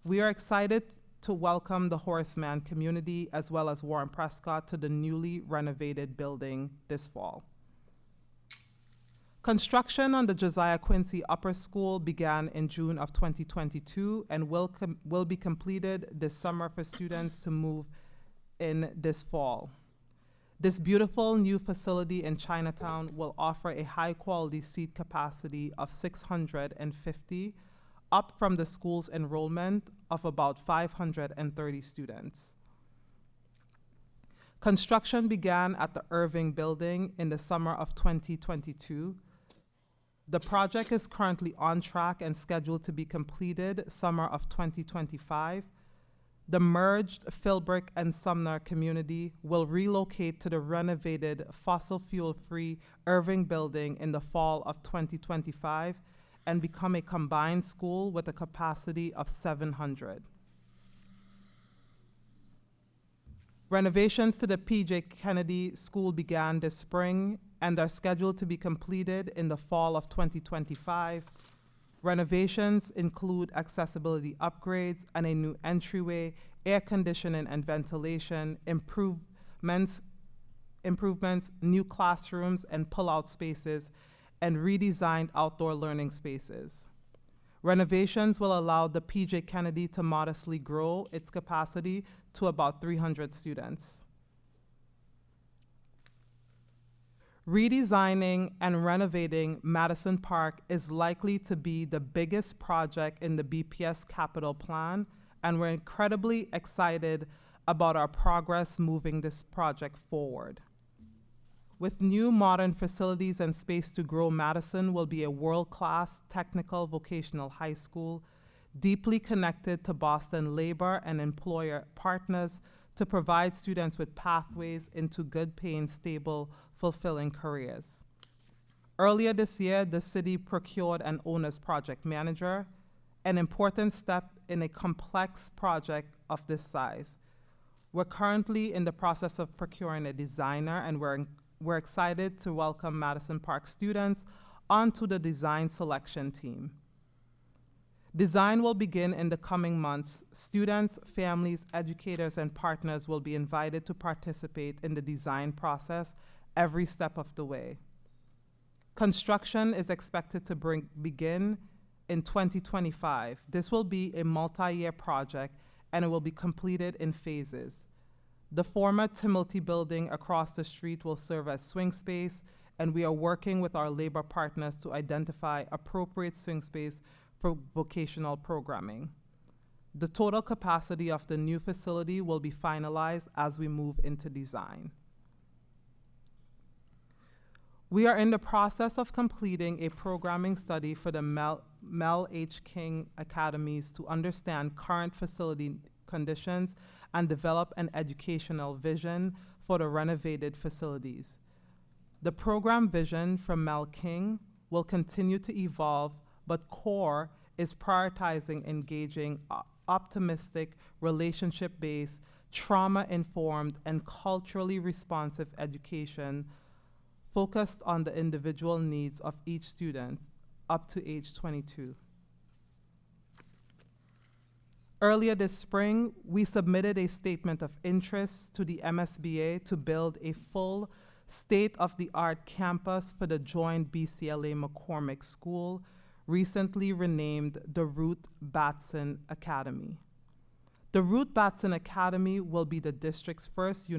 We are excited to welcome the Horace Mann community as well as Warren Prescott to the newly renovated building this fall. Construction on the Josiah Quincy Upper School began in June of 2022 and will be completed this summer for students to move in this fall. This beautiful new facility in Chinatown will offer a high-quality seat capacity of 650, up from the school's enrollment of about 530 students. Construction began at the Irving Building in the summer of 2022. The project is currently on track and scheduled to be completed summer of 2025. The merged Philbrick and Sumner community will relocate to the renovated fossil fuel-free Irving Building in the fall of 2025 and become a combined school with a capacity of 700. Renovations to the P.J. Kennedy School began this spring and are scheduled to be completed in the fall of 2025. Renovations include accessibility upgrades and a new entryway, air conditioning and ventilation, improvements, new classrooms and pull-out spaces, and redesigned outdoor learning spaces. Renovations will allow the P.J. Kennedy to modestly grow its capacity to about 300 students. Redesigning and renovating Madison Park is likely to be the biggest project in the BPS capital plan, and we're incredibly excited about our progress moving this project forward. With new modern facilities and space to grow, Madison will be a world-class technical vocational high school, deeply connected to Boston labor and employer partners to provide students with pathways into good-paying, stable, fulfilling careers. Earlier this year, the city procured an owner's project manager, an important step in a complex project of this size. We're currently in the process of procuring a designer, and we're excited to welcome Madison Park students onto the design selection team. Design will begin in the coming months. Students, families, educators, and partners will be invited to participate in the design process every step of the way. Construction is expected to begin in 2025. This will be a multi-year project, and it will be completed in phases. The former Timilty building across the street will serve as swing space, and we are working with our labor partners to identify appropriate swing space for vocational programming. The total capacity of the new facility will be finalized as we move into design. We are in the process of completing a programming study for the Mel H. King Academies to understand current facility conditions and develop an educational vision for the renovated facilities. The program vision from Mel King will continue to evolve, but core is prioritizing engaging optimistic, relationship-based, trauma-informed, and culturally responsive education focused on the individual needs of each student up to age 22. Earlier this spring, we submitted a statement of interest to the MSBA to build a full state-of-the-art campus for the joint BCLA McCormick School, recently renamed the Ruth Batson Academy. The Ruth Batson Academy will be the district's first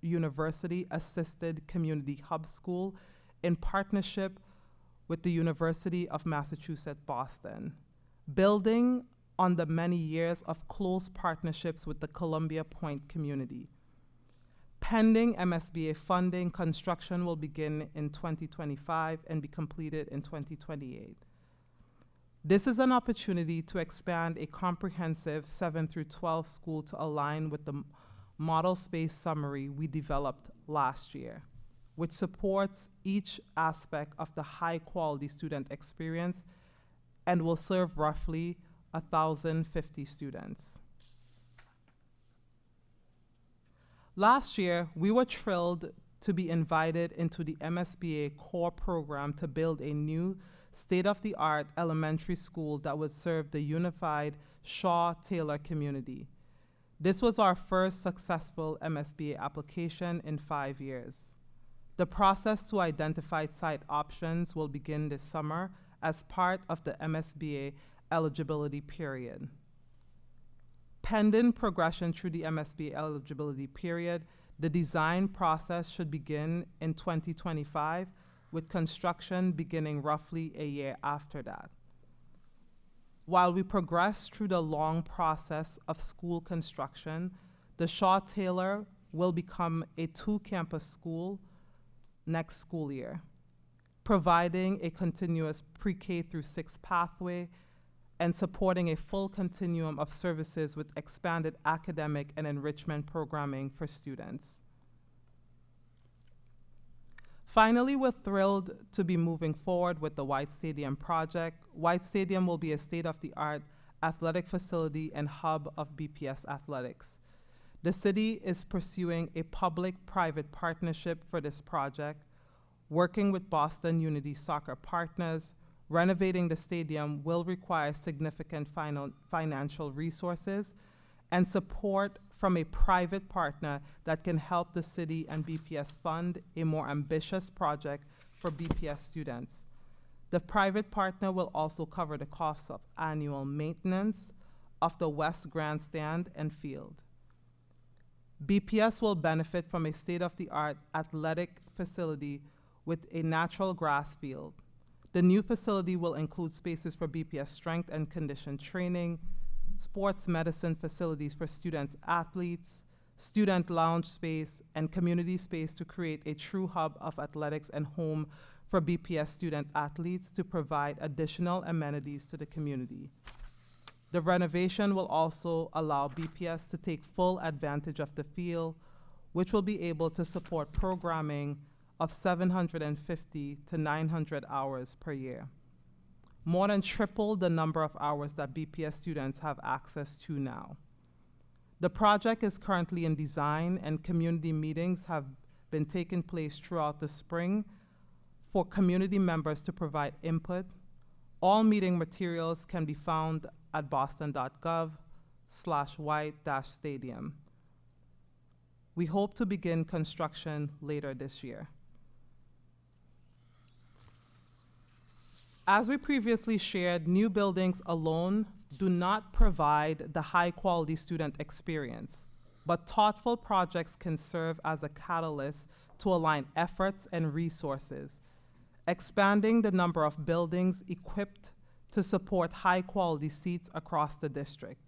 university-assisted community hub school in partnership with the University of Massachusetts, Boston, building on the many years of close partnerships with the Columbia Point community. Pending MSBA funding, construction will begin in 2025 and be completed in 2028. This is an opportunity to expand a comprehensive 7 through 12 school to align with the model space summary we developed last year, which supports each aspect of the high-quality student experience and will serve roughly 1,050 students. Last year, we were thrilled to be invited into the MSBA core program to build a new state-of-the-art elementary school that would serve the unified Shaw-Taylor community. This was our first successful MSBA application in 5 years. The process to identify site options will begin this summer as part of the MSBA eligibility period. Pending progression through the MSBA eligibility period, The design process should begin in 2025, with construction beginning roughly a year after that. While we progress through the long process of school construction, the Shaw Taylor will become a two-campus school next school year, providing a continuous pre-K through 6 pathway and supporting a full continuum of services with expanded academic and enrichment programming for students. Finally, we're thrilled to be moving forward with the White Stadium project. White Stadium will be a state-of-the-art athletic facility and hub of BPS athletics. The city is pursuing a public-private partnership for this project, working with Boston Unity Soccer partners. Renovating the stadium will require significant financial resources and support from a private partner that can help the city and BPS fund a more ambitious project for BPS students. The private partner will also cover the costs of annual maintenance of the West Grandstand and field. BPS will benefit from a state-of-the-art athletic facility with a natural grass field. The new facility will include spaces for BPS strength and condition training, sports medicine facilities for students, athletes, student lounge space, and community space to create a true hub of athletics and home for BPS student athletes to provide additional amenities to the community. The renovation will also allow BPS to take full advantage of the field, which will be able to support programming of 750 to 900 hours per year, more than triple the number of hours that BPS students have access to now. The project is currently in design, and community meetings have been taking place throughout the spring for community members to provide input. All meeting materials can be found at boston.gov/white-stadium. We hope to begin construction later this year. As we previously shared, new buildings alone do not provide the high-quality student experience, but thoughtful projects can serve as a catalyst to align efforts and resources, expanding the number of buildings equipped to support high-quality seats across the district.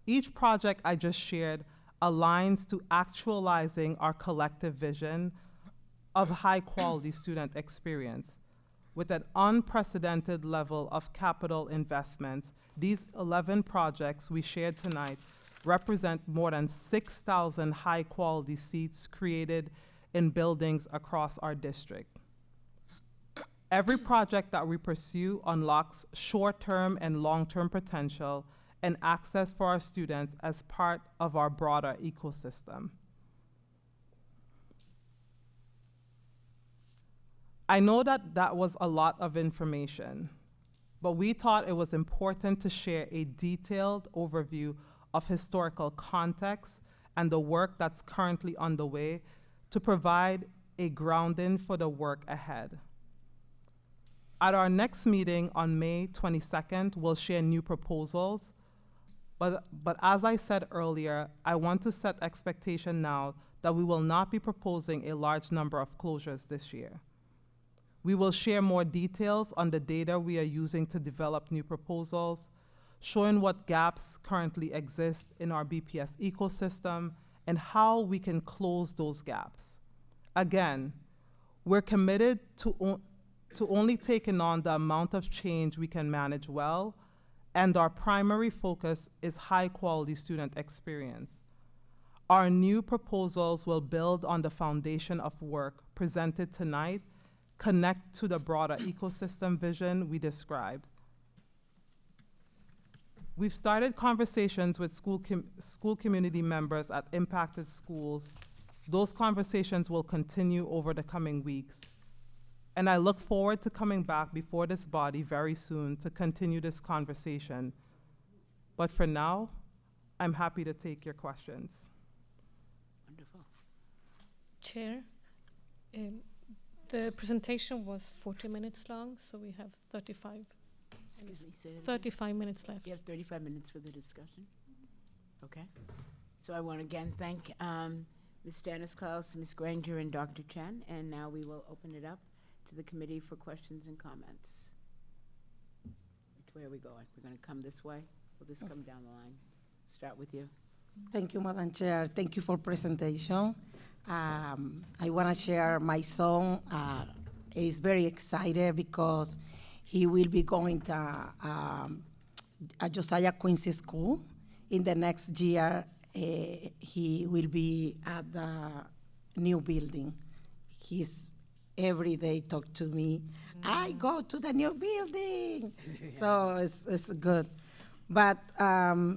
Each project I just shared aligns to actualizing our collective vision of high-quality student experience. With an unprecedented level of capital investments, these 11 projects we shared tonight represent more than 6,000 high-quality seats created in buildings across our district. Every project that we pursue unlocks short-term and long-term potential and access for our students as part of our broader ecosystem. I know that that was a lot of information, but we thought it was important to share a detailed overview of historical context and the work that's currently underway to provide a grounding for the work ahead. At our next meeting on May 22nd, we'll share new proposals, but as I said earlier, I want to set expectation now that we will not be proposing a large number of closures this year. We will share more details on the data we are using to develop new proposals, showing what gaps currently exist in our BPS ecosystem and how we can close those gaps. Again, we're committed to only taking on the amount of change we can manage well, and our primary focus is high-quality student experience. Our new proposals will build on the foundation of work presented tonight, connect to the broader ecosystem vision we described. We've started conversations with school community members at impacted schools. Those conversations will continue over the coming weeks. And I look forward to coming back before this body very soon to continue this conversation. But for now, I'm happy to take your questions. Wonderful. Chair, the presentation was 40 minutes long, so we have 35 minutes left. You have 35 minutes for the discussion? Okay. So I want to again thank Ms. Stanislaus, Ms. Granger, and Dr. Chen. And now we will open it up to the committee for questions and comments. Which way are we going? We're going to come this way? We'll just come down the line. Start with you. Thank you, Madam Chair. Thank you for presentation. I want to share my son. He's very excited because he will be going to Josiah Quincy School. In the next year, he will be at the new building. He's every day talk to me, I go to the new building. So it's good. But I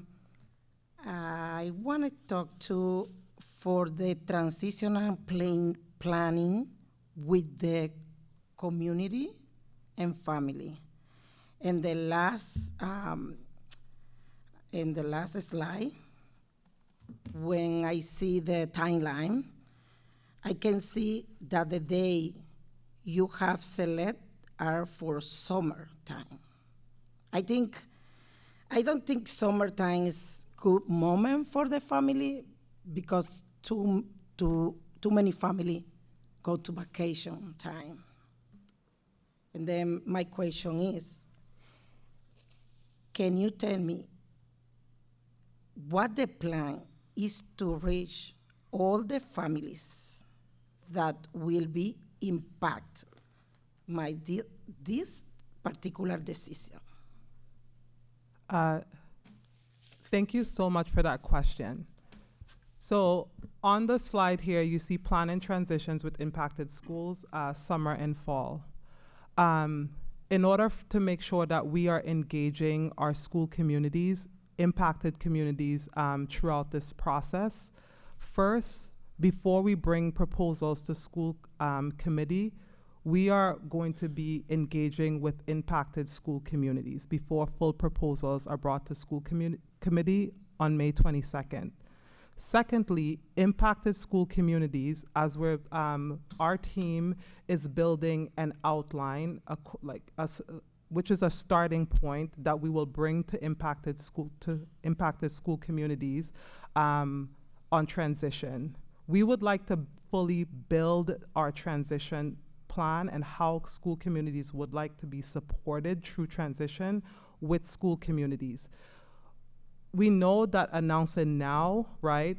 want to talk to for the transitional planning with the community and family. In the last slide, when I see the timeline, I can see that the day you have select are for summertime. I don't think summertime is good moment for the family because too many family go to vacation time. And then my question is, can you tell me what the plan is to reach all the families that will be impacted by this particular decision? Thank you so much for that question. So on the slide here, you see plan and transitions with impacted schools, summer and fall. In order to make sure that we are engaging our school communities, impacted communities throughout this process, first, before we bring proposals to school committee, we are going to be engaging with impacted school communities before full proposals are brought to school committee on May 22nd. Secondly, impacted school communities, as we're, our team is building an outline, which is a starting point that we will bring to impacted school communities on transition. We would like to fully build our transition plan and how school communities would like to be supported through transition with school communities. We know that announcing now, right,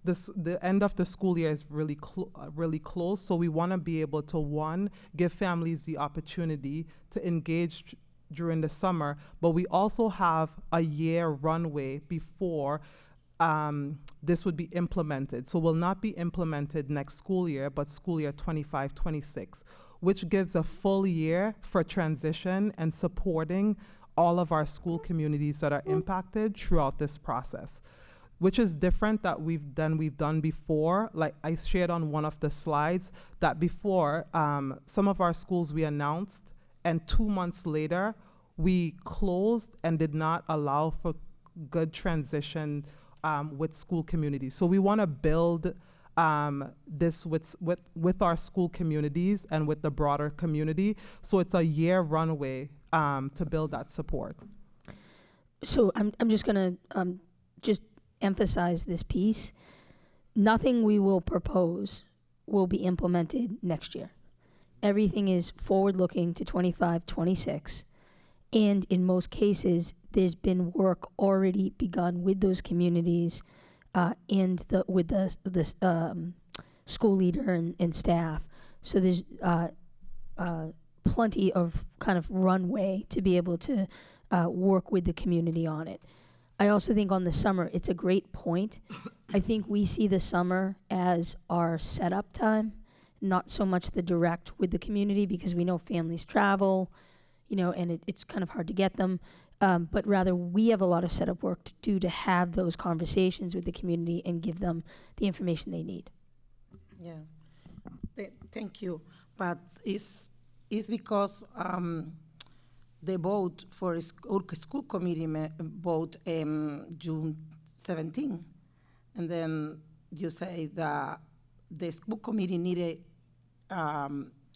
the end of the school year is really close, so we want to be able to, one, give families the opportunity to engage during the summer, but we also have a year runway before this would be implemented. So will not be implemented next school year, but school year 25-26, which gives a full year for transition and supporting all of our school communities that are impacted throughout this process, which is different that we've done before. Like I shared on one of the slides, that before, some of our schools we announced, and 2 months later, we closed and did not allow for good transition with school communities. So we want to build this with our school communities and with the broader community. So it's a year runway to build that support. So I'm just gonna just emphasize this piece. Nothing we will propose will be implemented next year. Everything is forward-looking to 25, 26. And in most cases, there's been work already begun with those communities and with the school leader and staff. So there's plenty of kind of runway to be able to work with the community on it. I also think on the summer, it's a great point. I think we see the summer as our setup time, not so much the direct with the community, because we know families travel, and it's kind of hard to get them. But rather, we have a lot of setup work to do to have those conversations with the community and give them the information they need. Yeah, thank you. But it's because the vote for school committee vote June 17, and then you say that the school committee needed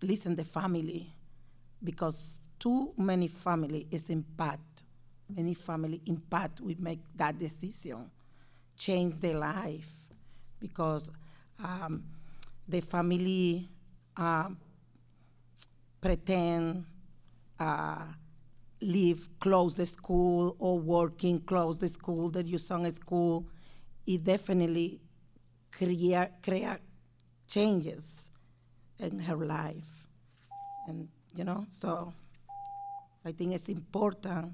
listen to the family because too many family is impact. Many family impact will make that decision, change their life, because the family pretend live close the school or working close the school, that you son at school. It definitely create changes in her life. And, so I think it's important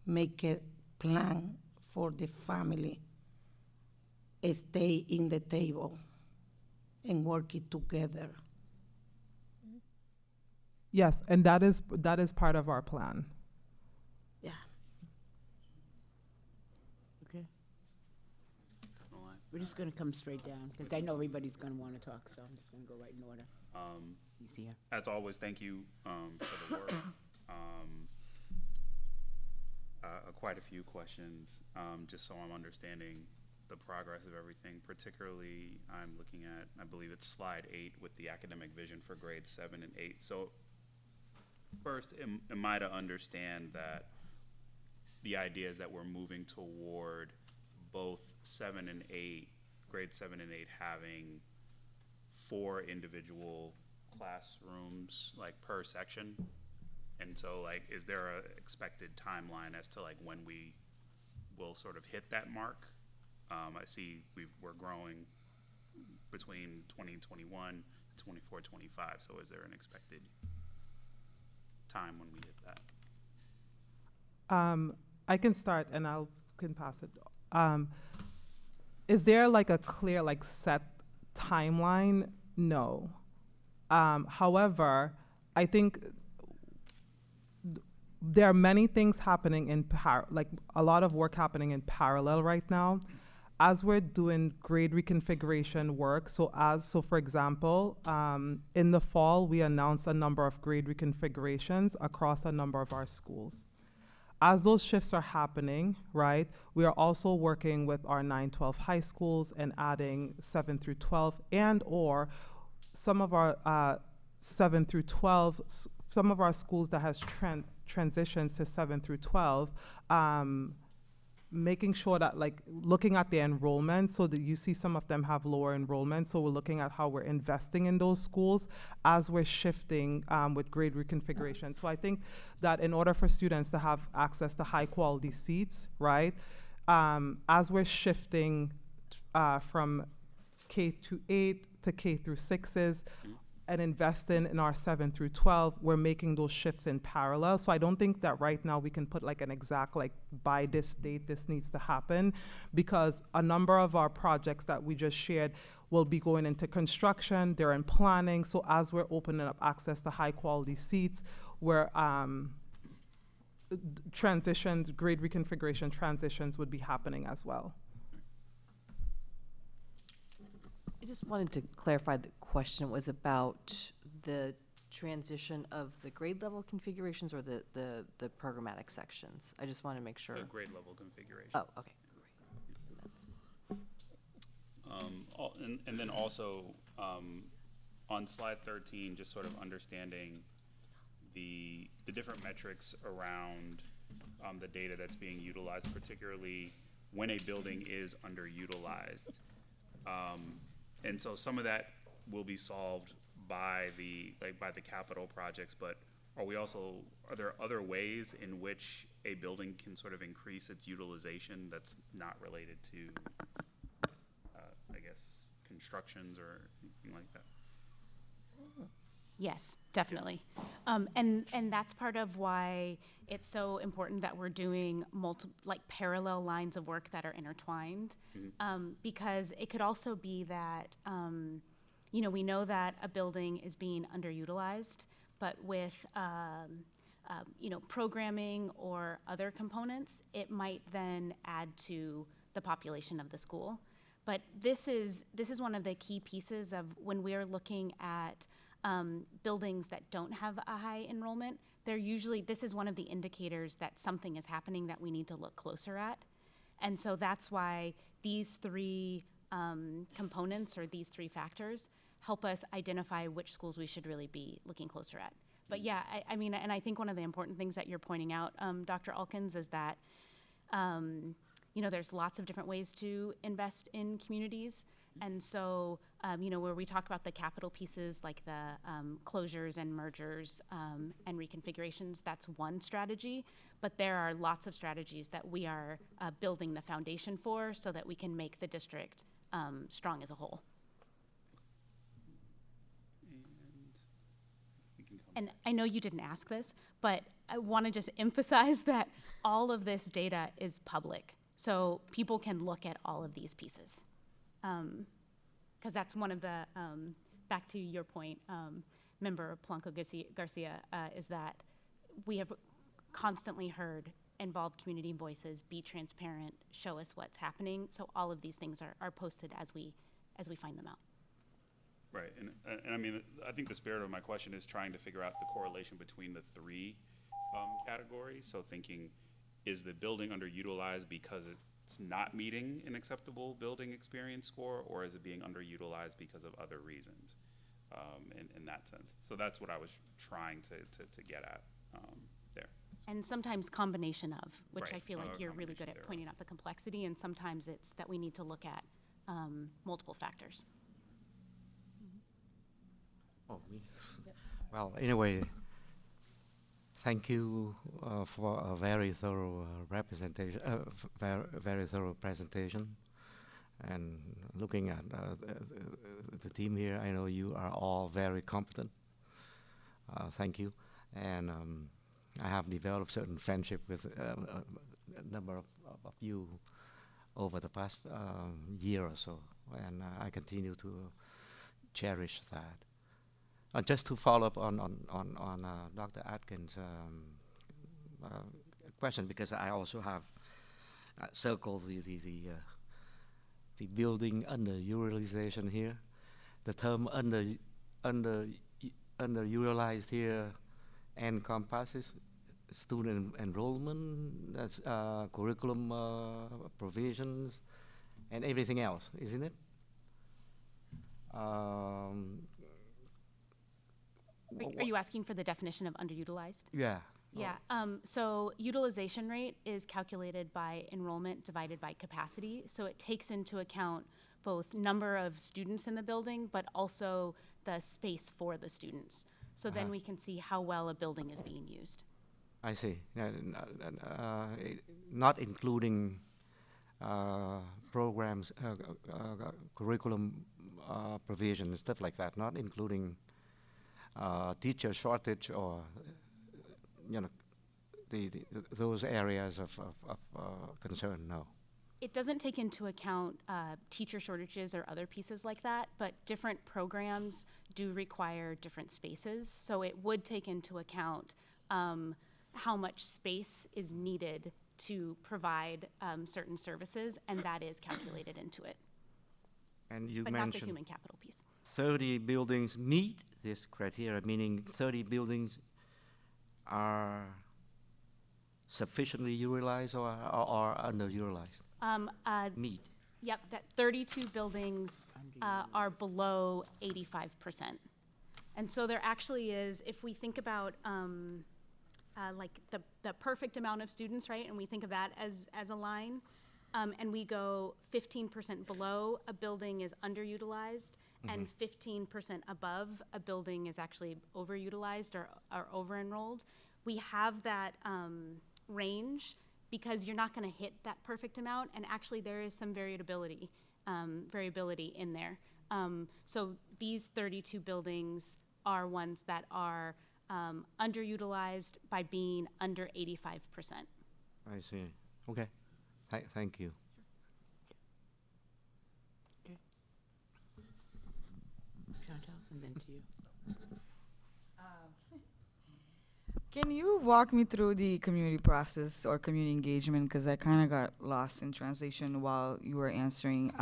make a plan for the family, stay in the table and work it together. Yes, and that is part of our plan. Yeah. Okay. We're just gonna come straight down, because I know everybody's gonna wanna talk, so I'm just gonna go right in order. He's here. As always, thank you for the work. Quite a few questions, just so I'm understanding the progress of everything. Particularly, I'm looking at, I believe it's slide 8 with the academic vision for grades 7 and 8. So first, am I to understand that the idea is that we're moving toward both 7 and 8, grade 7 and 8 having 4 individual classrooms, like per section? And so, like, is there a expected timeline as to like when we will sort of hit that mark? I see we're growing between 2021 and 24, 25. So is there an expected time when we hit that? I can start and can pass it. Is there like a clear, like set timeline? No. However, I think there are many things happening like a lot of work happening in parallel right now. As we're doing grade reconfiguration work, so for example, in the fall, we announced a number of grade reconfigurations across a number of our schools. As those shifts are happening, right, we are also working with our 9-12 high schools and adding 7 through 12 and or some of our 7 through 12, some of our schools that has transitions to 7 through 12, making sure that, like, looking at the enrollment, so that you see some of them have lower enrollment, so we're looking at how we're investing in those schools as we're shifting with grade reconfiguration. So I think that in order for students to have access to high quality seats, right, as we're shifting from K to 8 to K through 6s, and investing in our 7 through 12, we're making those shifts in parallel. So I don't think that right now we can put like an exact, like by this date, this needs to happen, because a number of our projects that we just shared will be going into construction, they're in planning. So as we're opening up access to high quality seats, we're transitions, grade reconfiguration transitions would be happening as well. I just wanted to clarify the question was about the transition of the grade level configurations or the programmatic sections. I just want to make sure. The grade level configuration. Oh, okay. And then also on slide 13, just sort of understanding the different metrics around the data that's being utilized, particularly when a building is underutilized. And so some of that will be solved by the capital projects, but are there other ways in which a building can sort of increase its utilization that's not related to, I guess, constructions or anything like that? Yes, definitely. And that's part of why it's so important that we're doing parallel lines of work that are intertwined. Because it could also be that, we know that a building is being underutilized, but with, programming or other components, it might then add to the population of the school. But this is one of the key pieces of when we're looking at buildings that don't have a high enrollment. This is one of the indicators that something is happening that we need to look closer at. And so that's why these three components or these three factors help us identify which schools we should really be looking closer at. But yeah, I mean, and I think one of the important things that you're pointing out, Dr. Alkins, is that, there's lots of different ways to invest in communities. And so, where we talk about the capital pieces like the closures and mergers and reconfigurations, that's one strategy. But there are lots of strategies that we are building the foundation for so that we can make the district strong as a whole. And I know you didn't ask this, but I want to just emphasize that all of this data is public. So people can look at all of these pieces. Because that's one of the, back to your point, Member Polanco Garcia, is that we have constantly heard involved community voices, be transparent, show us what's happening. So all of these things are posted as we find them out. Right, and I mean, I think the spirit of my question is trying to figure out the correlation between the three categories. So thinking, is the building underutilized because it's not meeting an acceptable building experience score, or is it being underutilized because of other reasons in that sense? So that's what I was trying to get at there. And sometimes combination of, which Right. I feel like you're really good Combination at there. pointing out the complexity, and sometimes it's that we need to look at multiple factors. Oh, me? Well, anyway, thank you for a very thorough representation, very thorough presentation. And looking at the team here, I know you are all very competent. Thank you. And I have developed certain friendship with a number of you over the past year or so, and I continue to cherish that. Just to follow up on Dr. Atkins' question, because I also have circled the building underutilization here. The term underutilized here encompasses student enrollment, that's curriculum provisions, and everything else, isn't it? Are you asking for the definition of underutilized? Yeah. Yeah, so utilization rate is calculated by enrollment divided by capacity. So it takes into account both number of students in the building, but also the space for the students. So then we can see how well a building is being used. I see. Not including programs, curriculum provision and stuff like that, not including teacher shortage or those areas of concern, no. It doesn't take into account teacher shortages or other pieces like that, but different programs do require different spaces. So it would take into account how much space is needed to provide certain services, and that is calculated into it. And you but not the mentioned human capital piece. 30 buildings meet this criteria, meaning 30 buildings are sufficiently utilized or underutilized? Meet. Yep, that 32 buildings are below 85%. And so there actually is, if we think about like the perfect amount of students, right, and we think of that as a line, and we go 15% below, a building is underutilized, and 15% above, a building is actually overutilized or over-enrolled. We have that range because you're not going to hit that perfect amount, and actually there is some variability in there. So these 32 buildings are ones that are underutilized by being under 85%. I see. Okay. Thank you. Chantal, and then to you. Can you walk me through the community process or community engagement? Because I kind of got lost in translation while you were answering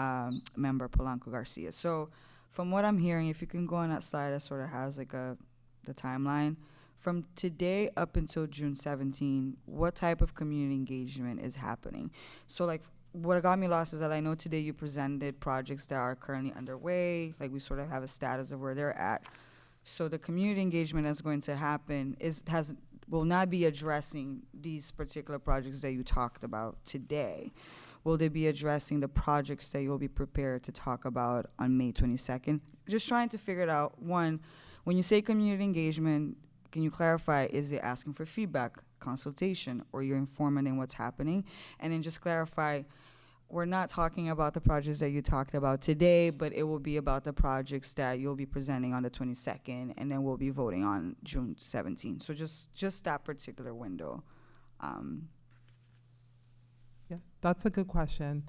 Member Polanco Garcia. So from what I'm hearing, if you can go on that slide that sort of has like the timeline, from today up until June 17, what type of community engagement is happening? So like what got me lost is that I know today you presented projects that are currently underway, like we sort of have a status of where they're at. So the community engagement that's going to happen will not be addressing these particular projects that you talked about today. will they be addressing the projects that you'll be prepared to talk about on May 22nd? Just trying to figure it out. One, when you say community engagement, can you clarify, is it asking for feedback, consultation, or you're informing them what's happening? And then just clarify, we're not talking about the projects that you talked about today, but it will be about the projects that you'll be presenting on the 22nd, and then we'll be voting on June 17th. So just that particular window. Yeah, that's a good question.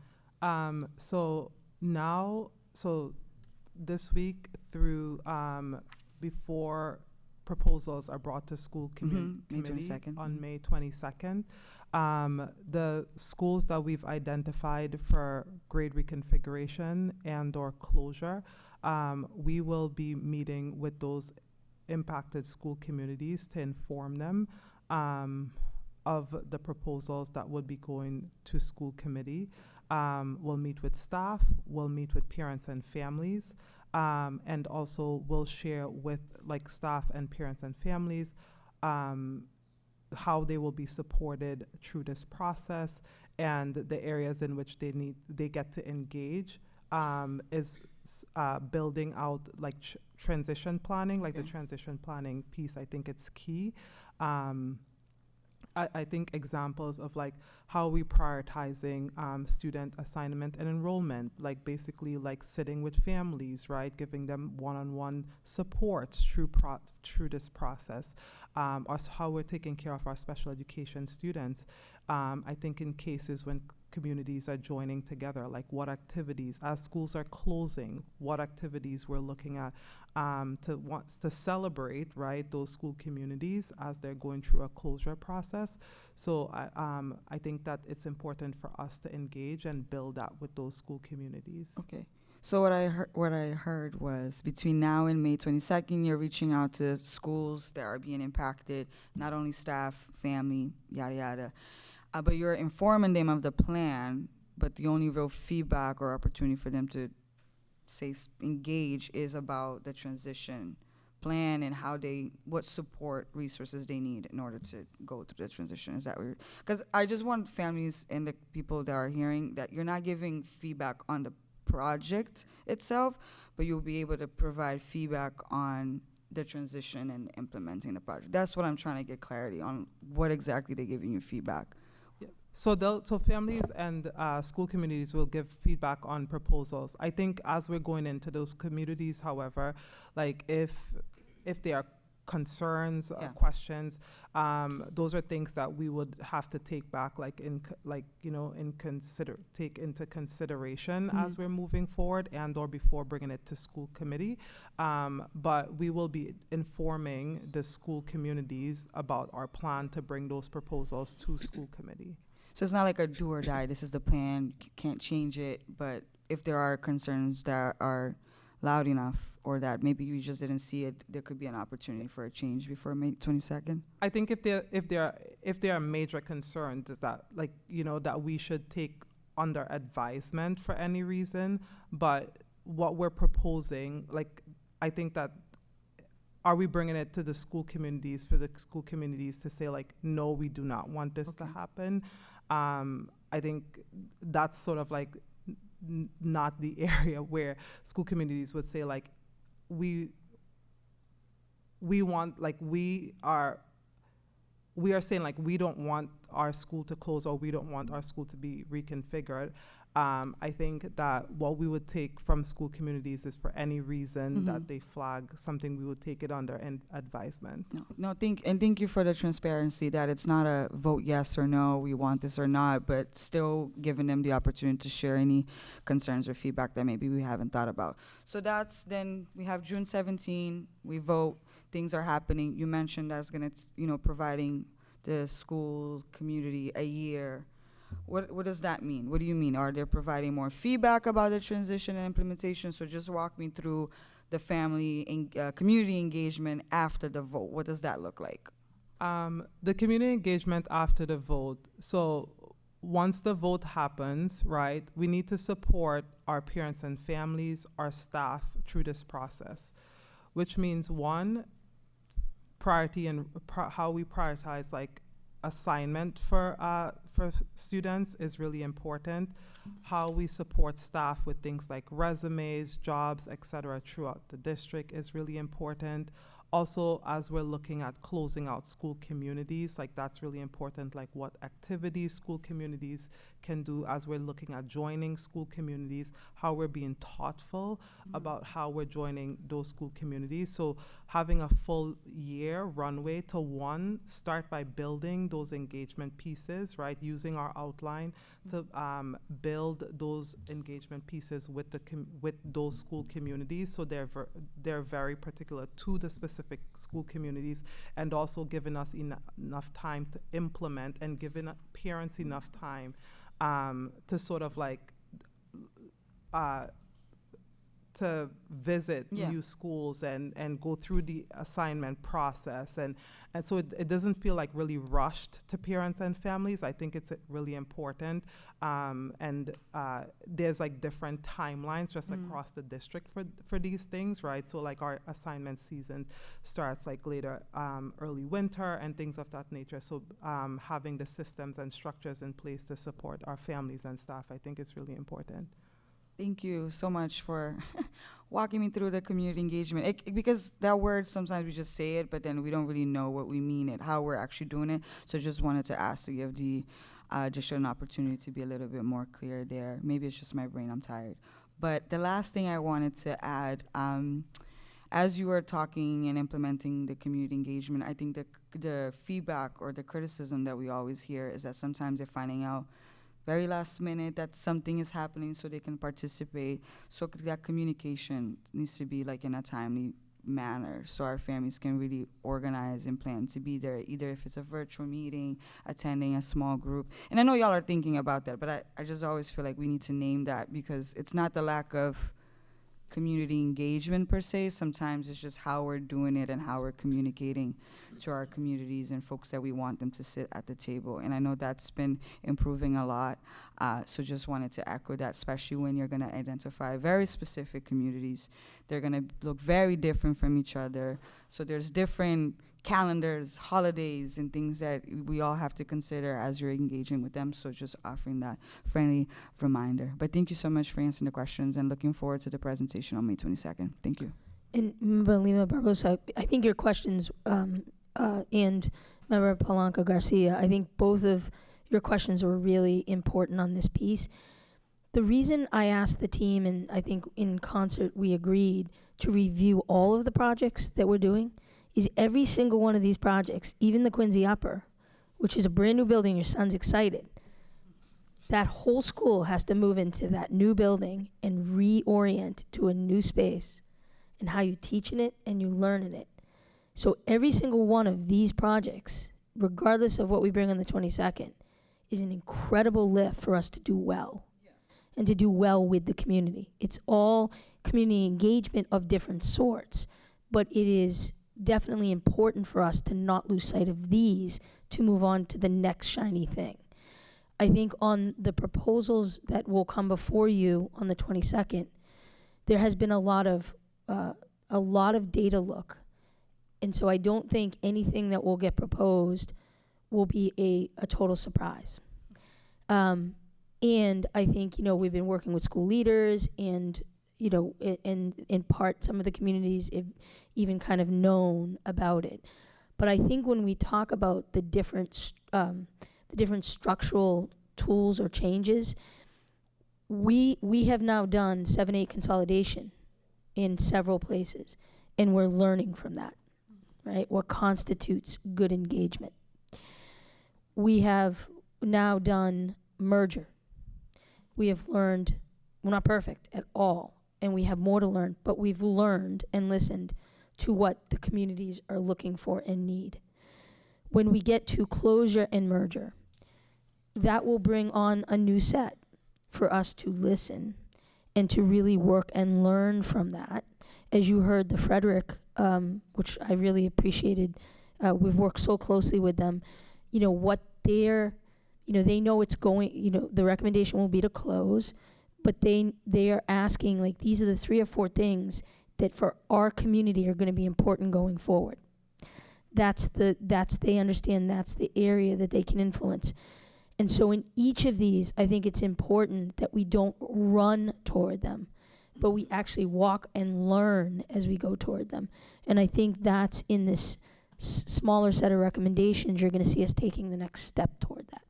So this week through before proposals are brought to school May committee 22nd. on May 22nd, the schools that we've identified for grade reconfiguration and/or closure, we will be meeting with those impacted school communities to inform them of the proposals that would be going to school committee. We'll meet with staff, we'll meet with parents and families, and also we'll share with staff and parents and families how they will be supported through this process, and the areas in which they get to engage is building out transition planning, the transition planning piece. I think it's key. I think examples of how we prioritizing student assignment and enrollment, basically sitting with families, right, giving them one-on-one support through this process, also how we're taking care of our special education students. I think in cases when communities are joining together, what activities, as schools are closing, what activities we're looking at to celebrate, right, those school communities as they're going through a closure process. So I think that it's important for us to engage and build that with those school communities. Okay. So what I heard was between now and May 22nd, you're reaching out to schools that are being impacted, not only staff, family, yada, yada, but you're informing them of the plan, but the only real feedback or opportunity for them to engage is about the transition plan and what support resources they need in order to go through the transition. Is that what because I just want families and the people that are hearing that you're not giving feedback on the project itself, but you'll be able to provide feedback on the transition and implementing the project. That's what I'm trying to get clarity on, what exactly they're giving you feedback. So families and school communities will give feedback on proposals. I think as we're going into those communities, however, if there are concerns or questions, those are things that we would have to take back, take into consideration as we're moving forward and/or before bringing it to school committee. But we will be informing the school communities about our plan to bring those proposals to school committee. So it's not like a do or die, this is the plan, you can't change it, but if there are concerns that are loud enough or that maybe you just didn't see it, there could be an opportunity for a change before May 22nd? I think if there are major concerns, is that that we should take under advisement for any reason, but what we're proposing, I think that are we bringing it to the school communities for the school communities to say no, we do not want this to happen? I think that's sort of not the area where school communities would say we want we are saying we don't want our school to close or we don't want our school to be reconfigured. I think that what we would take from school communities is for any reason that they flag something, we would take it under advisement. Thank you for the transparency that it's not a vote yes or no, we want this or not, but still giving them the opportunity to share any concerns or feedback that maybe we haven't thought about. So then we have June 17, we vote, things are happening. You mentioned that's gonna, providing the school community a year. What does that mean? What do you mean? Are they providing more feedback about the transition and implementation? So just walk me through the family and community engagement after the vote. What does that look like? The community engagement after the vote. So once the vote happens, right, we need to support our parents and families, our staff through this process, which means one, priority and how we prioritize assignment for students is really important. How we support staff with things like resumes, jobs, etc. throughout the district is really important. Also, as we're looking at closing out school communities, like that's really important, like what activities school communities can do as we're looking at joining school communities, how we're being thoughtful about how we're joining those school communities. So having a full year runway to start by building those engagement pieces, right? Using our outline to build those engagement pieces with with those school communities. So they're very particular to the specific school communities, and also giving us enough time to implement and giving parents enough time to sort of like to visit new schools and go through the assignment process. And so it doesn't feel like really rushed to parents and families. I think it's really important. And there's like different timelines just across the district for these things, right? So like our assignment season starts like later, early winter and things of that nature. So having the systems and structures in place to support our families and staff, I think is really important. Thank you so much for walking me through the community engagement. Because that word, sometimes we just say it, but then we don't really know what we mean it, how we're actually doing it. So just wanted to ask to give the just an opportunity to be a little bit more clear there. Maybe it's just my brain, I'm tired. But the last thing I wanted to add, as you were talking and implementing the community engagement, I think the feedback or the criticism that we always hear is that sometimes they're finding out very last minute that something is happening so they can participate. So that communication needs to be like in a timely manner so our families can really organize and plan to be there, either if it's a virtual meeting, attending a small group. And I know y'all are thinking about that, but I just always feel like we need to name that, because it's not the lack of community engagement per se. Sometimes it's just how we're doing it and how we're communicating to our communities and folks that we want them to sit at the table. And I know that's been improving a lot. So just wanted to echo that, especially when you're going to identify very specific communities. They're going to look very different from each other. So there's different calendars, holidays, and things that we all have to consider as you're engaging with them. So just offering that friendly reminder. But thank you so much for answering the questions, and looking forward to the presentation on May 22nd. Thank you. And Member Lima Barbosa, I think your questions and Member Polanco Garcia, I think both of your questions were really important on this piece. The reason I asked the team, and I think in concert we agreed to review all of the projects that we're doing, is every single one of these projects, even the Quincy Upper, which is a brand new building, your son's excited, that whole school has to move into that new building and reorient to a new space and how you teach in it and you learn in it. So every single one of these projects, regardless of what we bring on the 22nd, is an incredible lift for us to do well and to do well with the community. It's all community engagement of different sorts, but it is definitely important for us to not lose sight of these to move on to the next shiny thing. I think on the proposals that will come before you on the 22nd, there has been a lot of data look. And so I don't think anything that will get proposed will be a total surprise. And I think, we've been working with school leaders and, and in part, some of the communities have even kind of known about it. But I think when we talk about the different structural tools or changes, we have now done 7-8 consolidation in several places, and we're learning from that, right? What constitutes good engagement. We have now done merger. We have learned, we're not perfect at all, and we have more to learn, but we've learned and listened to what the communities are looking for and need. When we get to closure and merger, that will bring on a new set for us to listen and to really work and learn from that. As you heard the Frederick, which I really appreciated, we've worked so closely with them, what they're, they know it's going, the recommendation will be to close, but they are asking, like, these are the 3 or 4 things that for our community are going to be important going forward. they understand that's the area that they can influence. And so in each of these, I think it's important that we don't run toward them, but we actually walk and learn as we go toward them. And I think that's in this smaller set of recommendations, you're going to see us taking the next step toward that.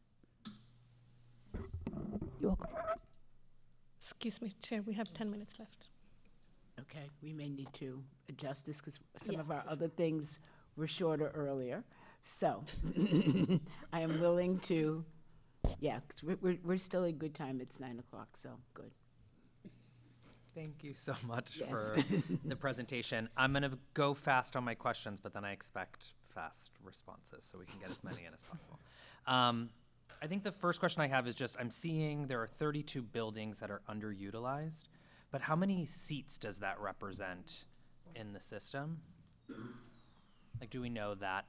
You're welcome. Excuse me, Chair, we have 10 minutes left. Okay, we may need to adjust this because some of our other things were shorter earlier. So I am willing to, yeah, 'cause we're still in good time. It's 9 o'clock, so good. Thank you so much Yes. for the presentation. I'm going to go fast on my questions, but then I expect fast responses so we can get as many in as possible. I think the first question I have is just, I'm seeing there are 32 buildings that are underutilized, but how many seats does that represent in the system? Like, do we know that?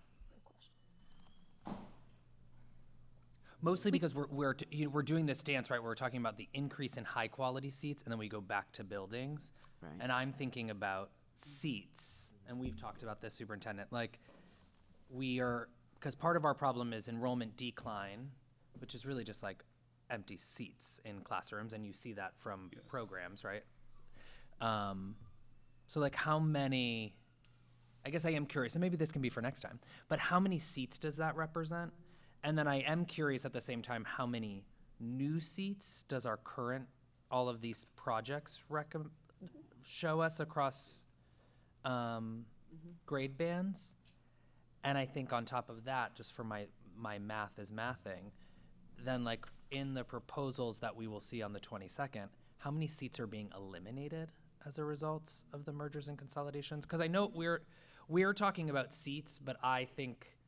Mostly because we're doing this dance, right, where we're talking about the increase in high quality seats, and then we go back to buildings. Right. And I'm thinking about seats, and we've talked about this, Superintendent, like, because part of our problem is enrollment decline, which is really just like empty seats in classrooms, and you see that from programs, right? So like how many, I guess I am curious, and maybe this can be for next time, but how many seats does that represent? And then I am curious at the same time, how many new seats does our current, all of these projects show us across grade bands? And I think on top of that, just for my math is mathing, then like in the proposals that we will see on the 22nd, how many seats are being eliminated as a result of the mergers and consolidations? Because I know we're talking about seats, but I think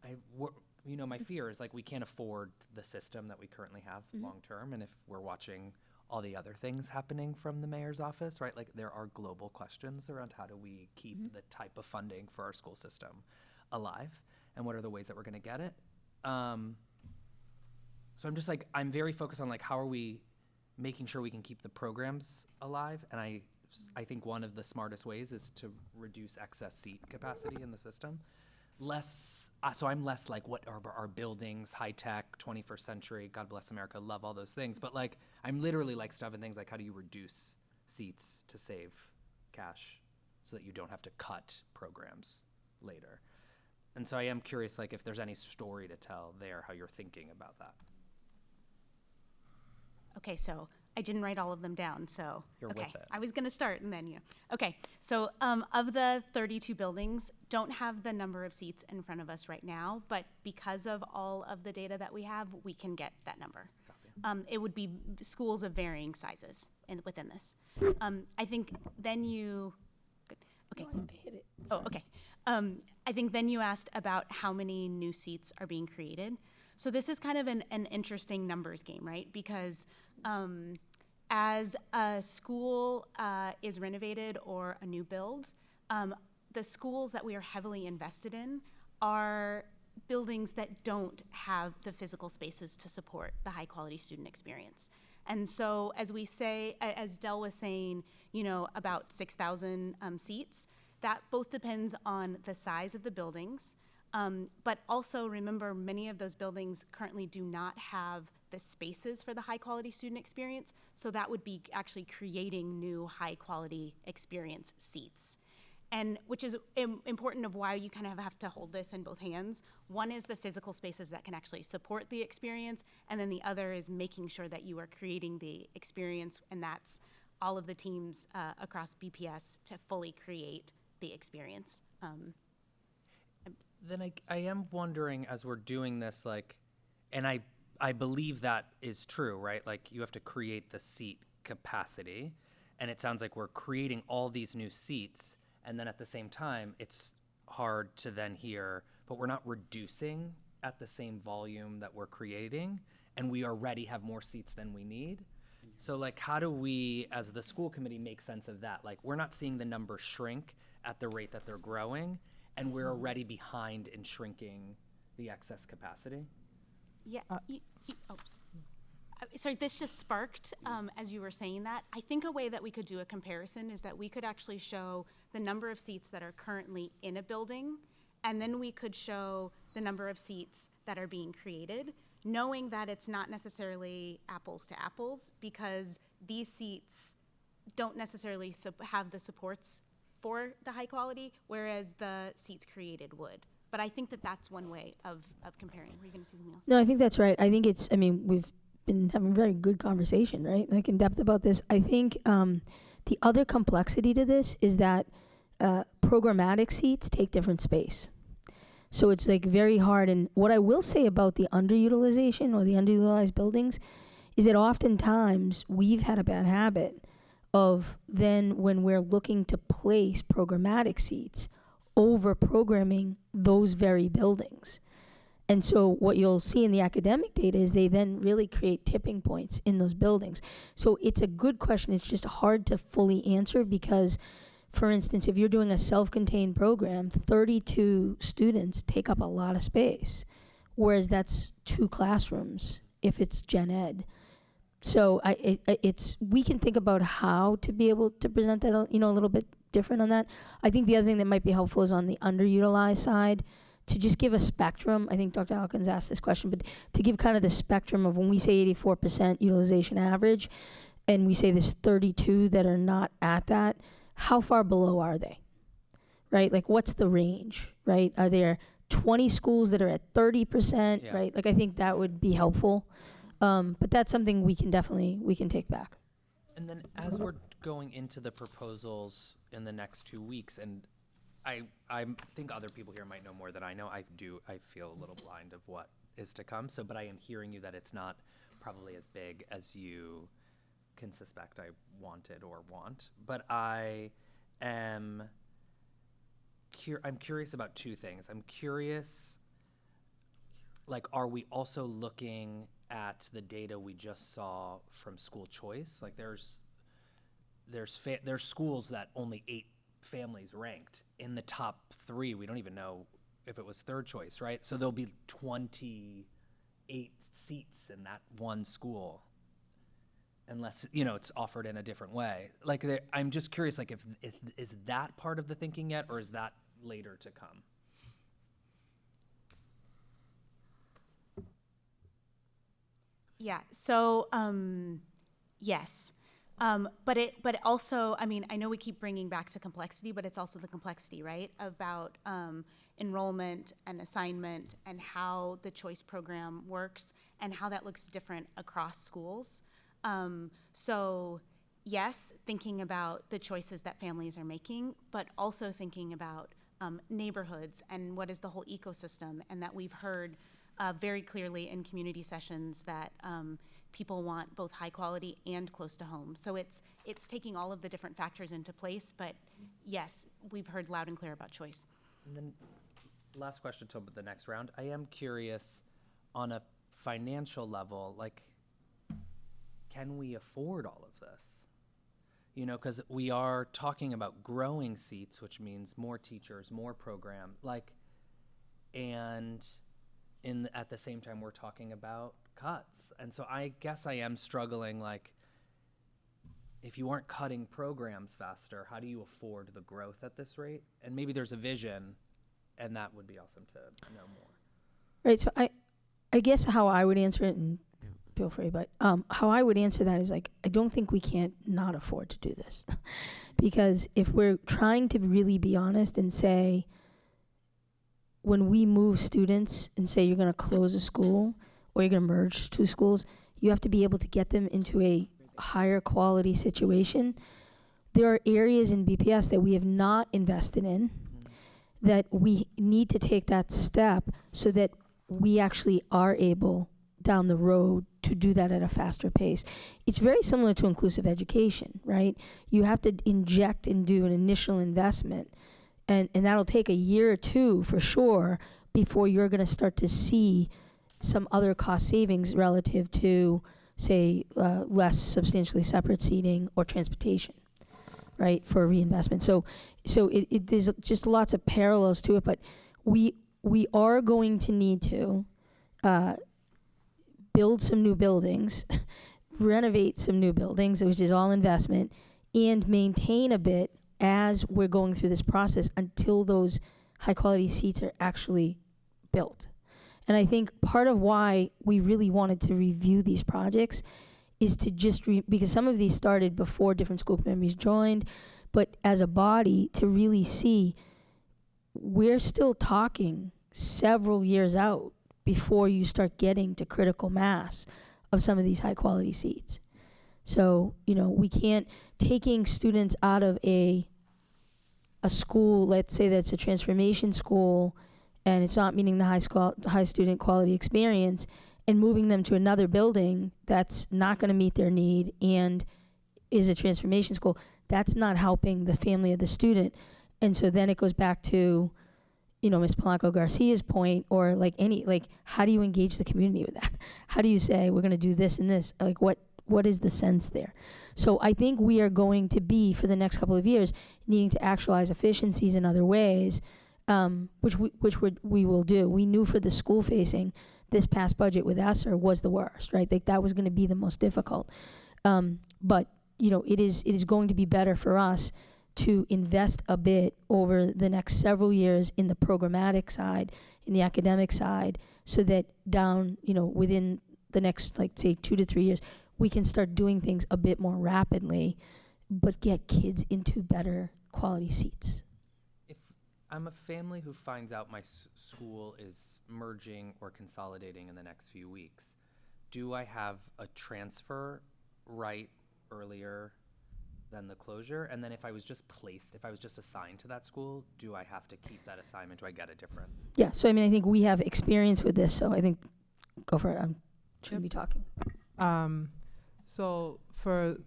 my fear is like we can't afford the system that we currently have long term, and if we're watching all the other things happening from the mayor's office, right? Like there are global questions around how do we keep the type of funding for our school system alive, and what are the ways that we're going to get it? So I'm just like, I'm very focused on like how are we making sure we can keep the programs alive, and I think one of the smartest ways is to reduce excess seat capacity in the system. So I'm less like, what are our buildings, high tech, 21st century, God bless America, love all those things. But like, I'm literally like stuffing things like, how do you reduce seats to save cash so that you don't have to cut programs later? And so I am curious, like, if there's any story to tell there, how you're thinking about that. Okay, so I didn't write all of them down, so. You're okay, with it. I was gonna start and then you. Okay, so of the 32 buildings, don't have the number of seats in front of us right now, but because of all of the data that we have, we can get that number. It would be schools of varying sizes within this. I think then you, good, okay. No, I hit it. Oh, okay. I think then you asked about how many new seats are being created. So this is kind of an interesting numbers game, right? Because as a school is renovated or a new build, the schools that we are heavily invested in are buildings that don't have the physical spaces to support the high quality student experience. And so as we say, as Del was saying, about 6,000 seats, that both depends on the size of the buildings, but also remember many of those buildings currently do not have the spaces for the high quality student experience, so that would be actually creating new high quality experience seats. And which is important of why you kind of have to hold this in both hands. One is the physical spaces that can actually support the experience, and then the other is making sure that you are creating the experience, and that's all of the teams across BPS to fully create the experience. Then I am wondering, as we're doing this, like, and I believe that is true, right? Like, you have to create the seat capacity, and it sounds like we're creating all these new seats, and then at the same time, it's hard to then hear, but we're not reducing at the same volume that we're creating, and we already have more seats than we need. So like, how do we, as the school committee, make sense of that? Like, we're not seeing the numbers shrink at the rate that they're growing, and we're already behind in shrinking the excess capacity? Yeah, sorry, this just sparked as you were saying that. I think a way that we could do a comparison is that we could actually show the number of seats that are currently in a building And then we could show the number of seats that are being created, knowing that it's not necessarily apples to apples, because these seats don't necessarily have the supports for the high quality, whereas the seats created would. But I think that that's one way of comparing. Were you going to say something else? No, I think that's right. I think it's, we've been having a very good conversation, right? Like in depth about this. I think the other complexity to this is that programmatic seats take different space. So it's like very hard. And what I will say about the underutilization or the underutilized buildings is that oftentimes we've had a bad habit of then when we're looking to place programmatic seats over programming those very buildings. And so what you'll see in the academic data is they then really create tipping points in those buildings. So it's a good question. It's just hard to fully answer because, for instance, if you're doing a self-contained program, 32 students take up a lot of space, whereas that's 2 classrooms if it's gen ed. So we can think about how to be able to present that, a little bit different on that. I think the other thing that might be helpful is on the underutilized side, to just give a spectrum. I think Dr. Alkins asked this question, but to give kind of the spectrum of when we say 84% utilization average, and we say there's 32 that are not at that, how far below are they, right? Like what's the range, right? Are there 20 schools that are at 30%, Yeah. right? Like I think that would be helpful. But that's something we can take back. And then as we're going into the proposals in the next 2 weeks, and I think other people here might know more than I know. I feel a little blind of what is to come. So, but I am hearing you that it's not probably as big as you can suspect I wanted or want. But I'm curious about 2 things. I'm curious, like, are we also looking at the data we just saw from school choice? Like, there's schools that only 8 families ranked in the top 3. We don't even know if it was third choice, right? So there'll be 28 seats in that one school, unless it's offered in a different way. Like, I'm just curious, like, if is that part of the thinking yet, or is that later to come? Yeah. So yes. But also, I know we keep bringing back to complexity, but it's also the complexity, right, about enrollment and assignment and how the choice program works and how that looks different across schools. So yes, thinking about the choices that families are making, but also thinking about neighborhoods and what is the whole ecosystem, and that we've heard very clearly in community sessions that people want both high quality and close to home. So it's taking all of the different factors into place, but yes, we've heard loud and clear about choice. And then last question to the next round. I am curious on a financial level, like, can we afford all of this? Because we are talking about growing seats, which means more teachers, more program, and at the same time we're talking about cuts. And so I guess I am struggling, like, if you aren't cutting programs faster, how do you afford the growth at this rate? And maybe there's a vision, and that would be awesome to know more. Right, so I guess how I would answer it, and feel free, but how I would answer that is, like, I don't think we can't not afford to do this. Because if we're trying to really be honest and say, when we move students and say you're going to close a school or you're going to merge 2 schools, you have to be able to get them into a higher quality situation. There are areas in BPS that we have not invested in, that we need to take that step so that we actually are able down the road to do that at a faster pace. It's very similar to inclusive education, right? You have to inject and do an initial investment, and that'll take a year or 2 for sure before you're going to start to see some other cost savings relative to, say, less substantially separate seating or transportation, right, for reinvestment. So there's just lots of parallels to it, but we are going to need to build some new buildings, renovate some new buildings, which is all investment, and maintain a bit as we're going through this process until those high quality seats are actually built. And I think part of why we really wanted to review these projects is to just, because some of these started before different school members joined, but as a body to really see, we're still talking several years out before you start getting to critical mass of some of these high quality seats. So, you know, we can't, taking students out of a school, let's say that's a transformation school, and it's not meeting the high student quality experience, and moving them to another building that's not going to meet their need and is a transformation school, that's not helping the family of the student. And so then it goes back to, you know, Ms. Polanco Garcia's point, or how do you engage the community with that? How do you say, we're going to do this and this? Like, what is the sense there? So I think we are going to be, for the next couple of years, needing to actualize efficiencies in other ways, which we will do. We knew for the school facing, this past budget with ESSER was the worst, right? Like, that was going to be the most difficult. But, you know, it is going to be better for us to invest a bit over the next several years in the programmatic side, in the academic side, so that down, you know, within the next, like, say, 2 to 3 years, we can start doing things a bit more rapidly, but get kids into better quality seats. If I'm a family who finds out my school is merging or consolidating in the next few weeks, do I have a transfer right earlier than the closure? And then if I was just assigned to that school, do I have to keep that assignment? Do I get a different? Yeah, so I mean, I think we have experience with this, so I think, go for it. I shouldn't be talking. So for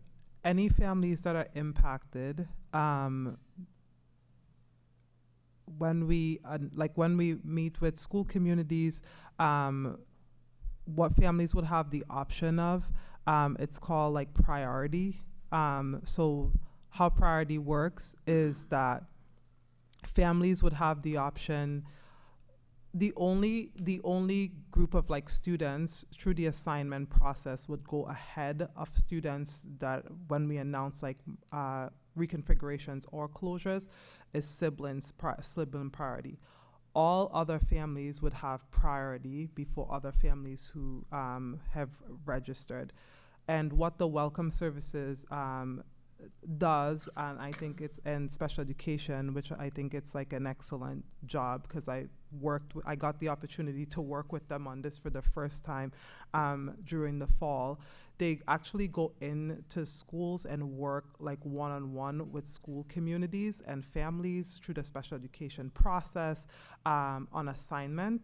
any families that are impacted, when we meet with school communities, what families would have the option of, it's called like priority. So how priority works is that families would have the option. The only group of like students through the assignment process would go ahead of students that when we announce like reconfigurations or closures is sibling priority. All other families would have priority before other families who have registered. And what the Welcome Services does, and I think it's in special education, which I think it's like an excellent job, because I got the opportunity to work with them on this for the first time during the fall. They actually go into schools and work like one-on-one with school communities and families through the special education process on assignment,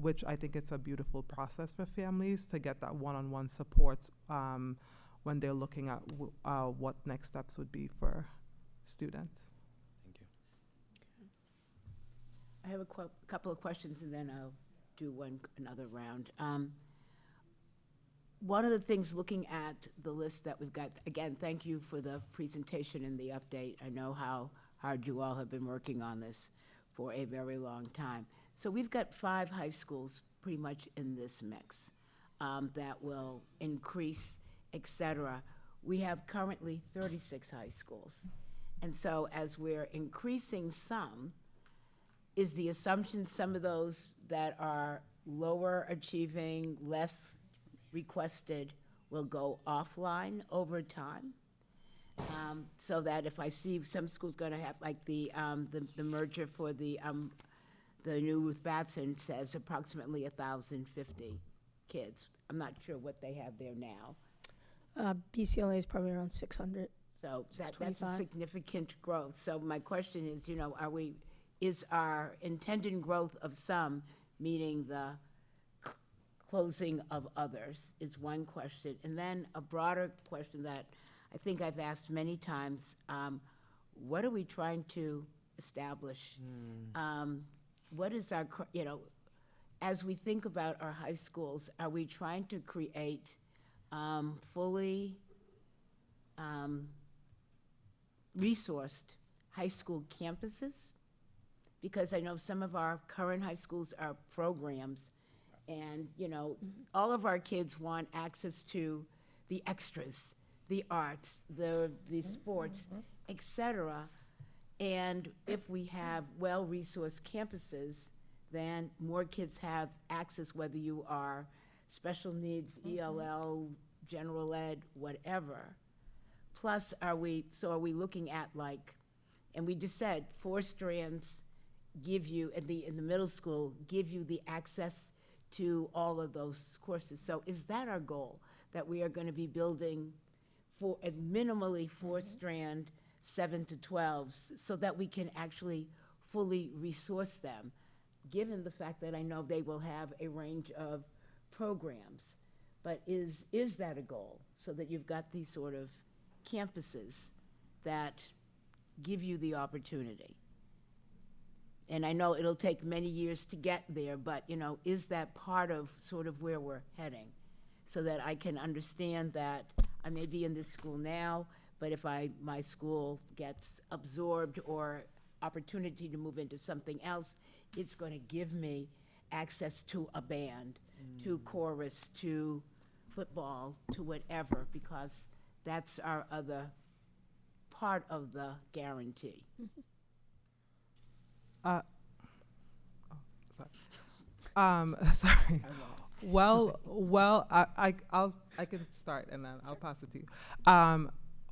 which I think it's a beautiful process for families to get that one-on-one support when they're looking at what next steps would be for students. Thank you. I have a couple of questions, and then I'll do another round. One of the things, looking at the list that we've got, again, thank you for the presentation and the update. I know how hard you all have been working on this for a very long time. So we've got 5 high schools pretty much in this mix that will increase, et cetera. We have currently 36 high schools. And so as we're increasing some, is the assumption some of those that are lower achieving, less requested, will go offline over time? So that if I see some schools going to have, like the merger for the new Ruth Batson says approximately 1,050 kids. I'm not sure what they have there now. BCLA is probably around 600. So that's a significant growth. So my question is, you know, is our intended growth of some meaning the closing of others is one question. And then a broader question that I think I've asked many times, what are we trying to establish? What is our, you know, as we think about our high schools, are we trying to create fully resourced high school campuses? Because I know some of our current high schools are programs, and, you know, all of our kids want access to the extras, the arts, the sports, et cetera. And if we have well-resourced campuses, then more kids have access, whether you are special needs, ELL, general ed, whatever. Plus, are we looking at like, and we just said 4 strands give you, in the middle school, give you the access to all of those courses. So is that our goal, that we are going to be building for a minimally 4-strand 7 to 12s so that we can actually fully resource them, given the fact that I know they will have a range of programs? But is that a goal, so that you've got these sort of campuses that give you the opportunity? And I know it'll take many years to get there, but, you know, is that part of sort of where we're heading? So that I can understand that I may be in this school now, but if my school gets absorbed or opportunity to move into something else, it's going to give me access to a band, to chorus, to football, to whatever, because that's our other part of the guarantee. Sorry. Well, I can start and then I'll pass it to you.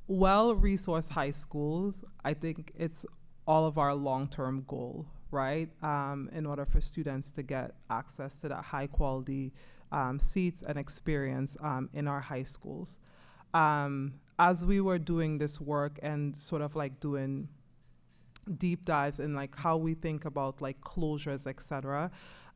Well-resourced high schools, I think it's all of our long-term goal, right? In order for students to get access to that high-quality seats and experience in our high schools. As we were doing this work and sort of like doing deep dives in like how we think about like closures, et cetera,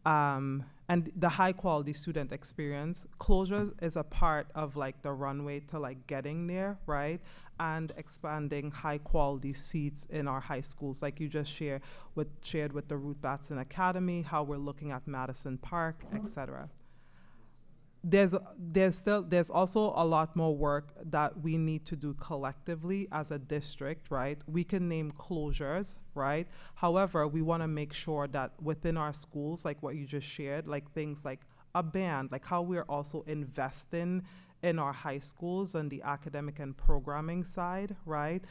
and the high quality student experience, closure is a part of like the runway to like getting there, right? And expanding high quality seats in our high schools, like you just shared with the Ruth Batson Academy, how we're looking at Madison Park, et cetera. There's also a lot more work that we need to do collectively as a district, right? We can name closures, right? However, we want to make sure that within our schools, like what you just shared, like things like a band, like how we're also investing in our high schools on the academic and programming side, right?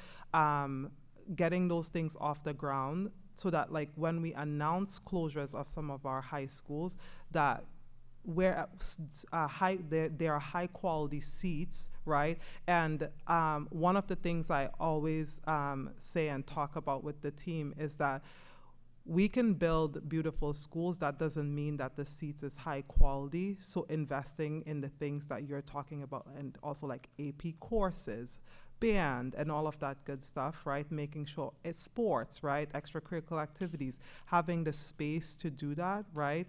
Getting those things off the ground so that like when we announce closures of some of our high schools, that where there are high quality seats, right? And one of the things I always say and talk about with the team is that we can build beautiful schools. That doesn't mean that the seats is high quality. So investing in the things that you're talking about, and also like AP courses, band, and all of that good stuff, right? Making sure it's sports, right? Extracurricular activities, having the space to do that, right?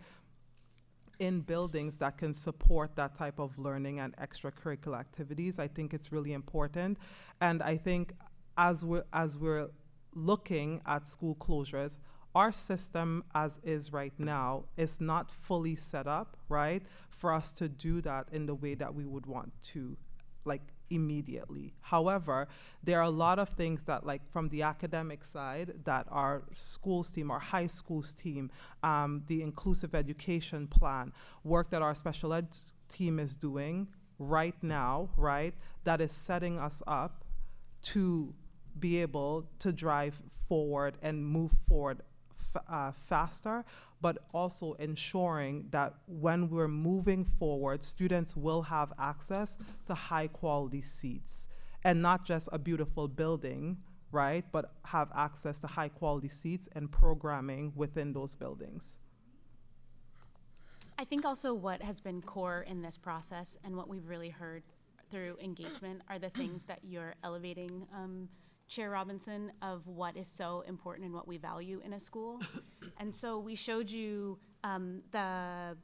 In buildings that can support that type of learning and extracurricular activities. I think it's really important. And I think as we're looking at school closures, our system as is right now is not fully set up, right, for us to do that in the way that we would want to, like immediately. However, there are a lot of things that, like from the academic side, that our schools team, our high schools team, the inclusive education plan, work that our special ed team is doing right now, right, that is setting us up to be able to drive forward and move forward faster, but also ensuring that when we're moving forward, students will have access to high quality seats and not just a beautiful building, right, but have access to high quality seats and programming within those buildings. I think also what has been core in this process and what we've really heard through engagement are the things that you're elevating, Chair Robinson, of what is so important and what we value in a school. And so we showed you the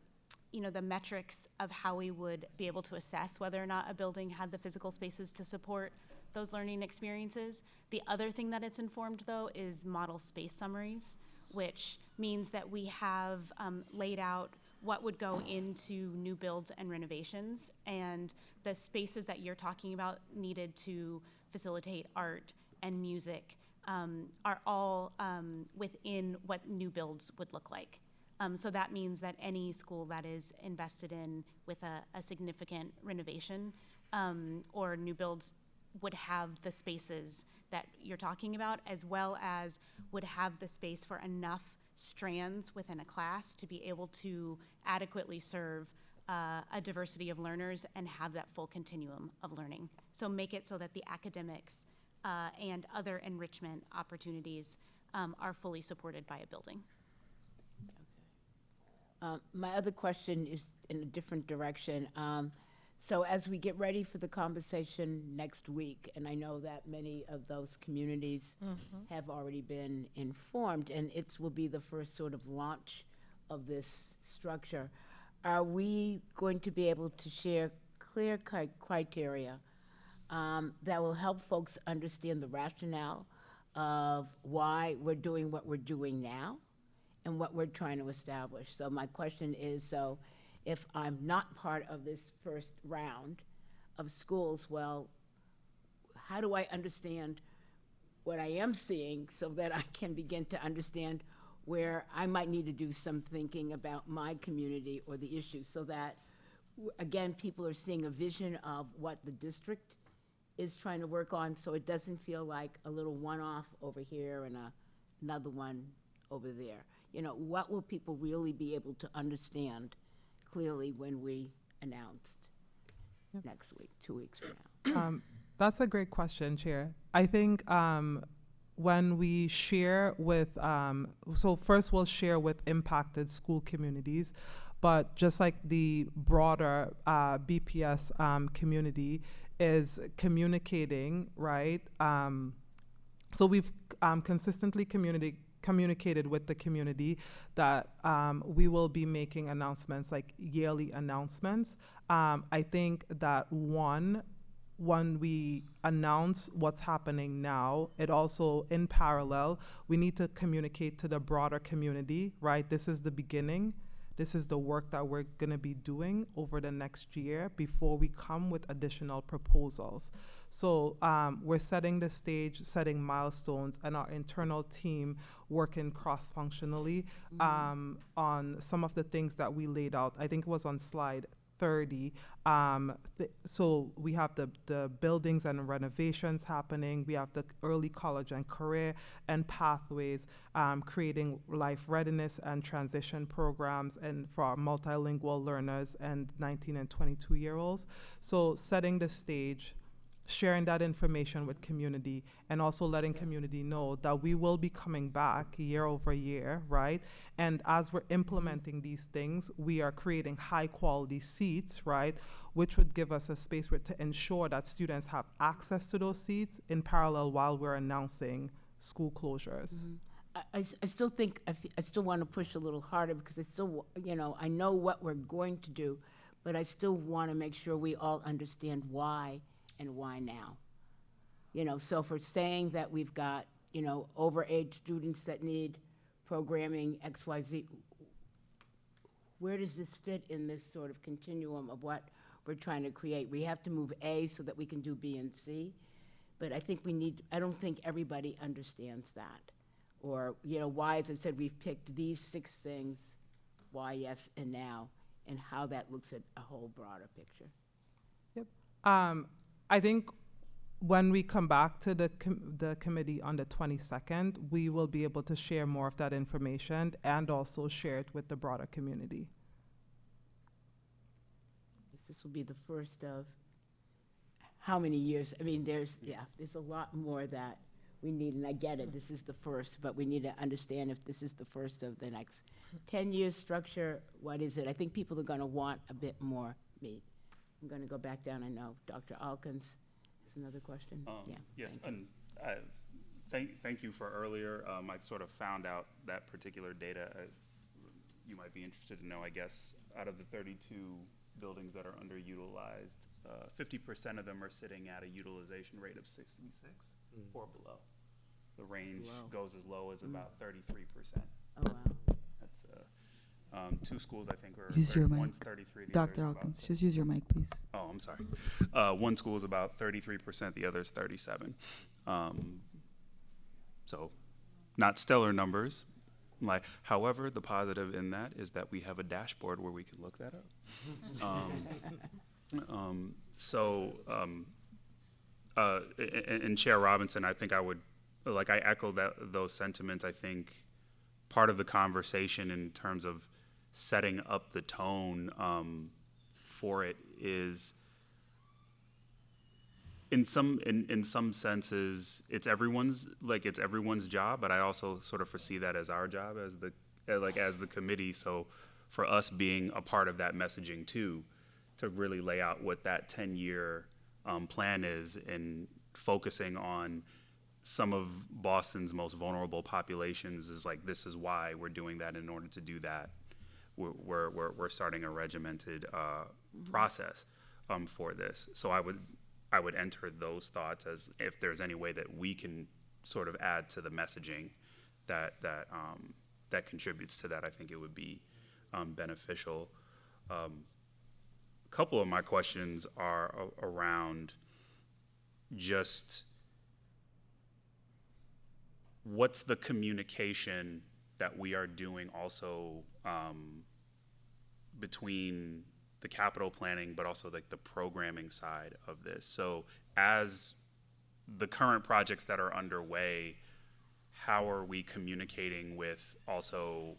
metrics of how we would be able to assess whether or not a building had the physical spaces to support those learning experiences. The other thing that it's informed, though, is model space summaries, which means that we have laid out what would go into new builds and renovations, and the spaces that you're talking about needed to facilitate art and music are all within what new builds would look like. So that means that any school that is invested in with a significant renovation or new build would have the spaces that you're talking about, as well as would have the space for enough strands within a class to be able to adequately serve a diversity of learners and have that full continuum of learning. So make it so that the academics and other enrichment opportunities are fully supported by a building. My other question is in a different direction. So as we get ready for the conversation next week, and I know that many of those communities have already been informed, and it will be the first sort of launch of this structure, are we going to be able to share clear criteria that will help folks understand the rationale of why we're doing what we're doing now and what we're trying to establish? So my question is, so if I'm not part of this first round of schools, well, how do I understand what I am seeing so that I can begin to understand where I might need to do some thinking about my community or the issues, so that, again, people are seeing a vision of what the district is trying to work on, so it doesn't feel like a little one-off over here and another one over there. You know, what will people really be able to understand clearly when we announced next week, 2 weeks from now? That's a great question, Chair. I think when we share with, so first we'll share with impacted school communities, but just like the broader BPS community is communicating, right? So we've consistently communicated with the community that we will be making announcements, like yearly announcements. I think that when we announce what's happening now, it also, in parallel, we need to communicate to the broader community, right? This is the beginning. This is the work that we're going to be doing over the next year before we come with additional proposals. So we're setting the stage, setting milestones, and our internal team working cross-functionally on some of the things that we laid out. I think it was on slide 30. So we have the buildings and renovations happening. We have the early college and career and pathways, creating life readiness and transition programs and for our multilingual learners and 19 and 22-year-olds. So setting the stage, sharing that information with community, and also letting community know that we will be coming back year over year, right? And as we're implementing these things, we are creating high quality seats, right? Which would give us a space to ensure that students have access to those seats in parallel while we're announcing school closures. I still think, I still want to push a little harder, because I still, you know, I know what we're going to do, but I still want to make sure we all understand why and why now. You know, so for saying that we've got, you know, overage students that need programming XYZ, where does this fit in this sort of continuum of what we're trying to create? We have to move A so that we can do B and C, but I think I don't think everybody understands that. Or, you know, why, as I said, we've picked these 6 things, why, yes, and now, and how that looks at a whole broader picture. Yep. I think when we come back to the committee on the 22nd, we will be able to share more of that information and also share it with the broader community. This will be the first of how many years? I mean, there's a lot more that we need, and I get it, this is the first, but we need to understand if this is the first of the next 10 years structure, what is it? I think people are gonna want a bit more meat. I'm gonna go back down. I know Dr. Alkins has another question. Yes, and thank you for earlier. I sort of found out that particular data. You might be interested to know, I guess, out of the 32 buildings that are underutilized, 50% of them are sitting at a utilization rate of 66 or below. The range goes as low as about 33%. Oh, wow. That's 2 schools, I think, use your mic. One's 33. Dr. Alkins, just use your mic, please. Oh, I'm sorry. One school is about 33%, the other is 37. So not stellar numbers. However, the positive in that is that we have a dashboard where we can look that up. and Chair Robinson, I think I echo those sentiments. I think part of the conversation in terms of setting up the tone for it is, in some senses, it's everyone's job, but I also sort of foresee that as our job as the committee. So for us being a part of that messaging too, to really lay out what that 10-year plan is, and focusing on some of Boston's most vulnerable populations is like, this is why we're doing that. In order to do that, we're starting a regimented process for this. So I would enter those thoughts as if there's any way that we can sort of add to the messaging that contributes to that. I think it would be beneficial. A couple of my questions are around just what's the communication that we are doing also between the capital planning, but also like the programming side of this. So as the current projects that are underway, how are we communicating with also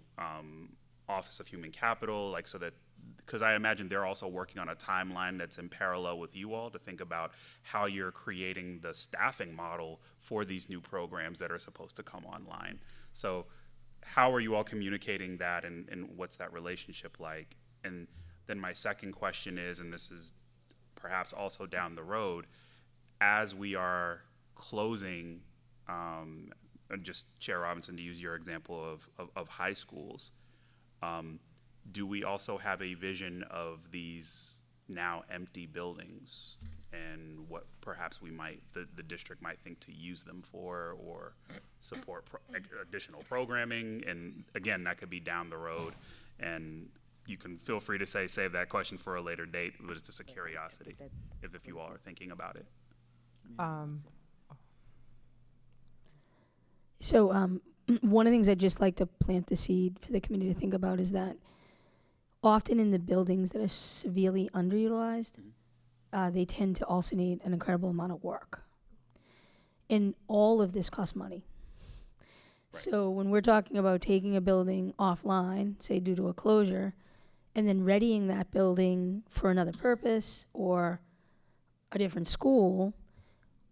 Office of Human Capital, like, so that, because I imagine they're also working on a timeline that's in parallel with you all to think about how you're creating the staffing model for these new programs that are supposed to come online. So how are you all communicating that, and what's that relationship like? And then my second question is, and this is perhaps also down the road, as we are closing, and just Chair Robinson, to use your example of high schools, do we also have a vision of these now empty buildings and what perhaps the district might think to use them for, or support additional programming? And again, that could be down the road, and you can feel free to save that question for a later date, but it's just a curiosity if you all are thinking about it. So one of the things I'd just like to plant the seed for the committee to think about is that often in the buildings that are severely underutilized, they tend to also need an incredible amount of work. And all of this costs money. Right. So when we're talking about taking a building offline, say due to a closure, and then readying that building for another purpose or a different school,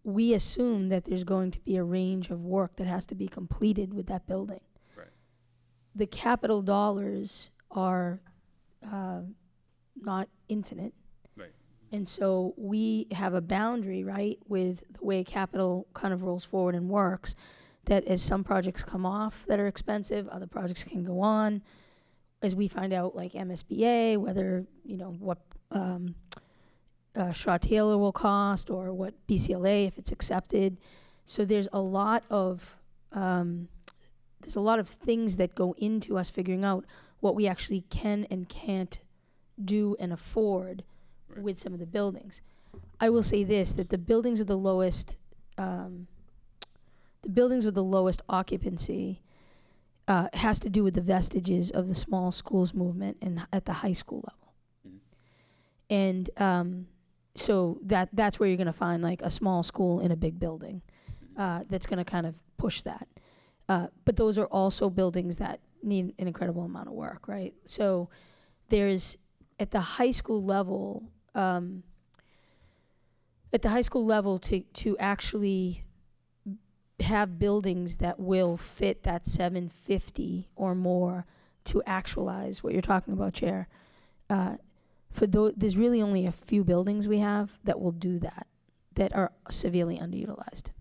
we assume that there's going to be a range of work that has to be completed with that building. Right. The capital dollars are not infinite. Right. And so we have a boundary, right, with the way capital kind of rolls forward and works, that as some projects come off that are expensive, other projects can go on. As we find out, like MSBA, whether, what Shaw Taylor will cost, or what BCLA, if it's accepted. So there's a lot of things that go into us figuring out what we actually can and can't do and afford with some of the buildings. I will say this, that the buildings with the lowest occupancy has to do with the vestiges of the small schools movement at the high school level. Mm-hmm. And so that's where you're going to find like a small school in a big building that's going to kind of push that. But those are also buildings that need an incredible amount of work, right? So there's, at the high school level, to actually have buildings that will fit that 750 or more to actualize what you're talking about, Chair. There's really only a few buildings we have that will do that are severely underutilized.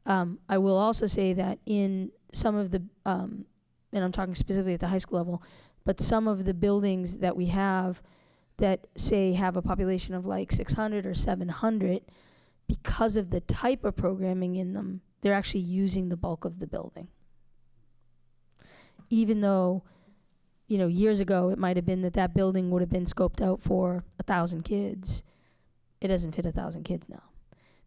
I will also say that in some of the, and I'm talking specifically at the high school level, but some of the buildings that we have that, say, have a population of like 600 or 700, because of the type of programming in them, they're actually using the bulk of the building. Even though, years ago it might have been that building would have been scoped out for 1,000 kids, it doesn't fit 1,000 kids now,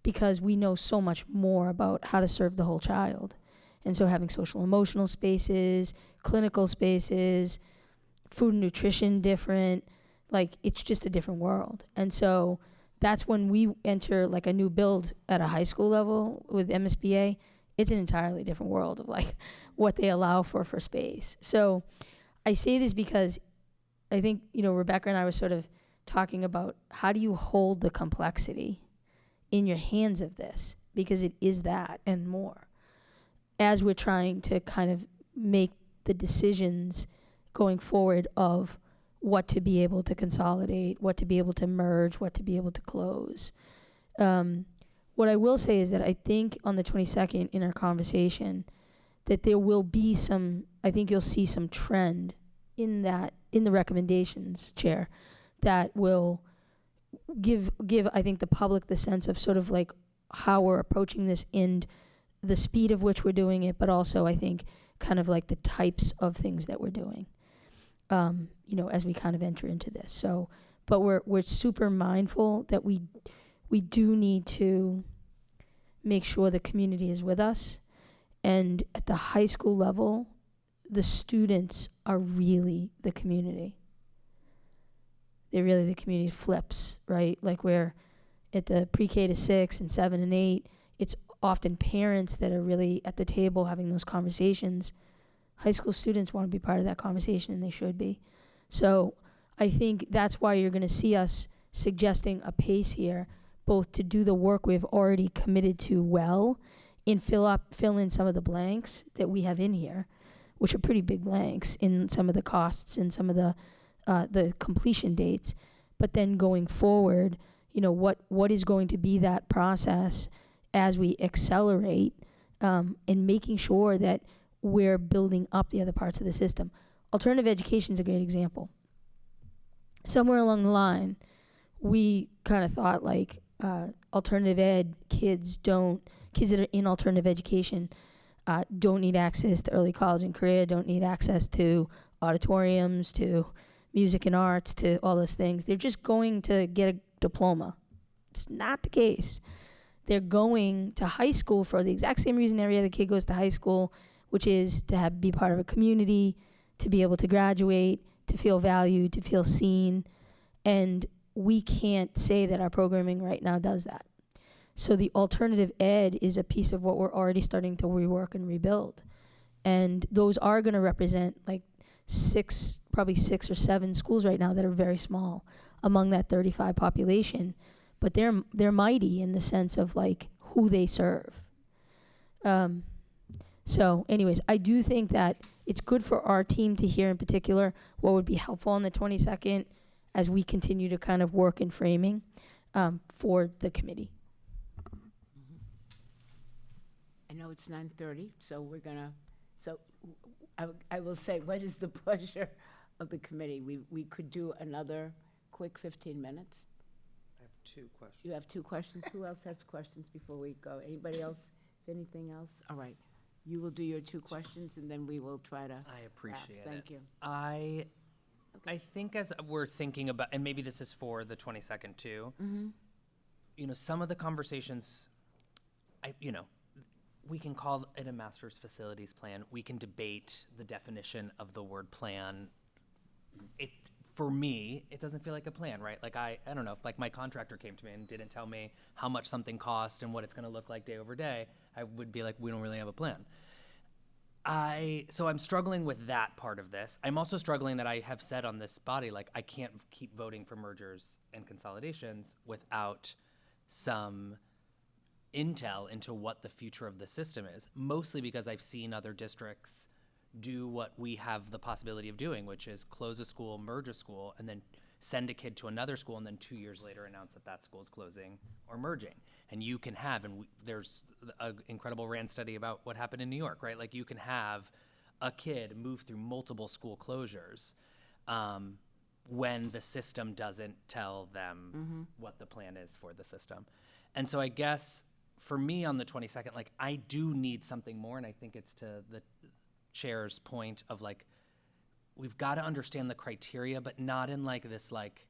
because we know so much more about how to serve the whole child. And so having social emotional spaces, clinical spaces, food and nutrition different, like it's just a different world. And so that's when we enter like a new build at a high school level with MSBA. It's an entirely different world of like what they allow for space. So I say this because I think, Rebecca and I were sort of talking about how do you hold the complexity in your hands of this, because it is that and more, as we're trying to kind of make the decisions going forward of what to be able to consolidate, what to be able to merge, what to be able to close. What I will say is that I think on the 22nd in our conversation that there will be I think you'll see some trend in the recommendations, Chair, that will give I think the public the sense of sort of like how we're approaching this and the speed of which we're doing it, but also I think kind of like the types of things that we're doing, as we kind of enter into this. So, but we're super mindful that we do need to make sure the community is with us. And at the high school level, the students are really the community. They're really the community flips, right? Like where at the pre-K to 6 and 7 and 8, it's often parents that are really at the table having those conversations. High school students want to be part of that conversation, and they should be. So I think that's why you're going to see us suggesting a pace here, both to do the work we've already committed to well and fill in some of the blanks that we have in here, which are pretty big blanks in some of the costs and some of the completion dates. But then going forward, what is going to be that process as we accelerate, and making sure that we're building up the other parts of the system. Alternative education is a great example. Somewhere along the line, we kind of thought like alternative ed kids that are in alternative education don't need access to early college and career, don't need access to auditoriums, to music and arts, to all those things. They're just going to get a diploma. It's not the case. They're going to high school for the exact same reason every other kid goes to high school, which is to be part of a community, to be able to graduate, to feel valued, to feel seen. And we can't say that our programming right now does that. So the alternative ed is a piece of what we're already starting to rework and rebuild. And those are going to represent like probably 6 or 7 schools right now that are very small among that 35 population. But they're mighty in the sense of like who they serve. So anyways, I do think that it's good for our team to hear in particular what would be helpful on the 22nd as we continue to kind of work in framing for the committee. I know it's 9:30, so I will say, what is the pleasure of the committee? We could do another quick 15 minutes. I have 2 questions. You have 2 questions? Who else has questions before we go? Anybody else? Anything else? All right. You will do your 2 questions, and then we will try to. I appreciate it. Thank you. I think as we're thinking about, and maybe this is for the 22nd too, some of the conversations, we can call it a master's facilities plan. We can debate the definition of the word plan. For me, it doesn't feel like a plan, right? Like I don't know, if like my contractor came to me and didn't tell me how much something cost and what it's going to look like day over day, I would be like, we don't really have a plan. So I'm struggling with that part of this. I'm also struggling that I have said on this body, like I can't keep voting for mergers and consolidations without some intel into what the future of the system is, mostly because I've seen other districts do what we have the possibility of doing, which is close a school, merge a school, and then send a kid to another school, and then 2 years later announce that school is closing or merging. And you can have, there's an incredible RAND study about what happened in New York, right? Like you can have a kid move through multiple school closures when the system doesn't tell them what the plan is for the system. And so I guess for me on the 22nd, like I do need something more, and I think it's to the chair's point of like, we've got to understand the criteria, but not in like this like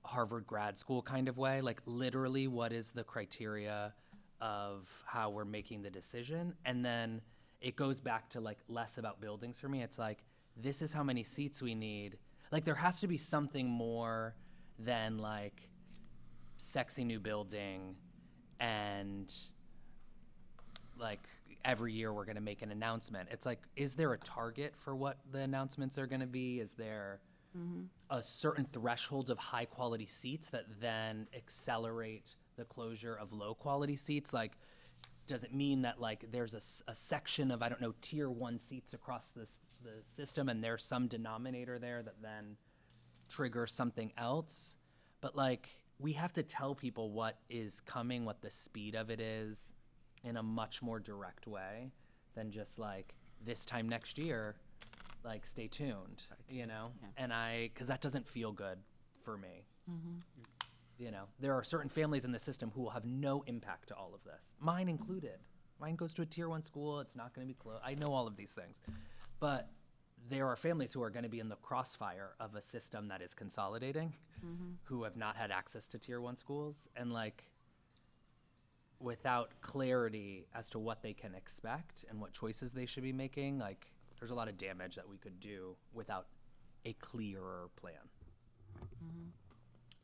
Harvard grad school kind of way. Like literally, what is the criteria of how we're making the decision? And then it goes back to like less about buildings for me. It's like, this is how many seats we need. Like there has to be something more than like sexy new building and like every year we're going to make an announcement. It's like, is there a target for what the announcements are going to be? Is there a certain threshold of high quality seats that then accelerate the closure of low quality seats? Like, does it mean that like there's a section of, I don't know, tier 1 seats across the system and there's some denominator there that then triggers something else? But like, we have to tell people what is coming, what the speed of it is in a much more direct way than just like this time next year, like stay tuned, you know? And cause that doesn't feel good for me. You know, there are certain families in the system who will have no impact to all of this, mine included. Mine goes to a tier 1 school, it's not gonna be close. I know all of these things, but there are families who are gonna be in the crossfire of a system that is consolidating, who have not had access to tier 1 schools, and like, without clarity as to what they can expect and what choices they should be making, like, there's a lot of damage that we could do without a clearer plan.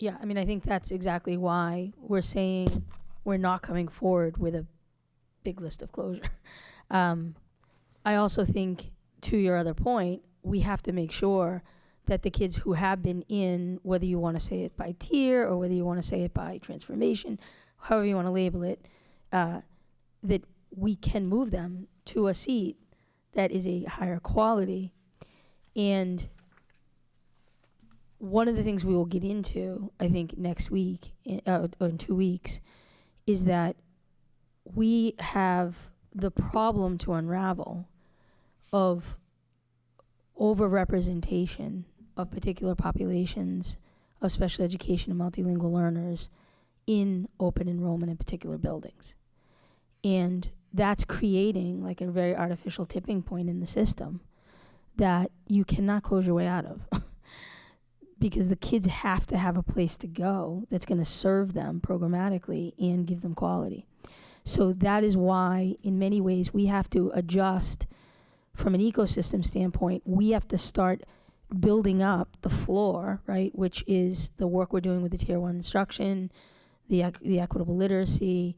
Yeah, I mean, I think that's exactly why we're saying we're not coming forward with a big list of closure. I also think, to your other point, we have to make sure that the kids who have been in, whether you want to say it by tier or whether you want to say it by transformation, however you want to label it, that we can move them to a seat that is a higher quality. And one of the things we will get into, I think, next week, or in 2 weeks, is that we have the problem to unravel of overrepresentation of particular populations of special education and multilingual learners in open enrollment in particular buildings. And that's creating like a very artificial tipping point in the system that you cannot close your way out of. Because the kids have to have a place to go that's going to serve them programmatically and give them quality. So that is why, in many ways, we have to adjust from an ecosystem standpoint. We have to start building up the floor, right, which is the work we're doing with the Tier 1 instruction, the equitable literacy,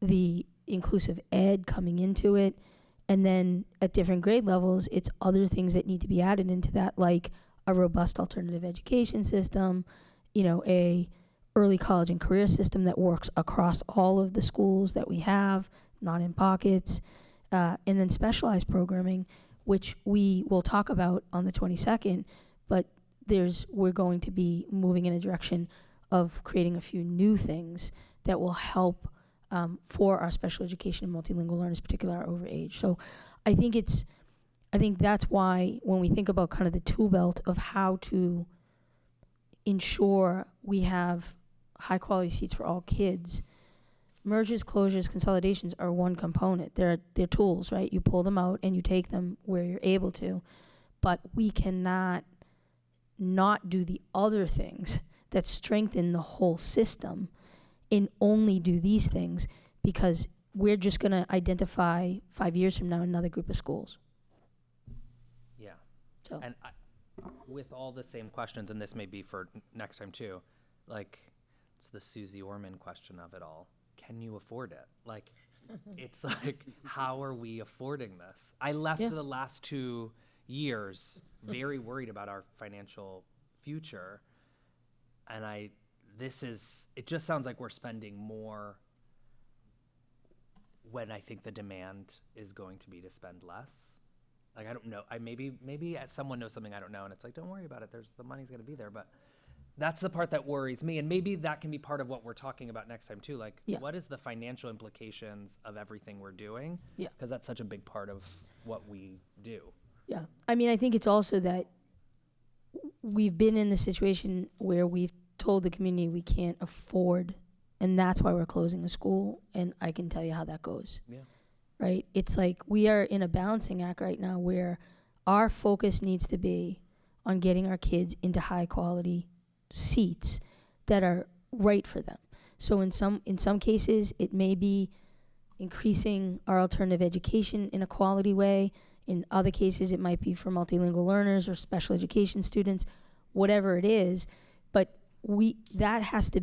the inclusive ed coming into it, and then at different grade levels, it's other things that need to be added into that, like a robust alternative education system, you know, a early college and career system that works across all of the schools that we have, not in pockets, and then specialized programming, which we will talk about on the 22nd, but we're going to be moving in a direction of creating a few new things that will help for our special education and multilingual learners, particularly our overage. So I think that's why when we think about kind of the tool belt of how to ensure we have high quality seats for all kids, mergers, closures, consolidations are one component. They're tools, right? You pull them out and you take them where you're able to, but we cannot not do the other things that strengthen the whole system and only do these things because we're just going to identify 5 years from now another group of schools. Yeah. So. And with all the same questions, and this may be for next time too, like it's the Susie Orman question of it all. Can you afford it? Like, it's like, how are we affording this? I left the last 2 years very worried about our financial future. And it just sounds like we're spending more when I think the demand is going to be to spend less. Like, I don't know. Maybe someone knows something I don't know, and it's like, don't worry about it. The money's going to be there. But that's the part that worries me, and maybe that can be part of what we're talking about next time too. Like, what is the financial implications of everything we're doing? Yeah, because that's such a big part of what we do. Yeah, I mean, I think it's also that we've been in the situation where we've told the community we can't afford, and that's why we're closing a school. And I can tell you how that goes. Yeah. Right? It's like we are in a balancing act right now where our focus needs to be on getting our kids into high quality seats that are right for them. So in some cases, it may be increasing our alternative education in a quality way. In other cases, it might be for multilingual learners or special education students, whatever it is. But we have to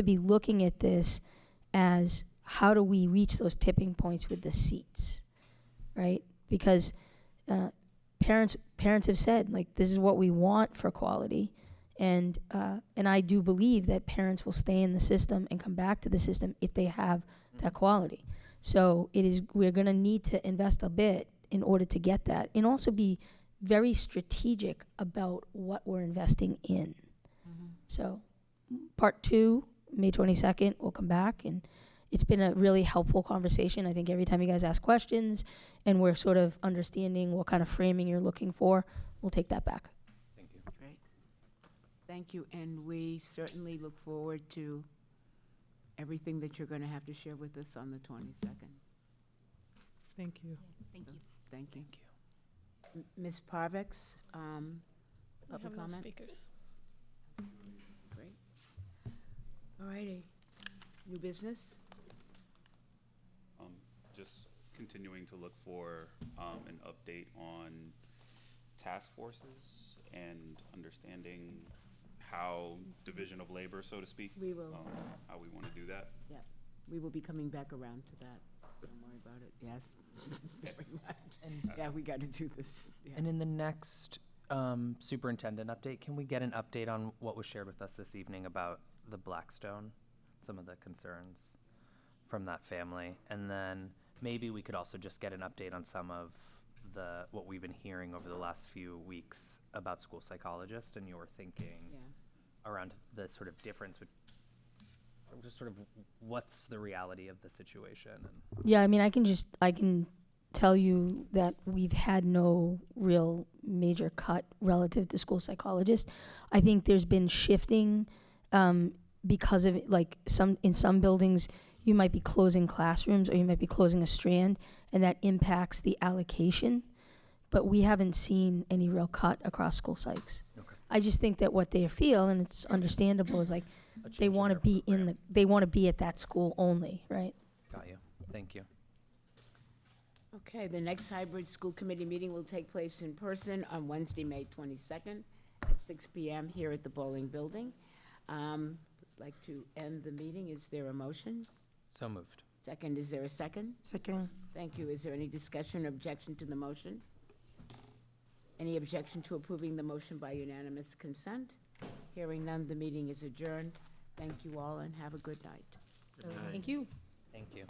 be looking at this as how do we reach those tipping points with the seats, right? Because parents have said, like, this is what we want for quality, and I do believe that parents will stay in the system and come back to the system if they have that quality. So we're going to need to invest a bit in order to get that, and also be very strategic about what we're investing in. So part 2, May 22nd, we'll come back, and it's been a really helpful conversation. I think every time you guys ask questions and we're sort of understanding what kind of framing you're looking for, we'll take that back. Thank you. Great. Thank you, and we certainly look forward to everything that you're going to have to share with us on the 22nd. Thank you. Thank you. Thank you. Ms. Parvex, public comment? Speakers. Great. All righty. New business? Just continuing to look for an update on task forces and understanding how division of labor, so to speak. We will. How we want to do that. Yeah. We will be coming back around to that. Don't worry about it. Yes. Very much. Yeah, we got to do this. Yeah. And in the next superintendent update, can we get an update on what was shared with us this evening about the Blackstone, some of the concerns from that family? And then maybe we could also just get an update on some of what we've been hearing over the last few weeks about school psychologists and your thinking around the sort of difference with just sort of what's the reality of the situation. Yeah, I mean, I can tell you that we've had no real major cut relative to school psychologists. I think there's been shifting because of, like, in some buildings, you might be closing classrooms or you might be closing a strand, and that impacts the allocation. But we haven't seen any real cut across school psychs. Okay. I just think that what they feel, and it's understandable, is like they want to be they want to be at that school only, right? Got you. Thank you. Okay, the next hybrid school committee meeting will take place in person on Wednesday, May 22nd at 6 p.m. here at the Bowling Building. Like to end the meeting. Is there a motion? So moved. Second, is there a second? Second. Thank you. Is there any discussion or objection to the motion? Any objection to approving the motion by unanimous consent? Hearing none, the meeting is adjourned. Thank you all and have a good night. Thank you. Thank you.